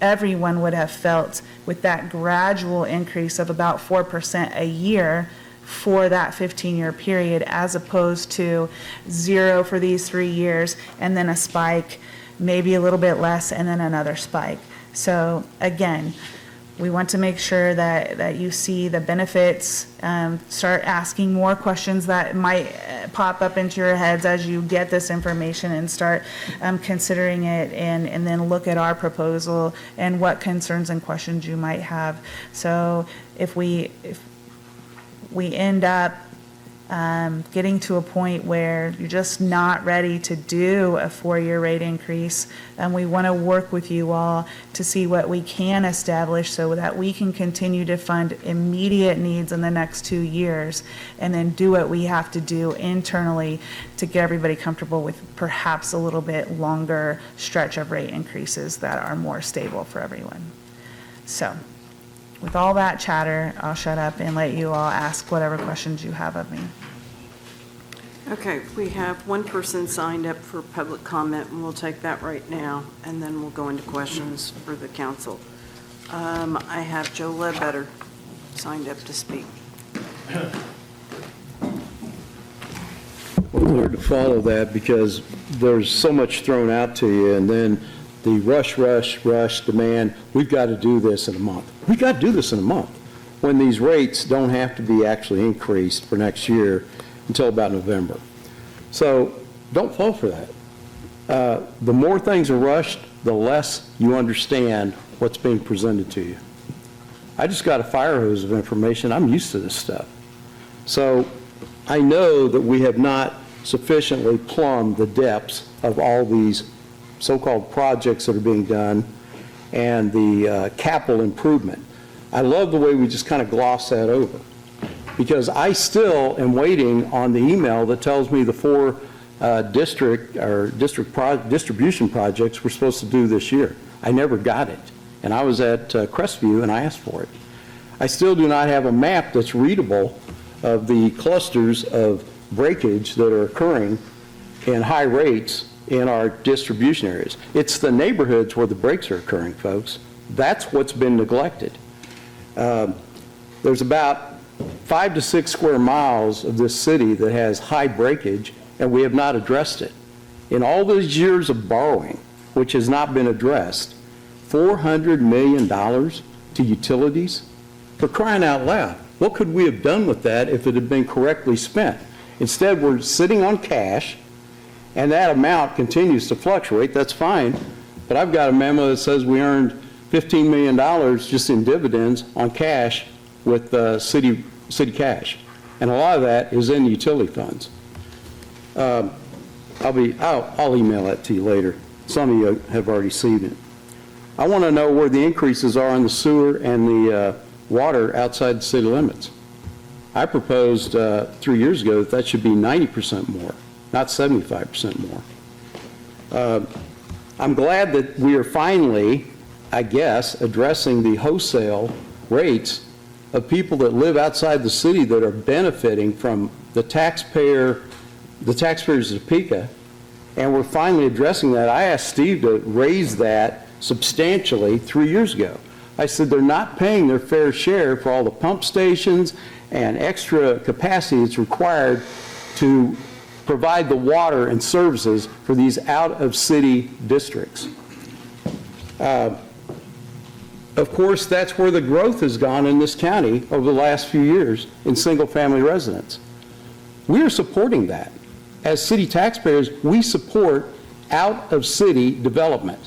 everyone would have felt with that gradual increase of about 4% a year for that 15-year period, as opposed to 0 for these 3 years and then a spike, maybe a little bit less, and then another spike. So again, we want to make sure that you see the benefits, start asking more questions that might pop up into your heads as you get this information, and start considering it, and then look at our proposal and what concerns and questions you might have. So if we end up getting to a point where you're just not ready to do a 4-year rate increase, and we want to work with you all to see what we can establish so that we can continue to fund immediate needs in the next 2 years, and then do what we have to do internally to get everybody comfortable with perhaps a little bit longer stretch of rate increases that are more stable for everyone. So with all that chatter, I'll shut up and let you all ask whatever questions you have of me. Okay, we have one person signed up for public comment, and we'll take that right now, and then we'll go into questions for the council. I have Joe Ledbetter signed up to speak. Well, it's hard to follow that because there's so much thrown out to you, and then the rush demand, we've got to do this in a month. We've got to do this in a month, when these rates don't have to be actually increased for next year until about November. So don't fall for that. The more things are rushed, the less you understand what's being presented to you. I just got a fire hose of information. I'm used to this stuff. So I know that we have not sufficiently plumbed the depths of all these so-called projects that are being done and the capital improvement. I love the way we just kind of gloss that over, because I still am waiting on the email that tells me the 4 distribution projects we're supposed to do this year. I never got it. And I was at Crestview and I asked for it. I still do not have a map that's readable of the clusters of breakage that are occurring in high rates in our distribution areas. It's the neighborhoods where the breaks are occurring, folks. That's what's been neglected. There's about 5 to 6 square miles of this city that has high breakage, and we have not addressed it. In all those years of borrowing, which has not been addressed, $400 million to utilities? For crying out loud, what could we have done with that if it had been correctly spent? Instead, we're sitting on cash, and that amount continues to fluctuate. That's fine, but I've got a memo that says we earned $15 million just in dividends on cash with city cash, and a lot of that is in utility funds. I'll email that to you later. Some of you have already seen it. I want to know where the increases are on the sewer and the water outside the city limits. I proposed 3 years ago that should be 90% more, not 75% more. I'm glad that we are finally, I guess, addressing the wholesale rates of people that live outside the city that are benefiting from the taxpayers of Topeka, and we're finally addressing that. I asked Steve to raise that substantially 3 years ago. I said they're not paying their fair share for all the pump stations and extra capacity that's required to provide the water and services for these out-of-city districts. Of course, that's where the growth has gone in this county over the last few years in single-family residence. We are supporting that. As city taxpayers, we support out-of-city development.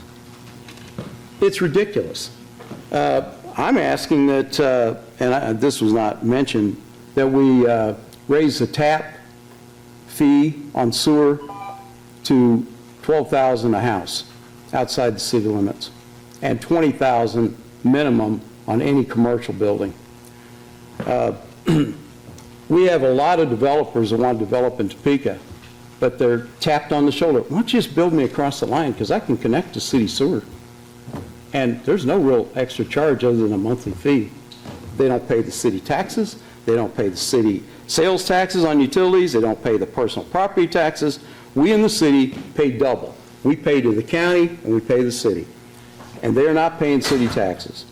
It's ridiculous. I'm asking that, this was not mentioned, that we raise the tap fee on sewer to $12,000 a house outside the city limits, and $20,000 minimum on any commercial building. We have a lot of developers that want to develop in Topeka, but they're tapped on the shoulder. Why don't you just build me across the line, because I can connect to city sewer. And there's no real extra charge other than a monthly fee. They don't pay the city taxes, they don't pay the city sales taxes on utilities, they don't pay the personal property taxes. We in the city pay double. We pay to the county and we pay the city. And they're not paying city taxes.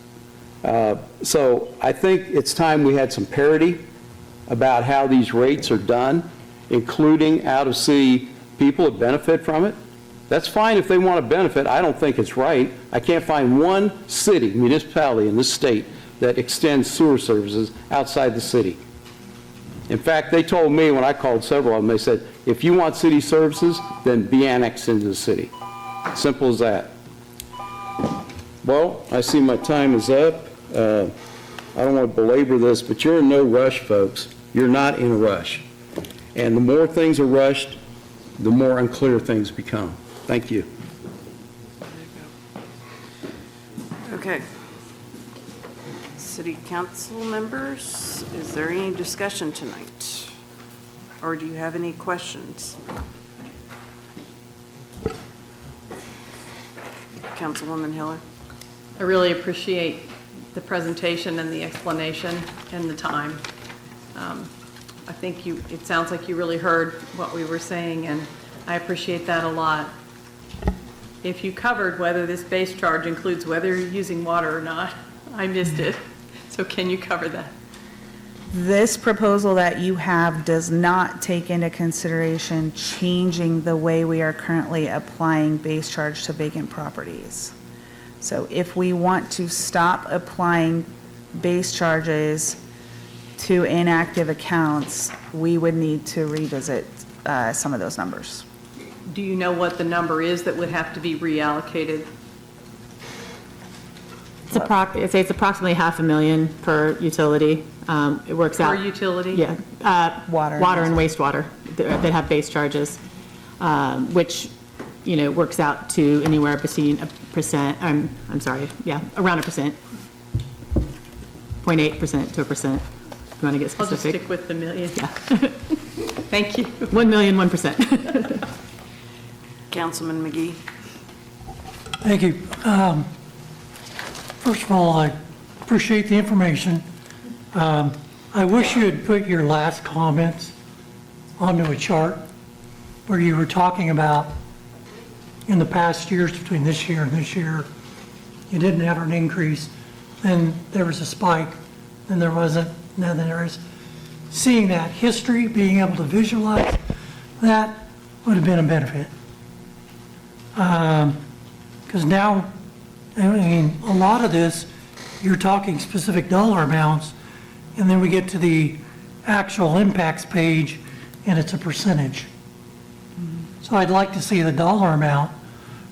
So I think it's time we had some parity about how these rates are done, including out-of-city people that benefit from it. That's fine if they want to benefit. I don't think it's right. I can't find one city, municipality in this state that extends sewer services outside the city. In fact, they told me when I called several of them, they said, if you want city services, then be annexed into the city. Simple as that. Well, I see my time is up. I don't want to belabor this, but you're in no rush, folks. You're not in a rush. And the more things are rushed, the more unclear things become. Thank you. Okay. City council members, is there any discussion tonight? Or do you have any questions? Councilwoman Hiller? I really appreciate the presentation and the explanation and the time. I think it sounds like you really heard what we were saying, and I appreciate that a lot. If you covered whether this base charge includes whether you're using water or not, I missed it. So can you cover that? This proposal that you have does not take into consideration changing the way we are currently applying base charge to vacant properties. So if we want to stop applying base charges to inactive accounts, we would need to revisit some of those numbers. Do you know what the number is that would have to be reallocated? It's approximately $500,000 per utility. It works out. Per utility? Yeah. Water and wastewater that have base charges, which, works out to anywhere between around 1%, 0.8% to 1%. You want to get specific? I'll just stick with the million. Yeah. Thank you. 1 million, 1%. Councilman McGee? Thank you. First of all, I appreciate the information. I wish you had put your last comments onto a chart where you were talking about in the past years between this year and this year, you didn't have an increase, then there was a spike, then there wasn't, now there is. Seeing that history, being able to visualize that would have been a benefit. Because now, a lot of this, you're talking specific dollar amounts, and then we get to the actual impacts page, and it's a percentage. So I'd like to see the dollar amount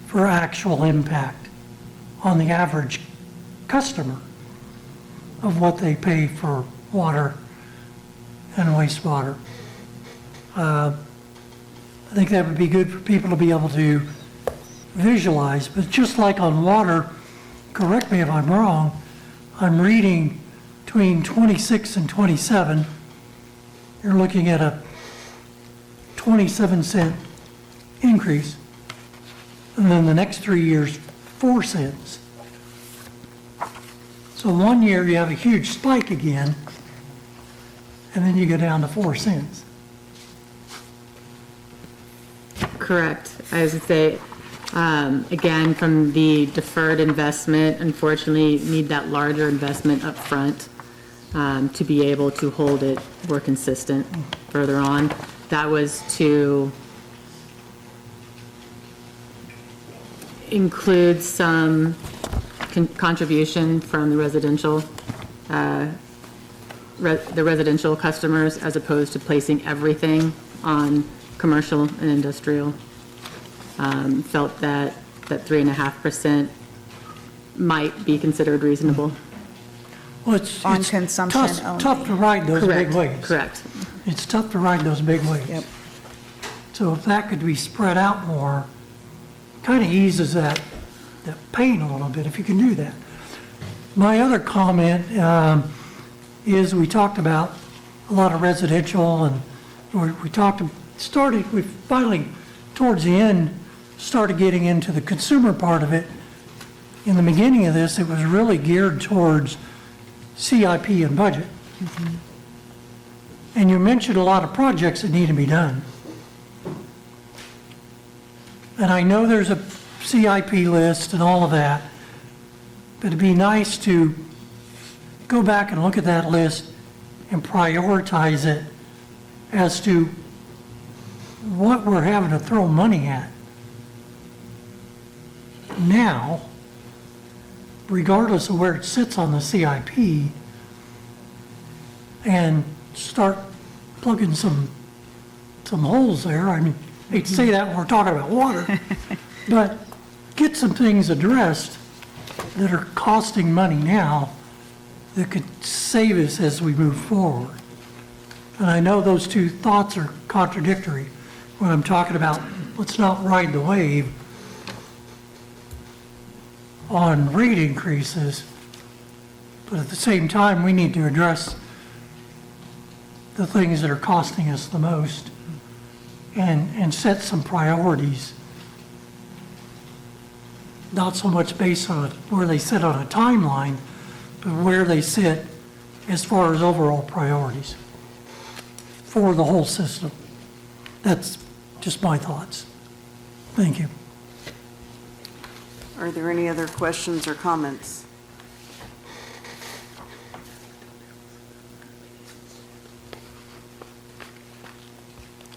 for actual impact on the average customer of what they pay for water and wastewater. I think that would be good for people to be able to visualize, but just like on water, correct me if I'm wrong, I'm reading between 26 and 27, you're looking at a 27-cent increase, and then the next 3 years, 4 cents. So 1 year you have a huge spike again, and then you go down to 4 cents. Correct. I was going to say, again, from the deferred investment, unfortunately, need that larger investment up front to be able to hold it more consistent further on. That was to include some contribution from the residential customers, as opposed to placing everything on commercial and industrial. Felt that 3.5% might be considered reasonable. Well, it's consumption only. tough to ride those big waves. Correct. It's tough to ride those big waves. Yep. So if that could be spread out more, kind of eases that pain a little bit, if you can do that. My other comment is we talked about a lot of residential, and we finally, towards the end, started getting into the consumer part of it. In the beginning of this, it was really geared towards CIP and budget. And you mentioned a lot of projects that need to be done. And I know there's a CIP list and all of that, but it'd be nice to go back and look at that list and prioritize it as to what we're having to throw money at now, regardless of where it sits on the CIP, and start plugging some holes there. I mean, I hate to say that when we're talking about water, but get some things addressed that are costing money now that could save us as we move forward. And I know those two thoughts are contradictory when I'm talking about let's not ride the wave on rate increases, but at the same time, we need to address the things that are costing us the most and set some priorities, not so much based on where they sit on a timeline, but where they sit as far as overall priorities for the whole system. That's just my thoughts. Thank you. Are there any other questions or comments?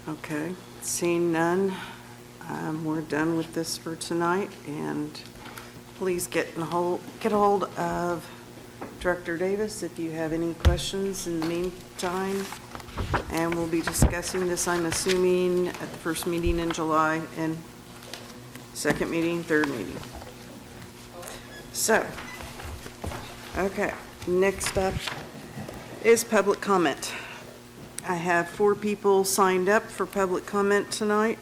Okay, seeing none, we're done with this for tonight, and please get a hold of Director Davis if you have any questions in the meantime. And we'll be discussing this, I'm assuming, at the first meeting in July and second meeting, third meeting. So, okay, next up is public comment. I have 4 people signed up for public comment tonight.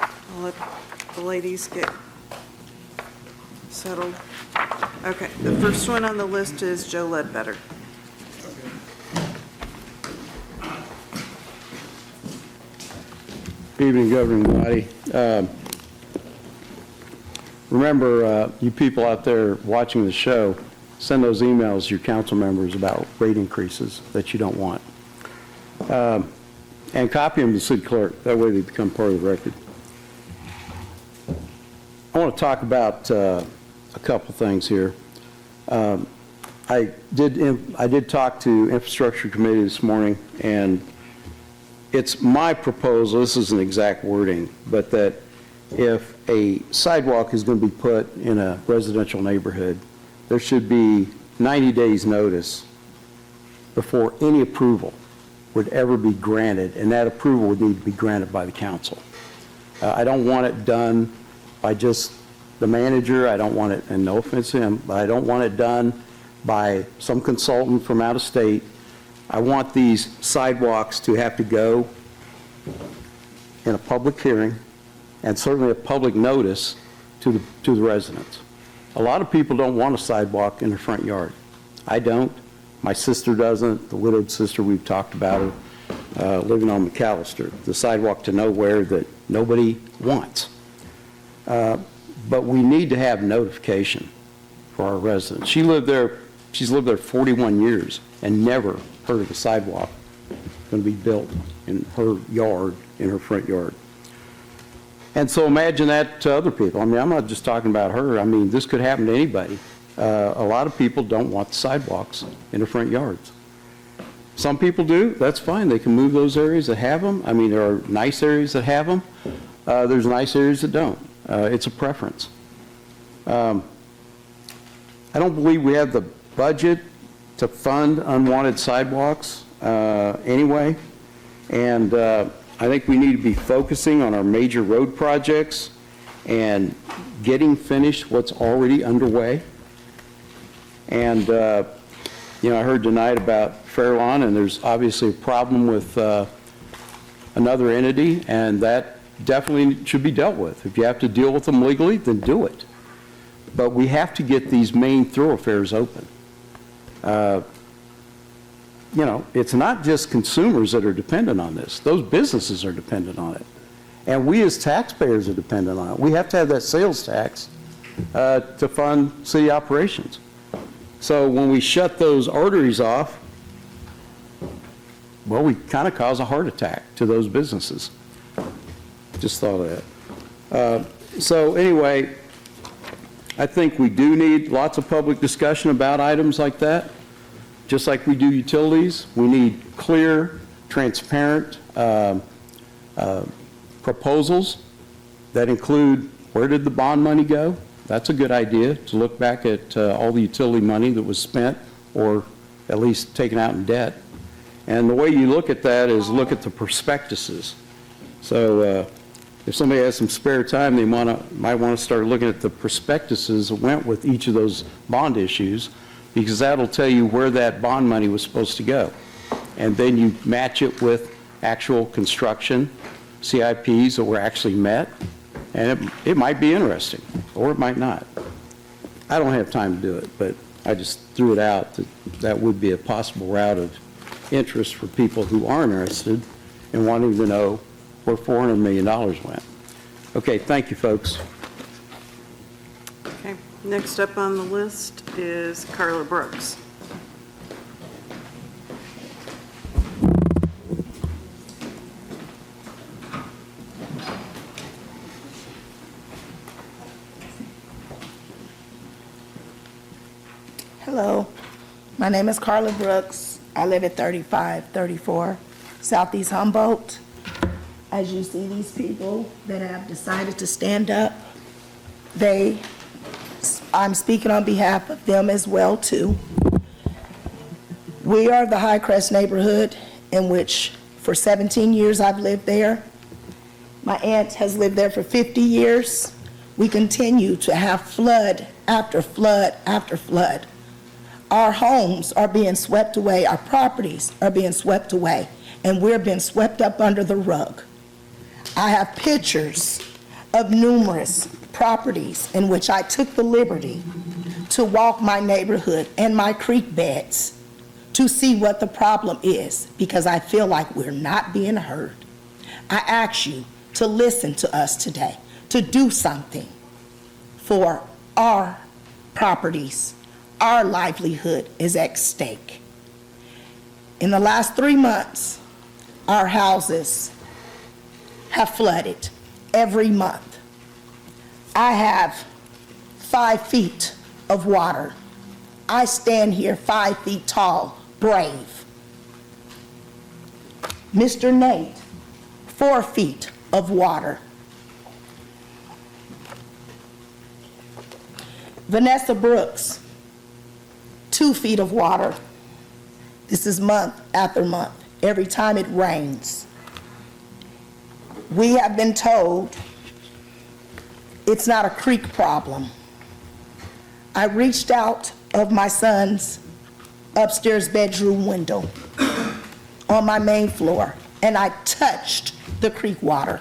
I'll let the ladies get settled. Okay, the first one on the list is Joe Ledbetter. Good evening, governing body. Remember, you people out there watching the show, send those emails to your council members about rate increases that you don't want. And copy them to the city clerk. That way they become part of the record. I want to talk about a couple things here. I did talk to Infrastructure Committee this morning, and it's my proposal, this isn't exact wording, but that if a sidewalk is going to be put in a residential neighborhood, there should be 90 days notice before any approval would ever be granted, and that approval would need to be granted by the council. I don't want it done by just the manager. I don't want it, and no offense to him, but I don't want it done by some consultant from out of state. I want these sidewalks to have to go in a public hearing and certainly a public notice to the residents. A lot of people don't want a sidewalk in their front yard. I don't. My sister doesn't. The widowed sister, we've talked about her, living on McAllister. The sidewalk to nowhere that nobody wants. But we need to have notification for our residents. She's lived there 41 years and never heard of a sidewalk going to be built in her yard, in her front yard. And so imagine that to other people. I mean, I'm not just talking about her. I mean, this could happen to anybody. A lot of people don't want sidewalks in their front yards. Some people do. That's fine. They can move those areas that have them. I mean, there are nice areas that have them. There's nice areas that don't. It's a preference. I don't believe we have the budget to fund unwanted sidewalks anyway. And I think we need to be focusing on our major road projects and getting finished what's already underway. And, you know, I heard tonight about Fairlawn, and there's obviously a problem with another entity, and that definitely should be dealt with. If you have to deal with them legally, then do it. But we have to get these main thoroughfares open. You know, it's not just consumers that are dependent on this. Those businesses are dependent on it. And we as taxpayers are dependent on it. We have to have that sales tax to fund city operations. So when we shut those arteries off, well, we kind of cause a heart attack to those businesses. Just thought of that. So anyway, I think we do need lots of public discussion about items like that. Just like we do utilities, we need clear, transparent proposals that include where did the bond money go? That's a good idea, to look back at all the utility money that was spent or at least taken out in debt. And the way you look at that is look at the prospectuses. So if somebody has some spare time, they might want to start looking at the prospectuses that went with each of those bond issues, because that'll tell you where that bond money was supposed to go. And then you match it with actual construction CIPs that were actually met, and it might be interesting, or it might not. I don't have time to do it, but I just threw it out that that would be a possible route of interest for people who are interested in wanting to know where $400 million went. Okay, thank you, folks. Okay, next up on the list is Carla Brooks. Hello, my name is Carla Brooks. I live at 3534 Southeast Humboldt. As you see these people that have decided to stand up, I'm speaking on behalf of them as well too. We are the High Crest neighborhood in which for 17 years I've lived there. My aunt has lived there for 50 years. We continue to have flood after flood after flood. Our homes are being swept away, our properties are being swept away, and we're being swept up under the rug. I have pictures of numerous properties in which I took the liberty to walk my neighborhood and my creek beds to see what the problem is, because I feel like we're not being heard. I ask you to listen to us today, to do something for our properties. Our livelihood is at stake. In the last 3 months, our houses have flooded every month. I have 5 feet of water. I stand here 5 feet tall, brave. Mr. Nate, 4 feet of water. Vanessa Brooks, 2 feet of water. This is month after month, every time it rains. We have been told it's not a creek problem. I reached out of my son's upstairs bedroom window on my main floor, and I touched the creek water.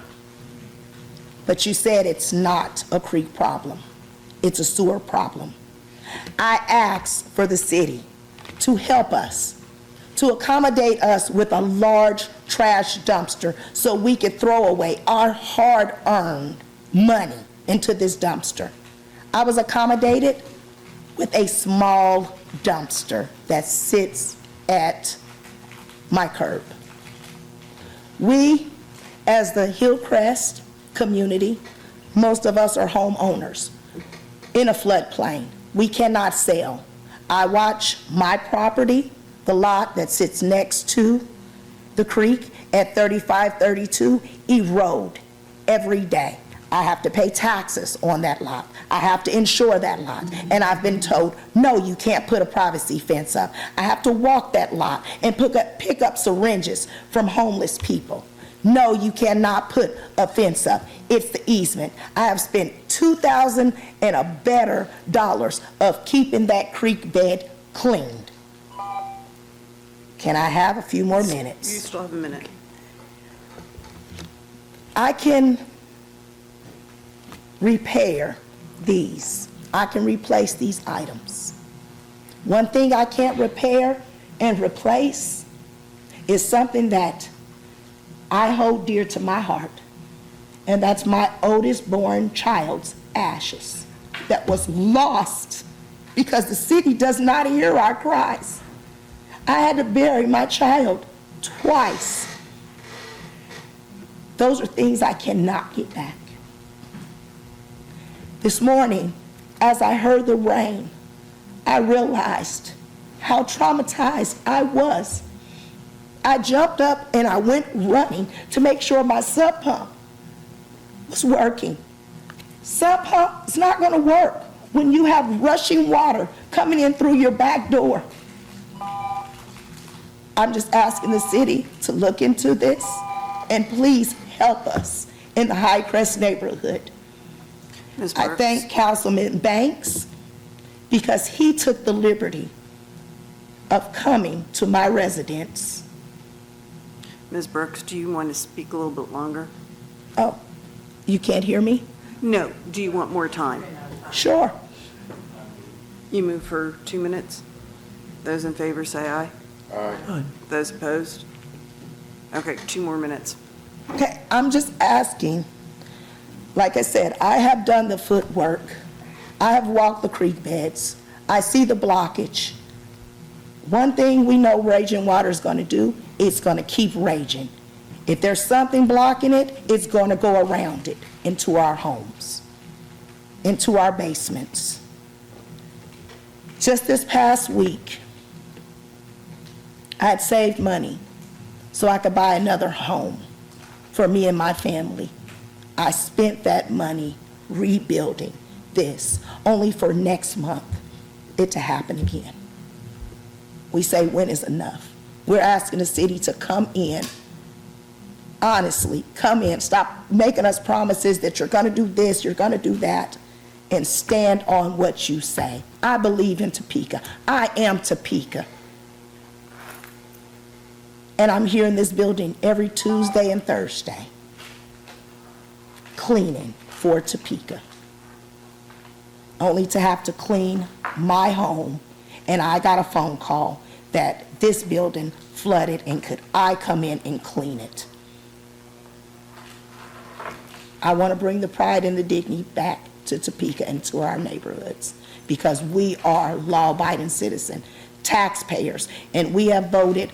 But you said it's not a creek problem. It's a sewer problem. I asked for the city to help us, to accommodate us with a large trash dumpster so we could throw away our hard-earned money into this dumpster. I was accommodated with a small dumpster that sits at my curb. We, as the Hillcrest community, most of us are homeowners in a floodplain. We cannot sell. I watch my property, the lot that sits next to the creek at 3532, erode every day. I have to pay taxes on that lot. I have to insure that lot. And I've been told, no, you can't put a privacy fence up. I have to walk that lot and pick up syringes from homeless people. No, you cannot put a fence up. It's the easement. I have spent $2,000 and a better dollars of keeping that creek bed cleaned. Can I have a few more minutes? You still have a minute. I can repair these. I can replace these items. One thing I can't repair and replace is something that I hold dear to my heart, and that's my oldest born child's ashes that was lost because the city does not hear our cries. I had to bury my child twice. Those are things I cannot get back. This morning, as I heard the rain, I realized how traumatized I was. I jumped up and I went running to make sure my sub pump was working. Sub pump is not going to work when you have rushing water coming in through your back door. I'm just asking the city to look into this and please help us in the High Crest neighborhood. I thank Councilman Banks because he took the liberty of coming to my residence. Ms. Brooks, do you want to speak a little bit longer? Oh, you can't hear me? No. Do you want more time? Sure. You move for 2 minutes. Those in favor say aye. Aye. Those opposed? Okay, 2 more minutes. Okay, I'm just asking, like I said, I have done the footwork. I have walked the creek beds. I see the blockage. One thing we know raging water is going to do, it's going to keep raging. If there's something blocking it, it's going to go around it into our homes, into our basements. Just this past week, I had saved money so I could buy another home for me and my family. I spent that money rebuilding this, only for next month it to happen again. We say when is enough. We're asking the city to come in, honestly, come in, stop making us promises that you're gonna do this, you're gonna do that, and stand on what you say. I believe in Topeka. I am Topeka. And I'm here in this building every Tuesday and Thursday, cleaning for Topeka. Only to have to clean my home, and I got a phone call that this building flooded and could I come in and clean it. I want to bring the pride and the dignity back to Topeka and to our neighborhoods because we are law-abiding citizens, taxpayers, and we have voted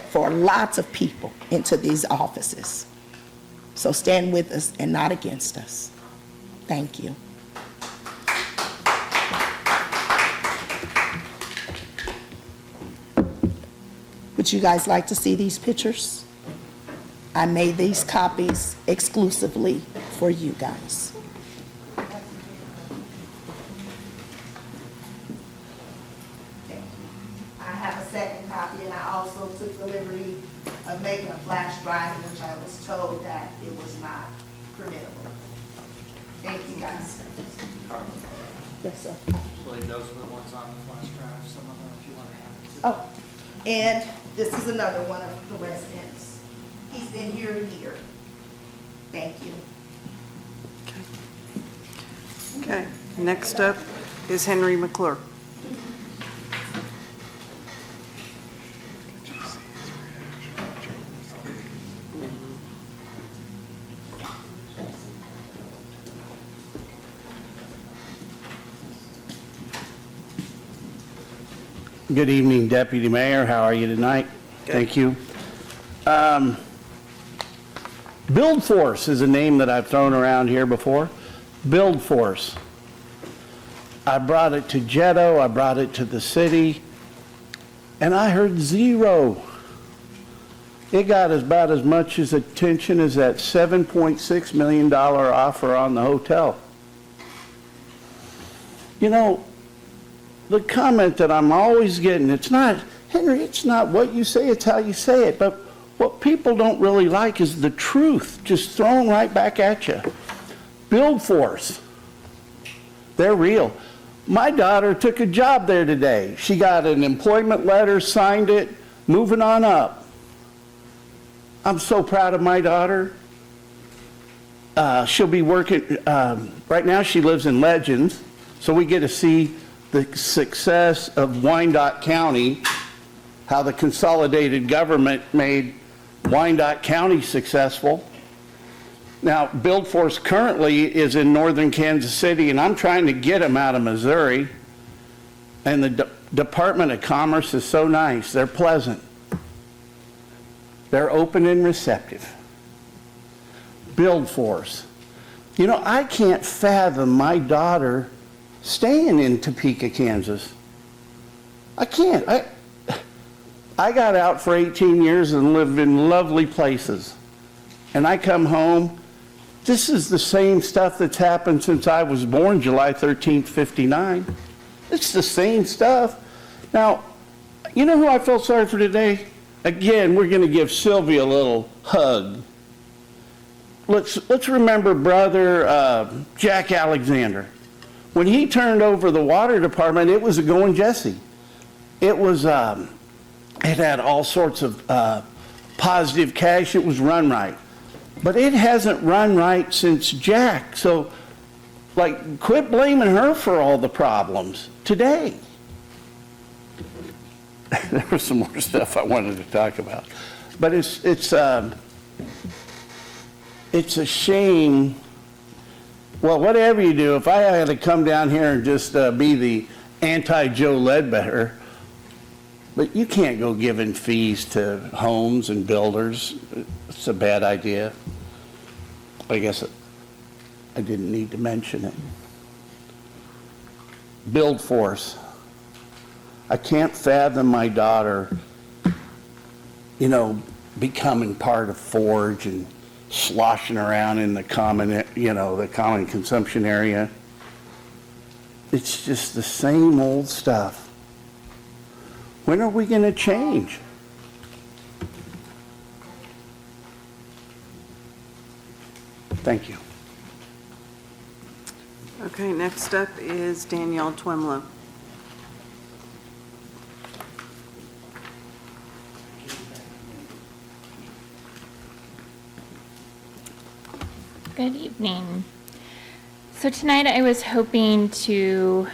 for lots of people into these offices. So stand with us and not against us. Thank you. Would you guys like to see these pictures? I made these copies exclusively for you guys. I have a second copy, and I also took the liberty of making a flash drive, in which I was told that it was not permittable. Thank you, guys. Yes, sir. Actually, those were the ones on the flash drive, some of them if you want to have it. Oh, and this is another one of the residents. He's been here a year. Thank you. Okay, next up is Henry McClure. Good evening, Deputy Mayor. How are you tonight? Good. Thank you. Build Force is a name that I've thrown around here before. Build Force. I brought it to Jetto, I brought it to the city, and I heard zero. It got about as much as attention as that $7.6 million offer on the hotel. You know, the comment that I'm always getting, it's not, Henry, it's not what you say, it's how you say it. But what people don't really like is the truth, just thrown right back at you. Build Force, they're real. My daughter took a job there today. She got an employment letter, signed it, moving on up. I'm so proud of my daughter. she'll be working, right now she lives in Legends, so we get to see the success of Wyandotte County, how the consolidated government made Wyandotte County successful. Now, Build Force currently is in northern Kansas City, and I'm trying to get them out of Missouri. And the Department of Commerce is so nice. They're pleasant. They're open and receptive. Build Force. You know, I can't fathom my daughter staying in Topeka, Kansas. I can't. I got out for 18 years and lived in lovely places. And I come home, this is the same stuff that's happened since I was born, July 13th, 59. It's the same stuff. Now, you know who I felt sorry for today? Again, we're going to give Sylvia a little hug. Let's remember Brother Jack Alexander. When he turned over the water department, it was a going Jesse. It was, it had all sorts of positive cash. It was run right. But it hasn't run right since Jack. So, like, quit blaming her for all the problems today. There was some more stuff I wanted to talk about. But it's a shame. Well, whatever you do, if I had to come down here and just be the anti-Joe Ledbetter, but you can't go giving fees to homes and builders. It's a bad idea. I guess I didn't need to mention it. Build Force. I can't fathom my daughter, you know, becoming part of Forge and sloshing around in the common, you know, the common consumption area. It's just the same old stuff. When are we going to change? Thank you. Okay, next up is Danielle Twemlow. Good evening. So tonight I was hoping to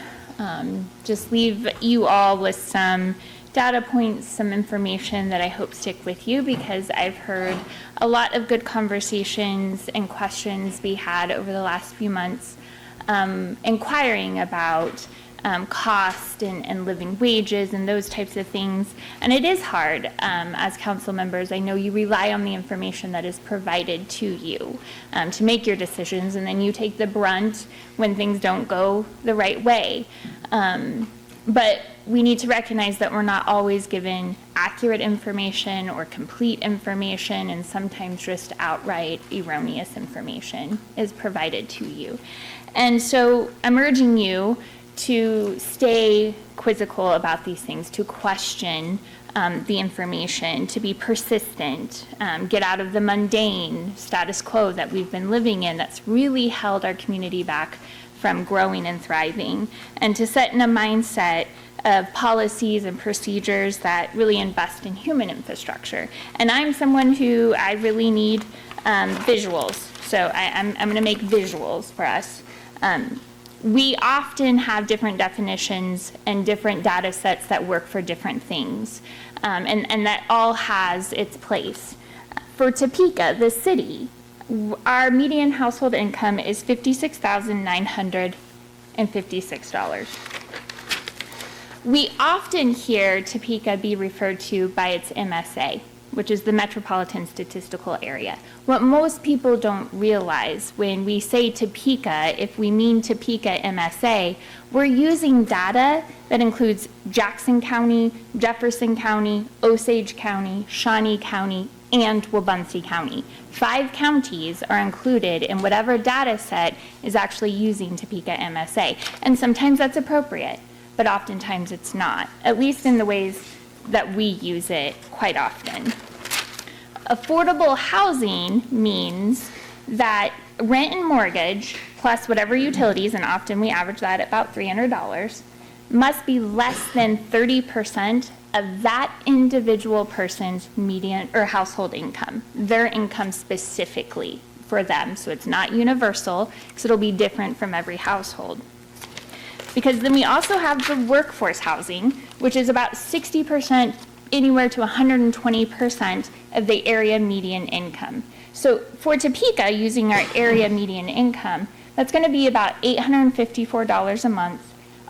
just leave you all with some data points, some information that I hope stick with you, because I've heard a lot of good conversations and questions be had over the last few months inquiring about cost and living wages and those types of things. And it is hard as council members. I know you rely on the information that is provided to you to make your decisions, and then you take the brunt when things don't go the right way. But we need to recognize that we're not always given accurate information or complete information, and sometimes just outright erroneous information is provided to you. And so I'm urging you to stay quizzical about these things, to question the information, to be persistent, get out of the mundane status quo that we've been living in that's really held our community back from growing and thriving, and to set in a mindset of policies and procedures that really invest in human infrastructure. And I'm someone who I really need visuals, so I'm going to make visuals for us. We often have different definitions and different data sets that work for different things, and that all has its place. For Topeka, the city, our median household income is $56,956. We often hear Topeka be referred to by its MSA, which is the Metropolitan Statistical Area. What most people don't realize when we say Topeka, if we mean Topeka MSA, we're using data that includes Jackson County, Jefferson County, Osage County, Shawnee County, and Wabunsee County. 5 counties are included in whatever data set is actually using Topeka MSA. And sometimes that's appropriate, but oftentimes it's not, at least in the ways that we use it quite often. Affordable housing means that rent and mortgage, plus whatever utilities, and often we average that at about $300, must be less than 30% of that individual person's median or household income, their income specifically, for them. So it's not universal, because it'll be different from every household. Because then we also have the workforce housing, which is about 60%, anywhere to 120% of the area median income. So for Topeka, using our area median income, that's going to be about $854 a month,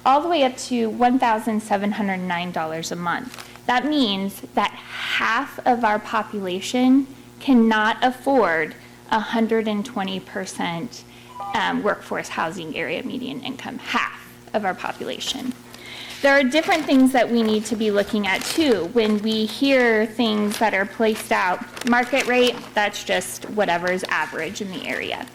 all the way up to $1,709 a month. That means that half of our population cannot afford 120% workforce housing area median income, half of our population. There are different things that we need to be looking at too. When we hear things that are placed out, market rate, that's just whatever is average in the area.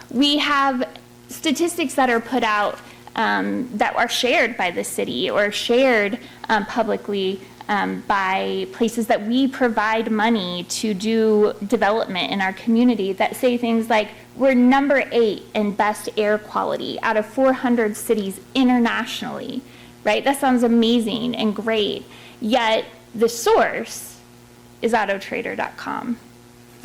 We have statistics that are put out that are shared by the city or shared publicly by places that we provide money to do development in our community that say things like, we're number 8 in best air quality out of 400 cities internationally, right? That sounds amazing and great. Yet the source is autotrader.com,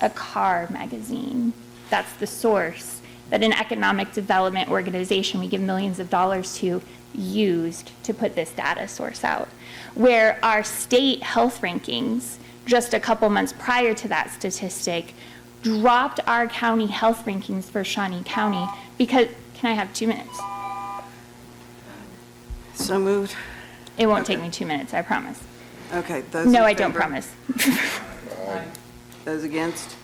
a car magazine. That's the source that an economic development organization we give millions of dollars to used to put this data source out. Where our state health rankings, just a couple months prior to that statistic, dropped our county health rankings for Shawnee County because, can I have 2 minutes? So moved. It won't take me 2 minutes, I promise. Okay. Those No, in I don't favor? promise. Those against?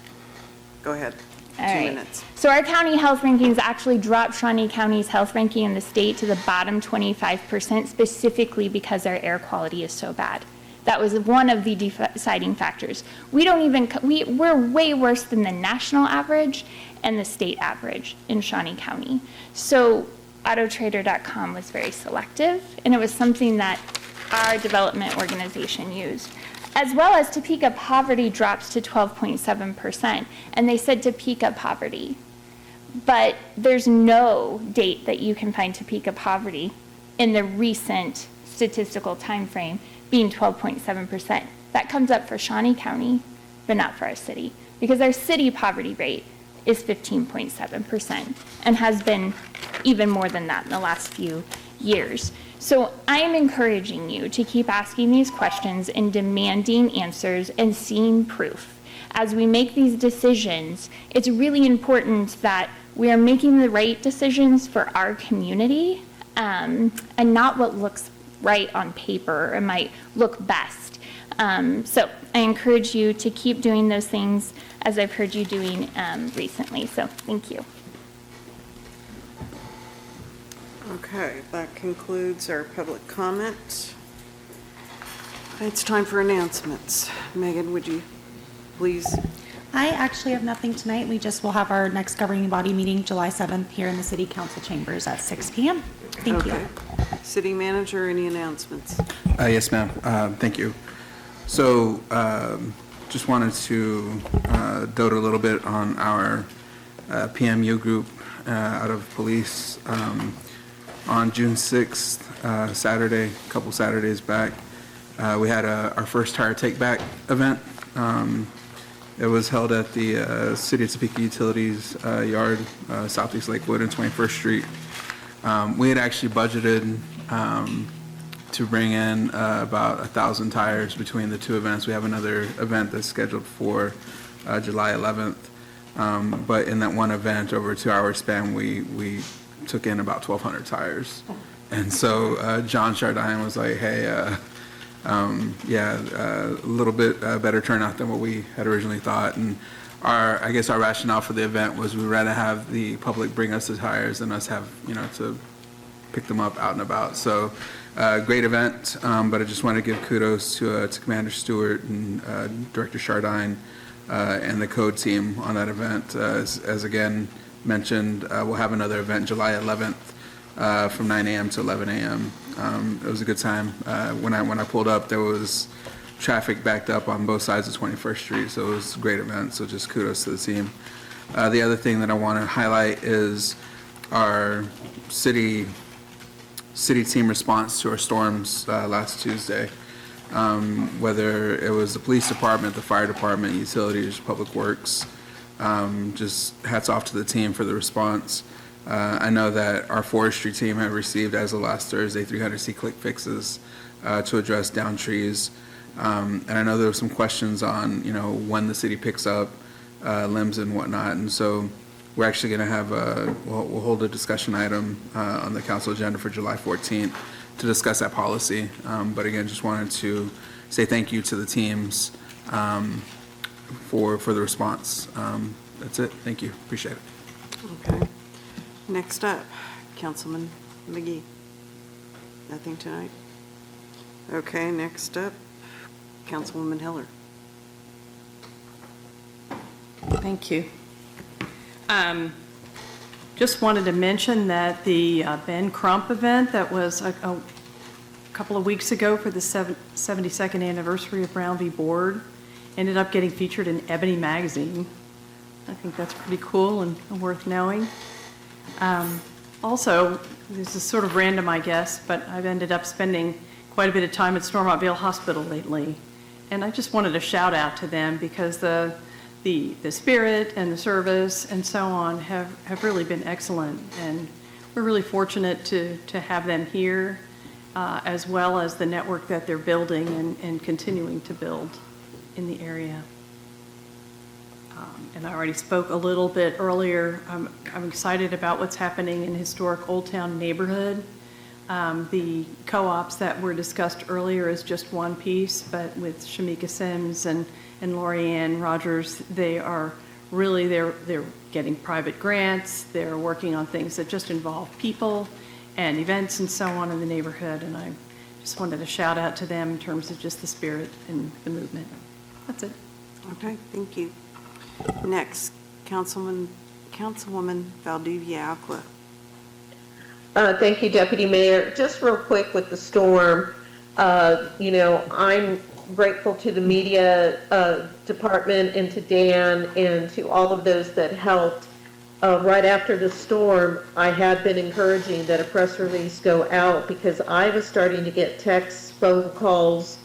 Go ahead. All 2 right. minutes. So our county health rankings actually dropped Shawnee County's health ranking in the state to the bottom 25%, specifically because our air quality is so bad. That was one of the deciding factors. We're way worse than the national average and the state average in Shawnee County. So autotrader.com was very selective, and it was something that our development organization used. As well as Topeka poverty drops to 12.7%, and they said Topeka poverty. But there's no date that you can find Topeka poverty in the recent statistical time frame being 12.7%. That comes up for Shawnee County, but not for our city, because our city poverty rate is 15.7% and has been even more than that in the last few years. So I'm encouraging you to keep asking these questions and demanding answers and seeing proof. As we make these decisions, it's really important that we are making the right decisions for our community and not what looks right on paper or might look best. So I encourage you to keep doing those things as I've heard you doing recently. So thank you. Okay, that concludes our public comment. It's time for announcements. Megan, would you please? I actually have nothing tonight. We just will have our next governing body meeting July 7th here in the City Council chambers at 6 p.m. Thank you. Okay. City manager, any announcements? Yes, ma'am. Thank you. So just wanted to dote a little bit on our PMU group out of police. On June 6th, Saturday, a couple Saturdays back, we had our first tire take-back event. It was held at the City of Topeka Utilities Yard, Southeast Lakewood and 21st Street. We had actually budgeted to bring in about 1,000 tires between the two events. We have another event that's scheduled for July 11th. But in that one event, over a 2-hour span, we took in about 1,200 tires. And so John Chardine was like, hey, a little bit better turnout than what we had originally thought. And I guess our rationale for the event was we'd rather have the public bring us the tires than us have, to pick them up out and about. So great event, but I just want to give kudos to Commander Stewart and Director Chardine and the code team on that event. As again mentioned, we'll have another event July 11th from 9 a.m. to 11 a.m. It was a good time. When I pulled up, there was traffic backed up on both sides of 21st Street, so it was a great event, so just kudos to the team. The other thing that I want to highlight is our city team response to our storms last Tuesday. Whether it was the police department, the fire department, utilities, public works, Just hats off to the team for the response. I know that our forestry team had received, as of last Thursday, 300 C-click fixes to address down trees. And I know there were some questions on, when the city picks up limbs and whatnot. And so we're actually going to have we'll hold a discussion item on the council agenda for July 14th to discuss that policy. But again, just wanted to say thank you to the teams for the response. That's it. Thank you. Appreciate it. Okay. Next up, Councilman McGee. Nothing tonight? Okay, next up, Councilwoman Heller. Thank you. Just wanted to mention that the Ben Crump event that was a couple of weeks ago for the 72nd anniversary of Brown v. Board ended up getting featured in Ebony magazine. I think that's pretty cool and worth knowing. Also, this is sort of random, I guess, but I've ended up spending quite a bit of time at Stormont-Vail Hospital lately. And I just wanted to shout out to them because the spirit and the service and so on have really been excellent. And we're really fortunate to have them here, as well as the network that they're building and continuing to build in the area. And I already spoke a little bit earlier. I'm excited about what's happening in historic Old Town neighborhood. The co-ops that were discussed earlier is just one piece, but with Shamika Sims and Lorianne Rogers, they are really, they're getting private grants. They're working on things that just involve people and events and so on in the neighborhood. And I just wanted to shout out to them in terms of just the spirit and the movement. That's it. Okay, thank you. Next, Councilwoman Valdivia Alcla. Thank you, Deputy Mayor. Just real quick with the storm, I'm grateful to the media department and to Dan and to all of those that helped. Right after the storm, I had been encouraging that a press release go out because I was starting to get texts, phone calls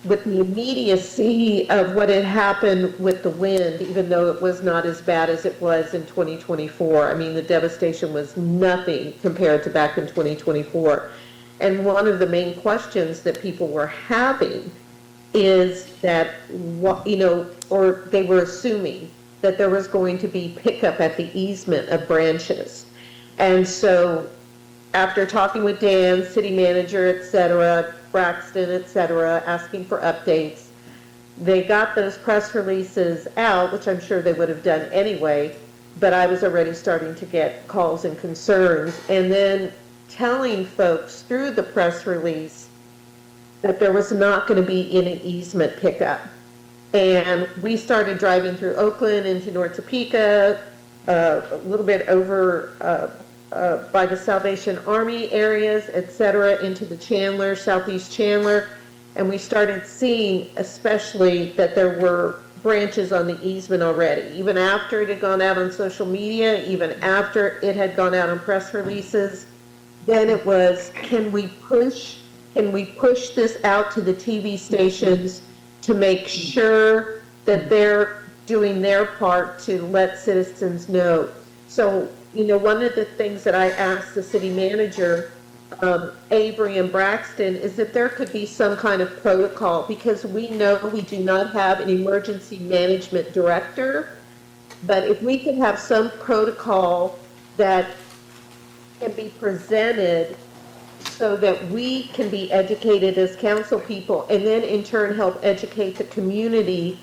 with the immediacy of what had happened with the wind, even though it was not as bad as it was in 2024. I mean, the devastation was nothing compared to back in 2024. And one of the main questions that people were having is that, or they were assuming that there was going to be pickup at the easement of branches. And so after talking with Dan, city manager, et cetera, Braxton, et cetera, asking for updates, they got those press releases out, which I'm sure they would have done anyway, but I was already starting to get calls and concerns. And then telling folks through the press release that there was not going to be any easement pickup. And we started driving through Oakland into North Topeka, a little bit over by the Salvation Army areas, et cetera, into the Chandler, Southeast Chandler. And we started seeing especially that there were branches on the easement already, even after it had gone out on social media, even after it had gone out on press releases. Then it was, can we push this out to the TV stations to make sure that they're doing their part to let citizens know? So, one of the things that I asked the city manager, Avery and Braxton, is if there could be some kind of protocol, because we know we do not have an emergency management director, but if we could have some protocol that can be presented so that we can be educated as council people, and then in turn help educate the community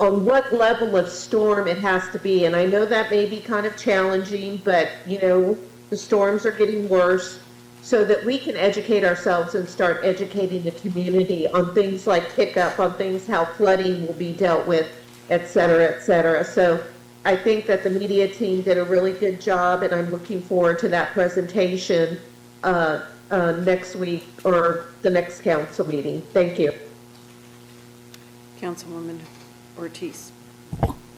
on what level of storm it has to be. And I know that may be kind of challenging, but the storms are getting worse, so that we can educate ourselves and start educating the community on things like pickup, on things how flooding will be dealt with, et cetera, et cetera. So I think that the media team did a really good job, and I'm looking forward to that presentation next week or the next council meeting. Thank you. Councilwoman Ortiz.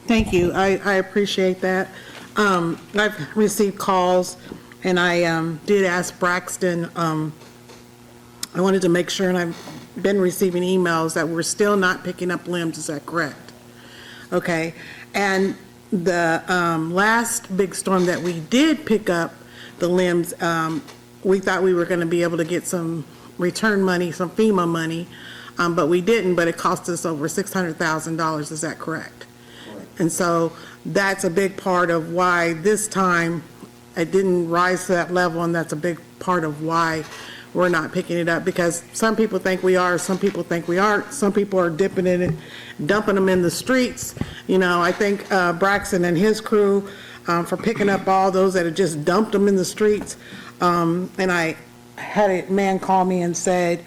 Thank you. I appreciate that. I've received calls, and I did ask Braxton. I wanted to make sure, and I've been receiving emails that we're still not picking up limbs. Is that correct? Okay. And the last big storm that we did pick up the limbs, we thought we were going to be able to get some return money, some FEMA money, but we didn't, but it cost us over $600,000. Is that correct? And so that's a big part of why this time it didn't rise to that level, and that's a big part of why we're not picking it up, because some people think we are, some people think we aren't, some people are dipping in it, dumping them in the streets. You know, I think Braxton and his crew for picking up all those that had just dumped them in the streets. And I had a man call me and said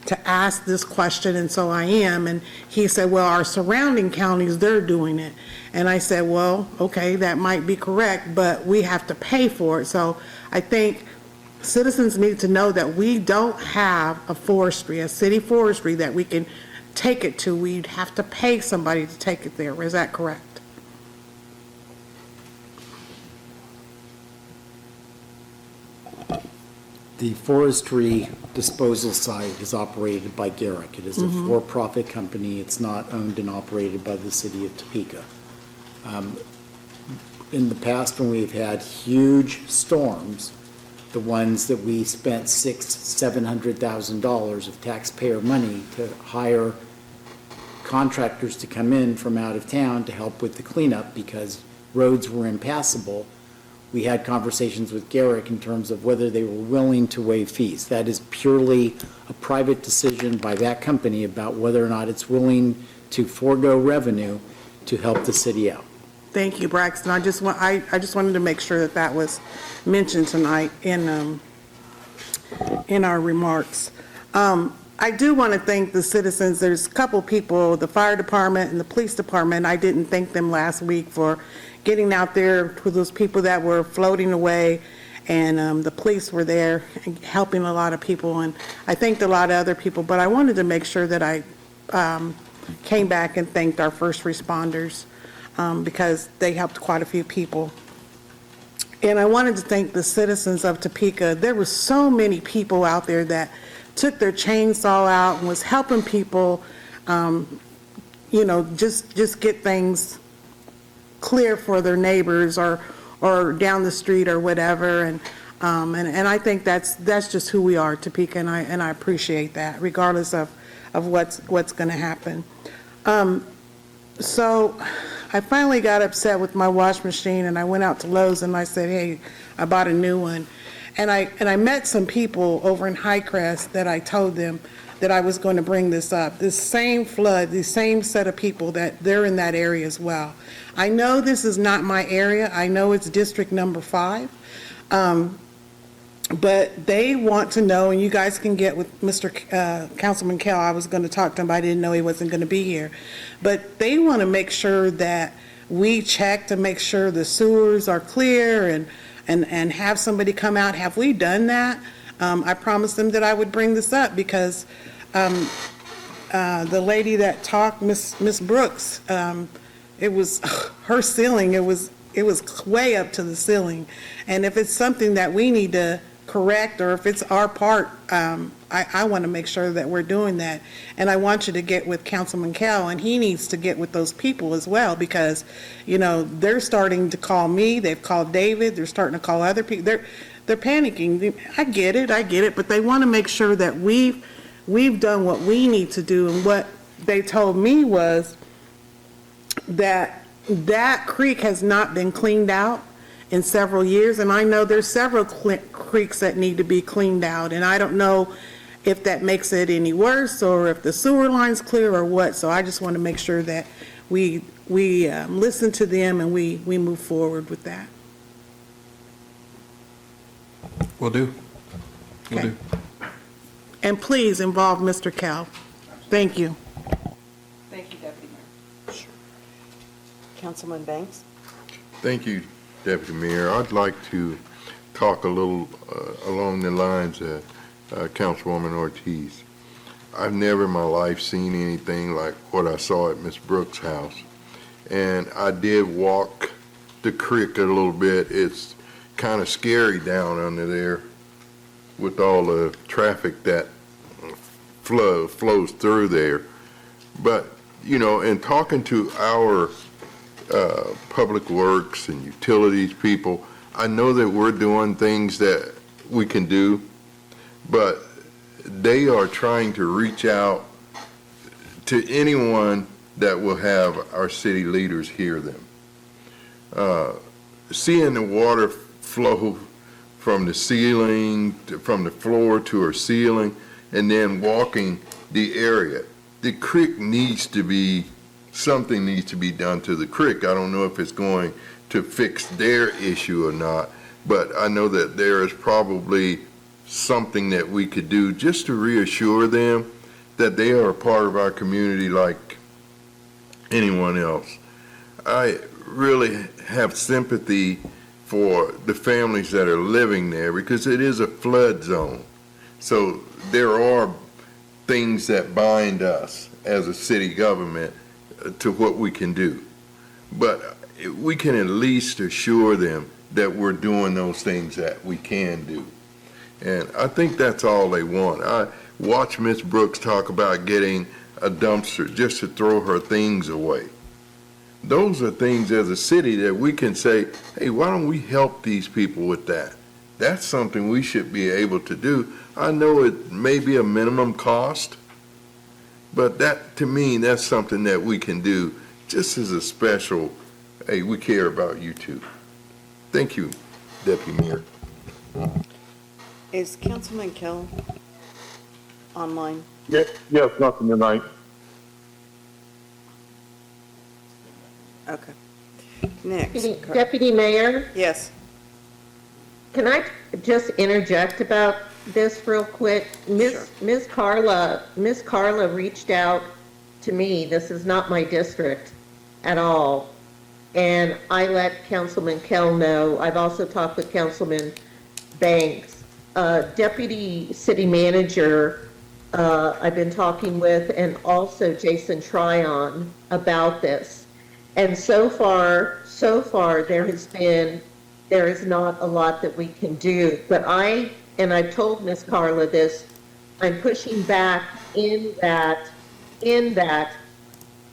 to ask this question, and so I am. And he said, well, our surrounding counties, they're doing it. And I said, well, okay, that might be correct, but we have to pay for it. So I think citizens need to know that we don't have a forestry, a city forestry that we can take it to. We'd have to pay somebody to take it there. Is that correct? The forestry disposal site is operated by Garrick. It is a for-profit company. It's not owned and operated by the city of Topeka. In the past, when we've had huge storms, the ones that we spent $700,000 of taxpayer money to hire contractors to come in from out of town to help with the cleanup because roads were impassable, we had conversations with Garrick in terms of whether they were willing to waive fees. That is purely a private decision by that company about whether or not it's willing to forego revenue to help the city out. Thank you, Braxton. I just wanted to make sure that that was mentioned tonight in our remarks. I do want to thank the citizens. There's a couple people, the fire department and the police department. I didn't thank them last week for getting out there to those people that were floating away, and the police were there helping a lot of people, and I thanked a lot of other people, but I wanted to make sure that I came back and thanked our first responders because they helped quite a few people. And I wanted to thank the citizens of Topeka. There were so many people out there that took their chainsaw out and was helping people, just get things clear for their neighbors or down the street or whatever. And I think that's just who we are, Topeka, and I appreciate that, regardless of what's going to happen. So I finally got upset with my wash machine, and I went out to Lowe's and I said, hey, I bought a new one. And I met some people over in Highcrest that I told them that I was going to bring this up. This same flood, the same set of people, that they're in that area as well. I know this is not my area. I know it's District Number 5. But they want to know, and you guys can get with Mr. Councilman Kell. I was going to talk to him, but I didn't know he wasn't going to be here. But they want to make sure that we check to make sure the sewers are clear and have somebody come out. Have we done that? I promised them that I would bring this up because the lady that talked, Miss Brooks, it was her ceiling. It was way up to the ceiling. And if it's something that we need to correct, or if it's our part, I want to make sure that we're doing that. And I want you to get with Councilman Kell, and he needs to get with those people as well, because, they're starting to call me, they've called David, they're starting to call other people. They're panicking. I get it, but they want to make sure that we've done what we need to do. And what they told me was that creek has not been cleaned out in several years, and I know there's several creeks that need to be cleaned out, and I don't know if that makes it any worse or if the sewer line's clear or what. So I just want to make sure that we listen to them and we move forward with that. Will do. Okay. And please involve Mr. Kell. Thank you. Thank you, Deputy Mayor. Sure. Councilman Banks? Thank you, Deputy Mayor. I'd like to talk a little along the lines of Councilwoman Ortiz. I've never in my life seen anything like what I saw at Miss Brooks' house. And I did walk the creek a little bit. It's kind of scary down under there with all the traffic that flows through there. But, in talking to our public works and utilities people. I know that we're doing things that we can do, but they are trying to reach out to anyone that will have our city leaders hear them. Seeing the water flow from the ceiling, from the floor to our ceiling, and then walking the area. The creek needs to be, something needs to be done to the creek. I don't know if it's going to fix their issue or not, but I know that there is probably something that we could do just to reassure them that they are a part of our community like anyone else. I really have sympathy for the families that are living there because it is a flood zone. So there are things that bind us as a city government to what we can do. But we can at least assure them that we're doing those things that we can do. And I think that's all they want. I watched Ms. Brooks talk about getting a dumpster just to throw her things away. Those are things as a city that we can say, hey, why don't we help these people with that? That's something we should be able to do. I know it may be a minimum cost, but that, to me, that's something that we can do just as a special, hey, we care about you too. Thank you, Deputy Mayor. Is Councilman Kell online? Yes, nothing tonight. Okay. Next. Deputy Mayor, Yes. can I just interject about this real quick? Ms. Carla reached out to me. This is not my district at all. And I let Councilman Kell know. I've also talked with Councilman Banks. Deputy City Manager, I've been talking with, and also Jason Tryon about this. And so far, there is not a lot that we can do. But I've told Ms. Carla this, I'm pushing back in that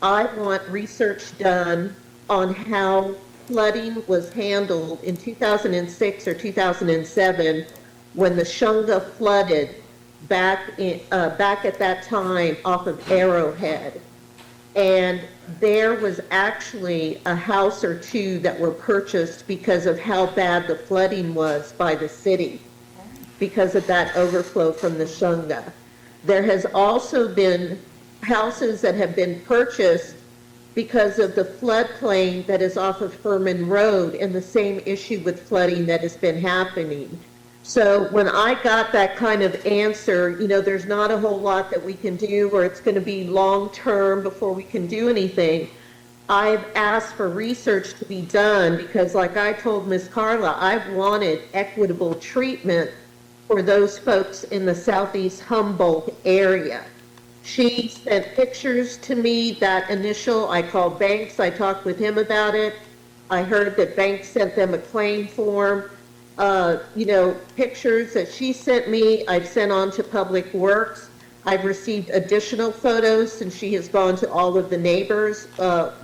I want research done on how flooding was handled in 2006 or 2007 when the Shunga flooded back at that time off of Arrowhead. And there was actually a house or two that were purchased because of how bad the flooding was by the city, because of that overflow from the Shunga. There has also been houses that have been purchased because of the floodplain that is off of Furman Road and the same issue with flooding that has been happening. So when I got that kind of answer, there's not a whole lot that we can do, or it's going to be long-term before we can do anything. I've asked for research to be done because, like I told Ms. Carla, I've wanted equitable treatment for those folks in the southeast Humboldt area. She sent pictures to me, that initial, I called Banks, I talked with him about it. I heard that Banks sent them a claim form. Pictures that she sent me, I've sent on to Public Works. I've received additional photos since she has gone to all of the neighbors,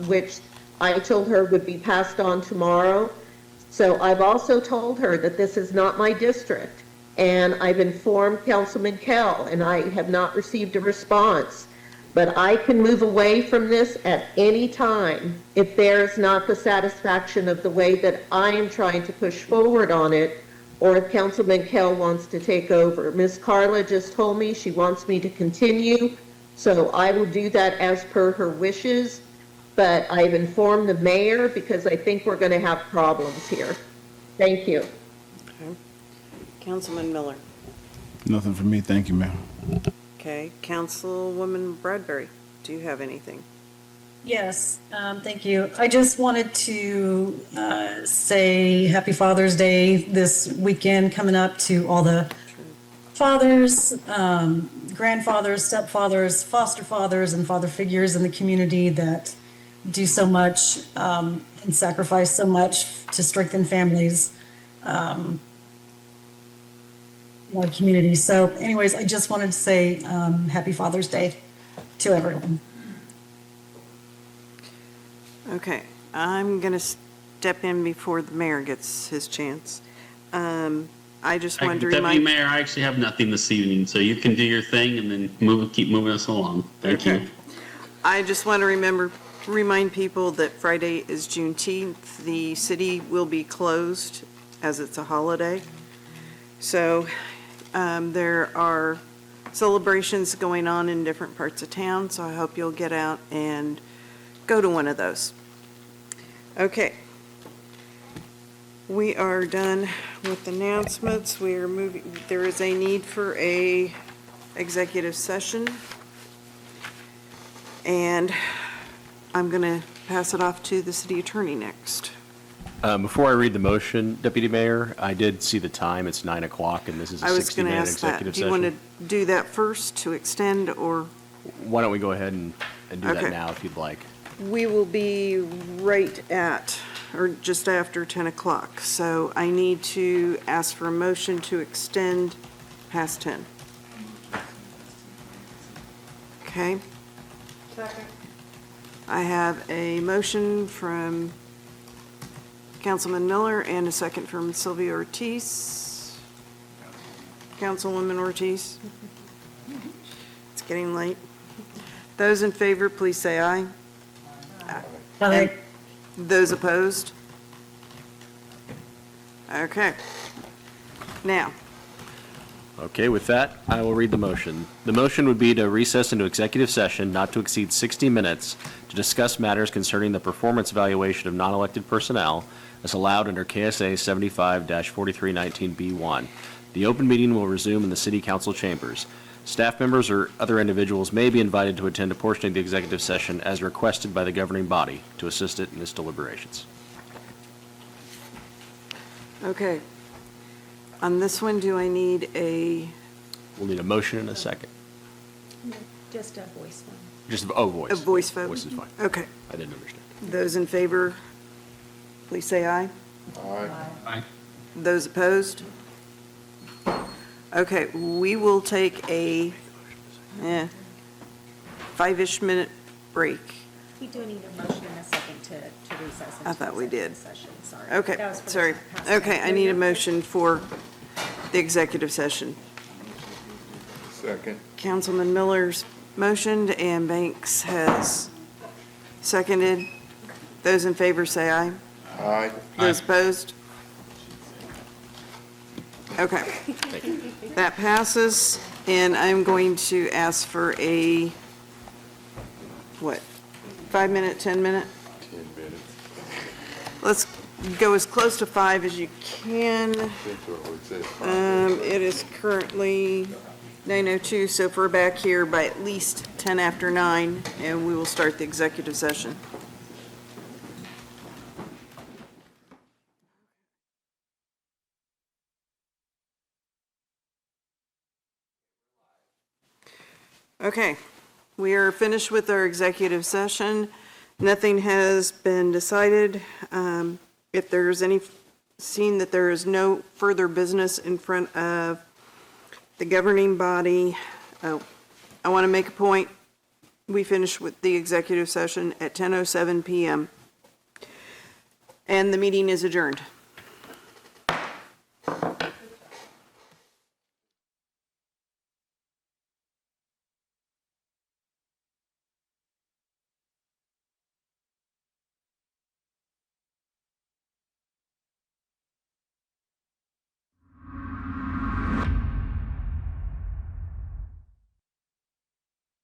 which I told her would be passed on tomorrow. So I've also told her that this is not my district. And I've informed Councilman Kell, and I have not received a response. But I can move away from this at any time if there's not the satisfaction of the way that I am trying to push forward on it, or if Councilman Kell wants to take over. Ms. Carla just told me she wants me to continue, so I will do that as per her wishes. But I've informed the mayor because I think we're going to have problems here. Thank you. Okay. Councilman Miller. Nothing for me. Thank you, ma'am. Okay. Councilwoman Bradbury, do you have anything? Yes, thank you. I just wanted to say Happy Father's Day this weekend coming up to all the fathers, grandfathers, stepfathers, foster fathers, and father figures in the community that do so much and sacrifice so much to strengthen families in our community. So anyways, I just wanted to say Happy Father's Day to everyone. Okay. I'm going to step in before the mayor gets his chance. I just wanted to Deputy remind... Mayor, I actually have nothing this evening, so you can do your thing and then keep moving us along. Thank you. I just want to remind people that Friday is Juneteenth. The city will be closed as it's a holiday. So there are celebrations going on in different parts of town, so I hope you'll get out and go to one of those. Okay. We are done with announcements. We are moving, there is a need for a executive session. And I'm going to pass it off to the city attorney next. Before I read the motion, Deputy Mayor, I did see the time. It's 9 o'clock, and this is a I was going to 60-minute ask that. executive Do you want session. to do that first to extend, or? Why don't we go ahead and do Okay. that now if you'd like? We will be right at, or just after 10 o'clock. So I need to ask for a motion to extend past 10. Okay. Second. I have a motion from Councilman Miller and a second from Sylvia Ortiz. Councilwoman Ortiz. It's getting late. Those in favor, please say aye. Aye. Those opposed? Okay. Now, Okay, with that, I will read the motion. The motion would be to recess into executive session not to exceed 60 minutes to discuss matters concerning the performance evaluation of non-elected personnel as allowed under KSA 75-4319B1. The open meeting will resume in the city council chambers. Staff members or other individuals may be invited to attend a portion of the executive session as requested by the governing body to assist it in its deliberations. okay. On this one, do I need a, We'll need a motion and a second. Just a voice one. Just, voice. a voice vote? Voice is fine. Okay. I didn't understand. Those in favor, please say aye. Aye. Aye. Those opposed? Okay, we will take a 5-ish minute break. We do need a motion and a second to recess. I thought we did. Session, sorry. Okay, That was for the sorry. past Okay, one. I need a motion for the executive session. Second. Councilman Miller's motioned and Banks has seconded. Those in favor say aye. Aye. Those opposed? Okay. That passes, and I'm going to ask for a, 5-minute, 10-minute? 10 minutes. Let's go as close to 5 as you can. It is currently 9:02, so if we're back here by at least 10 after 9, and we will start the executive session. Okay, we are finished with our executive session. Nothing has been decided. If there's any, seeing that there is no further business in front of the governing body, I want to make a point. We finished with the executive session at 10:07 PM. And the meeting is adjourned.